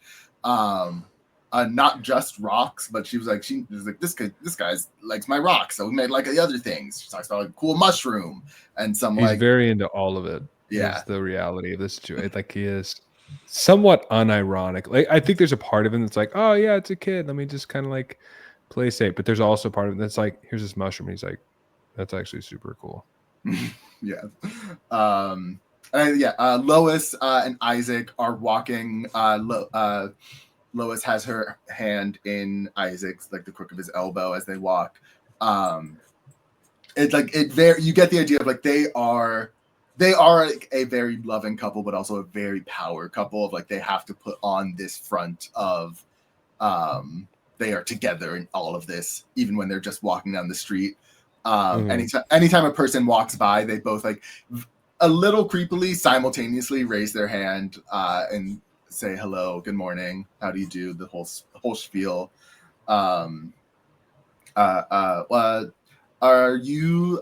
Not just rocks, but she was like, this guy likes my rocks, so we made like the other things. She talks about like a cool mushroom and some He's like very into all of it. Yeah. Is the reality of this situation. Like he is somewhat unironic. Like I think there's a part of him that's like, oh yeah, it's a kid. Let me just kind of like play safe. But there's also a part of it that's like, here's this mushroom. And he's like, that's actually super cool. Yeah. Lois and Isaac are walking. Lois has her hand in Isaac's, like the crook of his elbow as they walk. You get the idea of like they are like a very loving couple, but also a very power couple of like they have to put on this front of they are together in all of this, even when they're just walking down the street. Anytime a person walks by, they both like a little creepily simultaneously raise their hand and say hello, good morning, how do you do, the whole spiel. Are you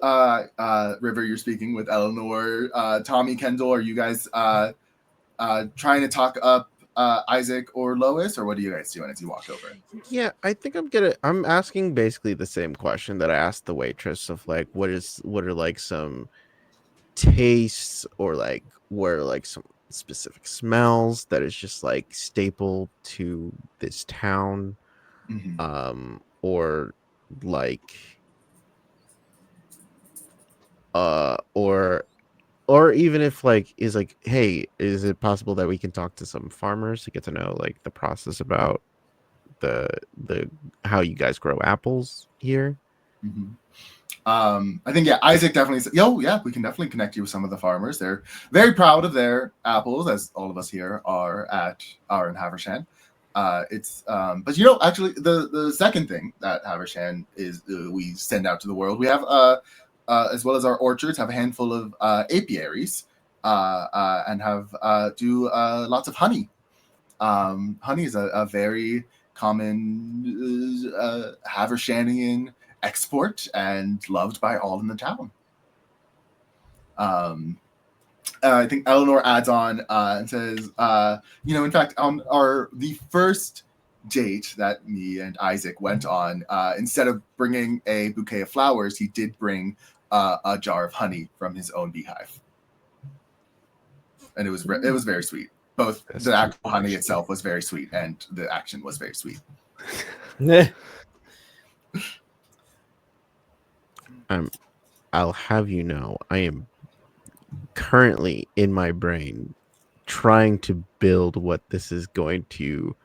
River, you're speaking with Eleanor, Tommy, Kendall, are you guys trying to talk up Isaac or Lois, or what are you guys doing as you walk over? Yeah, I think I'm asking basically the same question that I asked the waitress of like what are like some tastes or like what are like some specific smells that is just like staple to this town. Or like or even if like is like, hey, is it possible that we can talk to some farmers to get to know like the process about the how you guys grow apples here? I think Isaac definitely said, we can definitely connect you with some of the farmers. They're very proud of their apples, as all of us here are in Havershan. It's but you know, actually, the second thing that Havershan is we send out to the world, we have as well as our orchards, have a handful of apiaries, and have do lots of honey. Honey is a very common Havershanian export and loved by all in the town. I think Eleanor adds on and says, you know, in fact, on the first date that me and Isaac went on, instead of bringing a bouquet of flowers, he did bring a jar of honey from his own beehive, and it was very sweet. Both That's the actual honey actually. itself was very sweet, and the action was very sweet. I'll have you know, I am currently in my brain trying to build what this is going to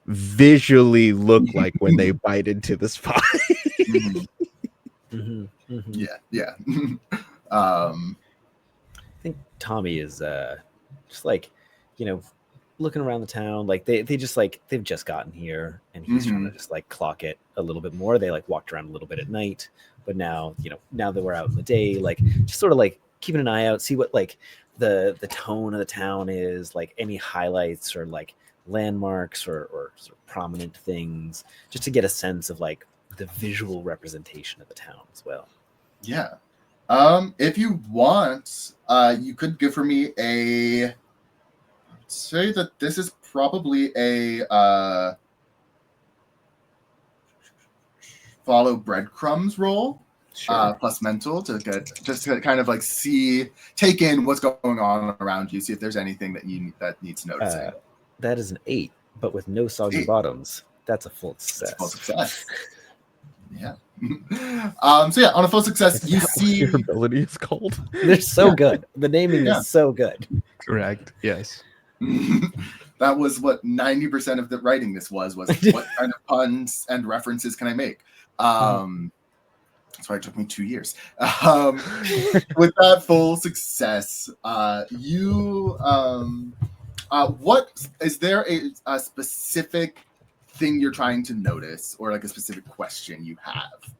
visually look like when they bite into the spot. Yeah. I think Tommy is just like, you know, looking around the town. Like they just like they've just gotten here, and he's trying to just like clock it a little bit more. They like walked around a little bit at night, but now, you know, now that we're out in the day, like just sort of like keeping an eye out, see what like the tone of the town is, like any highlights or like landmarks or sort of prominent things, just to get a sense of like the visual representation of the town as well. Yeah. If you want, you could give for me a. Say that this is probably a follow breadcrumbs roll, plus mental to get just to kind of like take in what's going on around you, see if there's anything that needs noticing. That is an 8, but with no soggy 8. bottoms. That's a full success. It's a full success. Yeah. So yeah, on a full success, you see your ability is called. They're so good. The naming is so good. Correct. Yes. That was what 90% of the writing this was what kind of puns and references can I make? That's why it took me 2 years. With that full success, what is there a specific thing you're trying to notice, or like a specific question you have?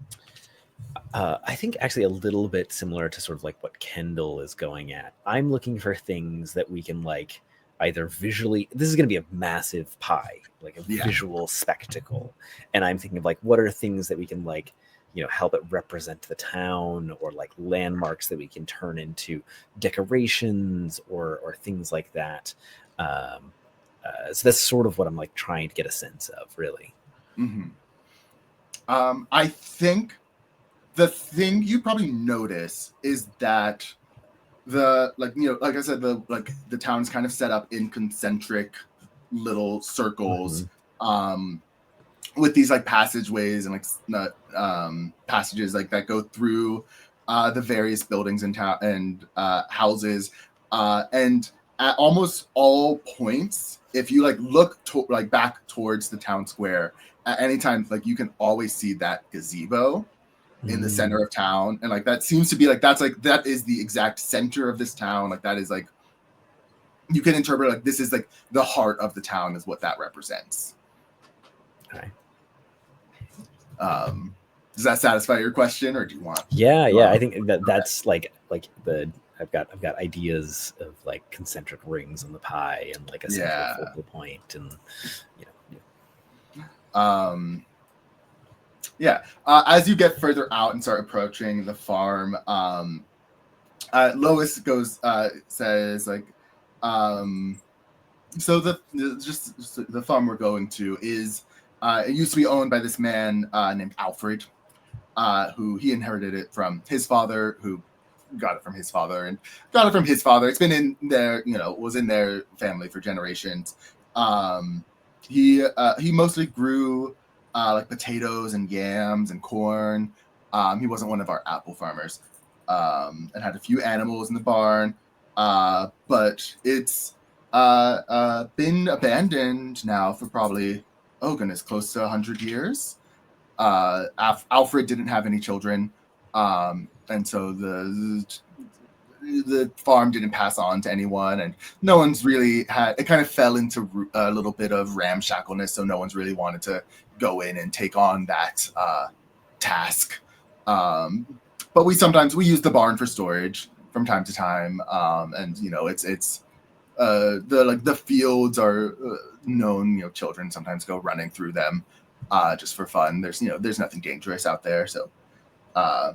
I think actually a little bit similar to sort of like what Kendall is going at. I'm looking for things that we can like either visually, this is going to be a massive pie, like a visual spectacle. And I'm thinking of like, what are things that we can like, you know, help it represent the town, or like landmarks that we can turn into decorations or things like that. So that's sort of what I'm like trying to get a sense of, really. I think the thing you probably notice is that like I said, the town's kind of set up in concentric little circles, with these like passageways and like passages like that go through the various buildings and town and houses, and at almost all points, if you like look back towards the town square at any time, like you can always see that gazebo in the center of town, and like that seems to be like that is the exact center of this town. Like that is like, you can interpret like this is like the heart of the town is what that represents. Okay. Does that satisfy your question, or do you want? Yeah. I think that's like the I've got ideas of like concentric rings on the pie and like a central focal point, and you know. As you get further out and start approaching the farm, Lois says like, so the farm we're going to is it used to be owned by this man named Alfred, who he inherited it from his father, who got it from his father and got it from his father. It's been in their, was in their family for generations. He mostly grew like potatoes and yams and corn. He wasn't one of our apple farmers, and had a few animals in the barn, but it's been abandoned now for probably, close to 100 years. Alfred didn't have any children, and so the farm didn't pass on to anyone, and no one's really had. It kind of fell into a little bit of ramshackleness, so no one's really wanted to go in and take on that task. But we sometimes use the barn for storage from time to time, and it's the fields are known. Children sometimes go running through them just for fun. There's nothing dangerous out there, so. But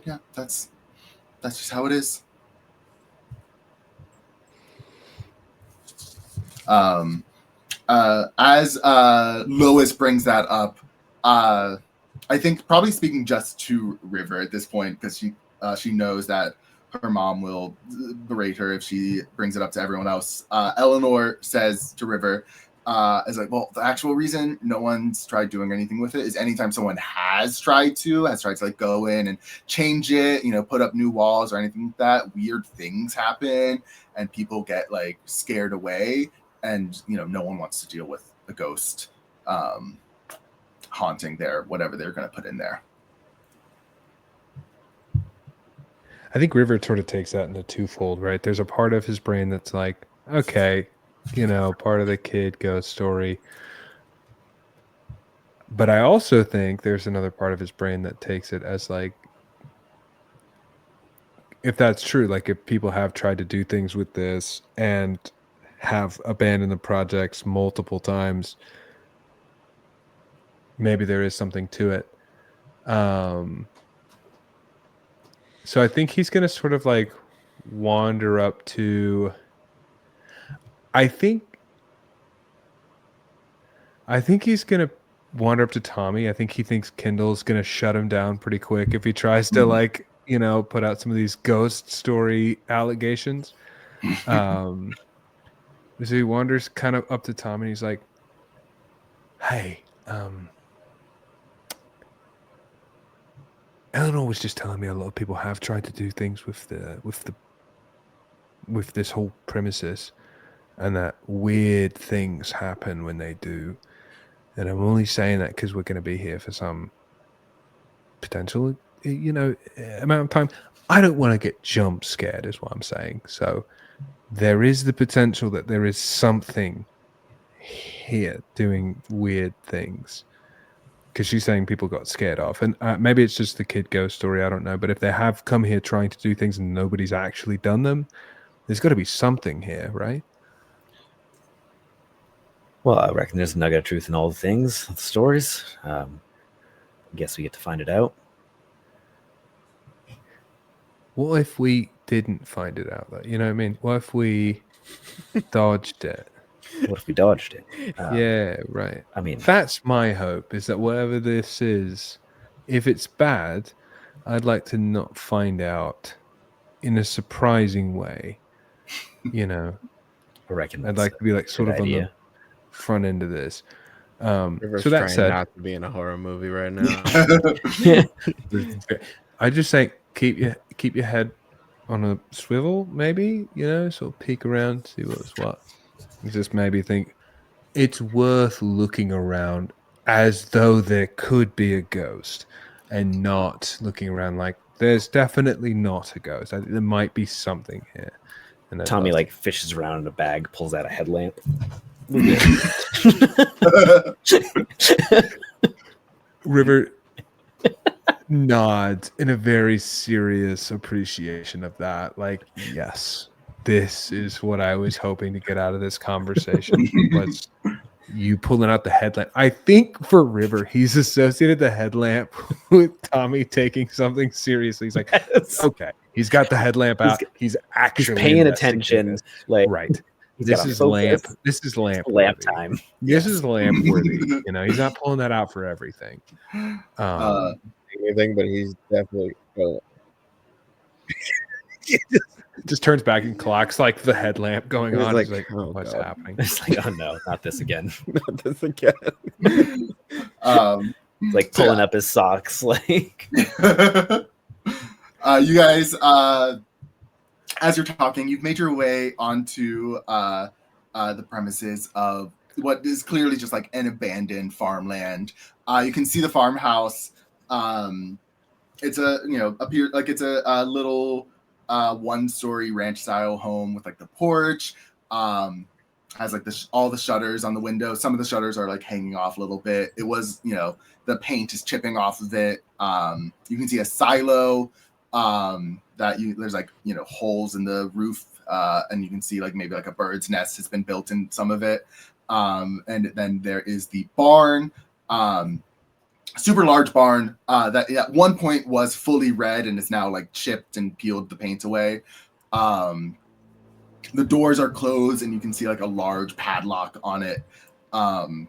yeah, that's just how it is. As Lois brings that up, I think probably speaking just to River at this point, because she knows that her mom will berate her if she brings it up to everyone else. Eleanor says to River, is like, well, the actual reason no one's tried doing anything with it is anytime someone has tried to like go in and change it, put up new walls or anything like that, weird things happen and people get like scared away, and no one wants to deal with a ghost haunting their whatever they're going to put in there. I think River sort of takes that into twofold, right? There's a part of his brain that's like, okay, part of the kid ghost story. But I also think there's another part of his brain that takes it as like, if that's true, like if people have tried to do things with this and have abandoned the projects multiple times, maybe there is something to it. So I think he's going to sort of like wander up to, I think he's going to wander up to Tommy. I think he thinks Kendall's going to shut him down pretty quick if he tries to like, put out some of these ghost story allegations. So he wanders kind of up to Tommy and he's like, hey, Eleanor was just telling me a lot of people have tried to do things with this whole premises, and that weird things happen when they do. And I'm only saying that because we're going to be here for some potential, amount of time. I don't want to get jump scared, is what I'm saying. So there is the potential that there is something here doing weird things. Because she's saying people got scared off. And maybe it's just the kid ghost story, I don't know. But if they have come here trying to do things and nobody's actually done them, there's got to be something here, right? Well, I reckon there's a nugget of truth in all the things, the stories. I guess we get to find it out. What if we didn't find it out, though? You know what I mean? What if we dodged it? What if we dodged it? Yeah, right. I mean, that's my hope, is that whatever this is, if it's bad, I'd like to not find out in a surprising way. I reckon I'd like to be like sort of on the front end of this. River's so that trying said, not to be in a horror movie right now. I just say keep your head on a swivel, maybe, sort of peek around, see what's what. Just maybe think it's worth looking around as though there could be a ghost, and not looking around like there's definitely not a ghost. There might be something here. And Tommy like fishes around in a bag, pulls out a headlamp. River nods in a very serious appreciation of that. Like, yes, this is what I was hoping to get out of this conversation. Was you pulling out the headlamp. I think for River, he's associated the headlamp with Tommy taking something seriously. He's like, okay, he's got the headlamp out. He's actually paying attention. Like, right. This is lamp. This is lamp. Lamp time. This is lamp worthy. He's not pulling that out for everything. Anything, but he's definitely. Just turns back and clocks like the headlamp going on. Like, he's like, oh, what's God. happening? It's like, oh no, not this again. Not this again. It's like pulling up his socks. Like, you guys, as you're talking, you've made your way onto the premises of what is clearly just like an abandoned farmland. You can see the farmhouse. It's a it's a little one-story ranch-style home with like the porch. Has like all the shutters on the window. Some of the shutters are like hanging off a little bit. It was, the paint is chipping off of it. You can see a silo there's like, holes in the roof, and you can see like maybe like a bird's nest has been built in some of it. And then there is the barn, super large barn that at one point was fully red and is now like chipped and peeled the paint away. The doors are closed and you can see like a large padlock on it. And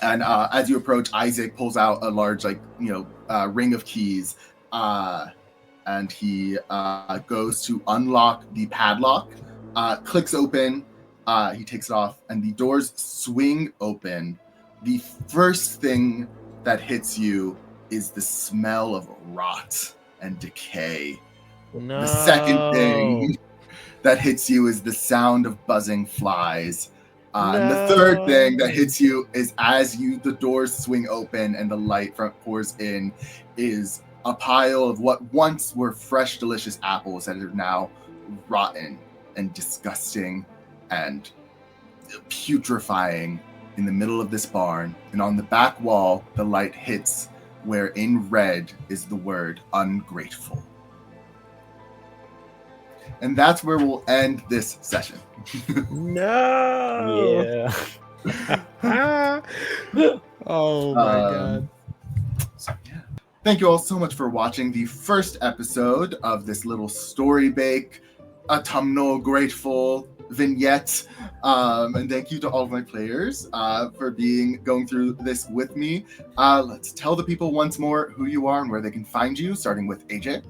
as you approach, Isaac pulls out a large ring of keys, and he goes to unlock the padlock, clicks open, he takes it off, and the doors swing open. The first thing that hits you is the smell of rot and decay. No. The second thing that hits you is the sound of buzzing flies. And the third thing that hits you is as the doors swing open and the light pours in, is a pile of what once were fresh, delicious apples that are now rotten and disgusting and putrefying in the middle of this barn. And on the back wall, the light hits where in red is the word ungrateful. And that's where we'll end this session. No. Yeah. Oh my god. So, yeah. Thank you all so much for watching the first episode of this little StoryBake autumnal grateful vignette. And thank you to all of my players for going through this with me. Let's tell the people once more who you are and where they can find you, starting with AJ.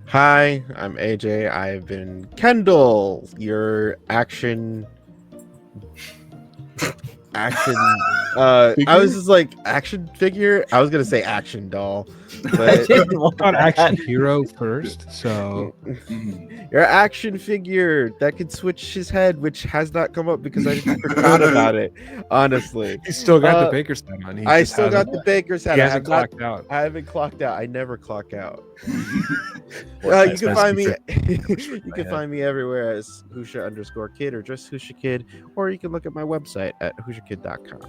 Hi, I'm AJ. I've been Kendall, your action. I was just like action figure. I was gonna say action doll, but Not action hero first. So your action figure that can switch his head, which has not come up because I just forgot about it. Honestly, he's still got the baker's hat on. I still got the baker's hat. He hasn't clocked out. I haven't clocked out. I never clock out. Well, you can find me. You can find me everywhere as Husha_kid or just Husha Kid, or you can look at my website at hushakid.com.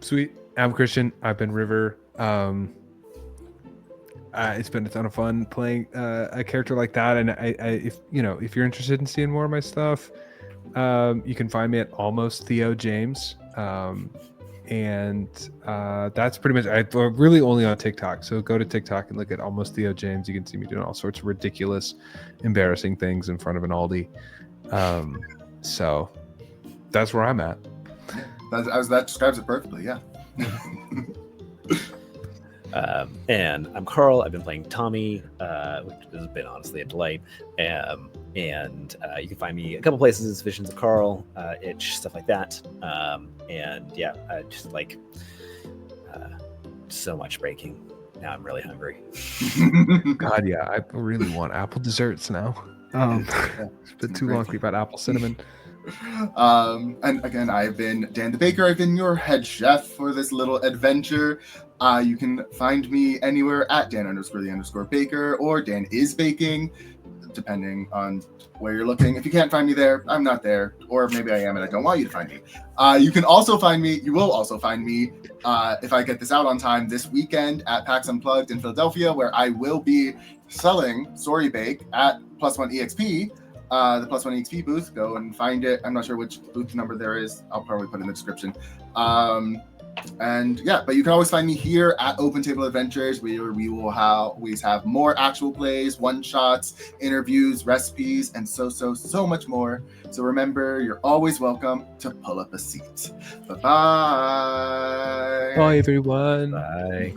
Sweet. I'm Christian. I've been River. It's been a ton of fun playing a character like that. And if you're interested in seeing more of my stuff, you can find me at Almost Theo James. And that's pretty much. I'm really only on TikTok, so go to TikTok and look at Almost Theo James. You can see me doing all sorts of ridiculous, embarrassing things in front of an Aldi. So that's where I'm at. That describes it perfectly. Yeah. And I'm Carl. I've been playing Tommy, which has been honestly a delight. And you can find me a couple places: Visions of Carl, Itch, stuff like that. And yeah, just like so much baking. Now I'm really hungry. God, yeah, I really want apple desserts now. It's been too long to keep about apple cinnamon. And again, I've been Dan the Baker. I've been your head chef for this little adventure. You can find me anywhere at Dan_the_Baker or Dan is Baking, depending on where you're looking. If you can't find me there, I'm not there, or maybe I am and I don't want you to find me. You will also find me, if I get this out on time, this weekend at PAX Unplugged in Philadelphia, where I will be selling StoryBake at +1 EXP. The +1 EXP booth, go and find it. I'm not sure which booth number there is. I'll probably put it in the description. And yeah, but you can always find me here at Open Table Adventures, where we will always have more actual plays, one-shots, interviews, recipes, and so much more. So remember, you're always welcome to pull up a seat. Bye-bye. Bye, everyone. Bye.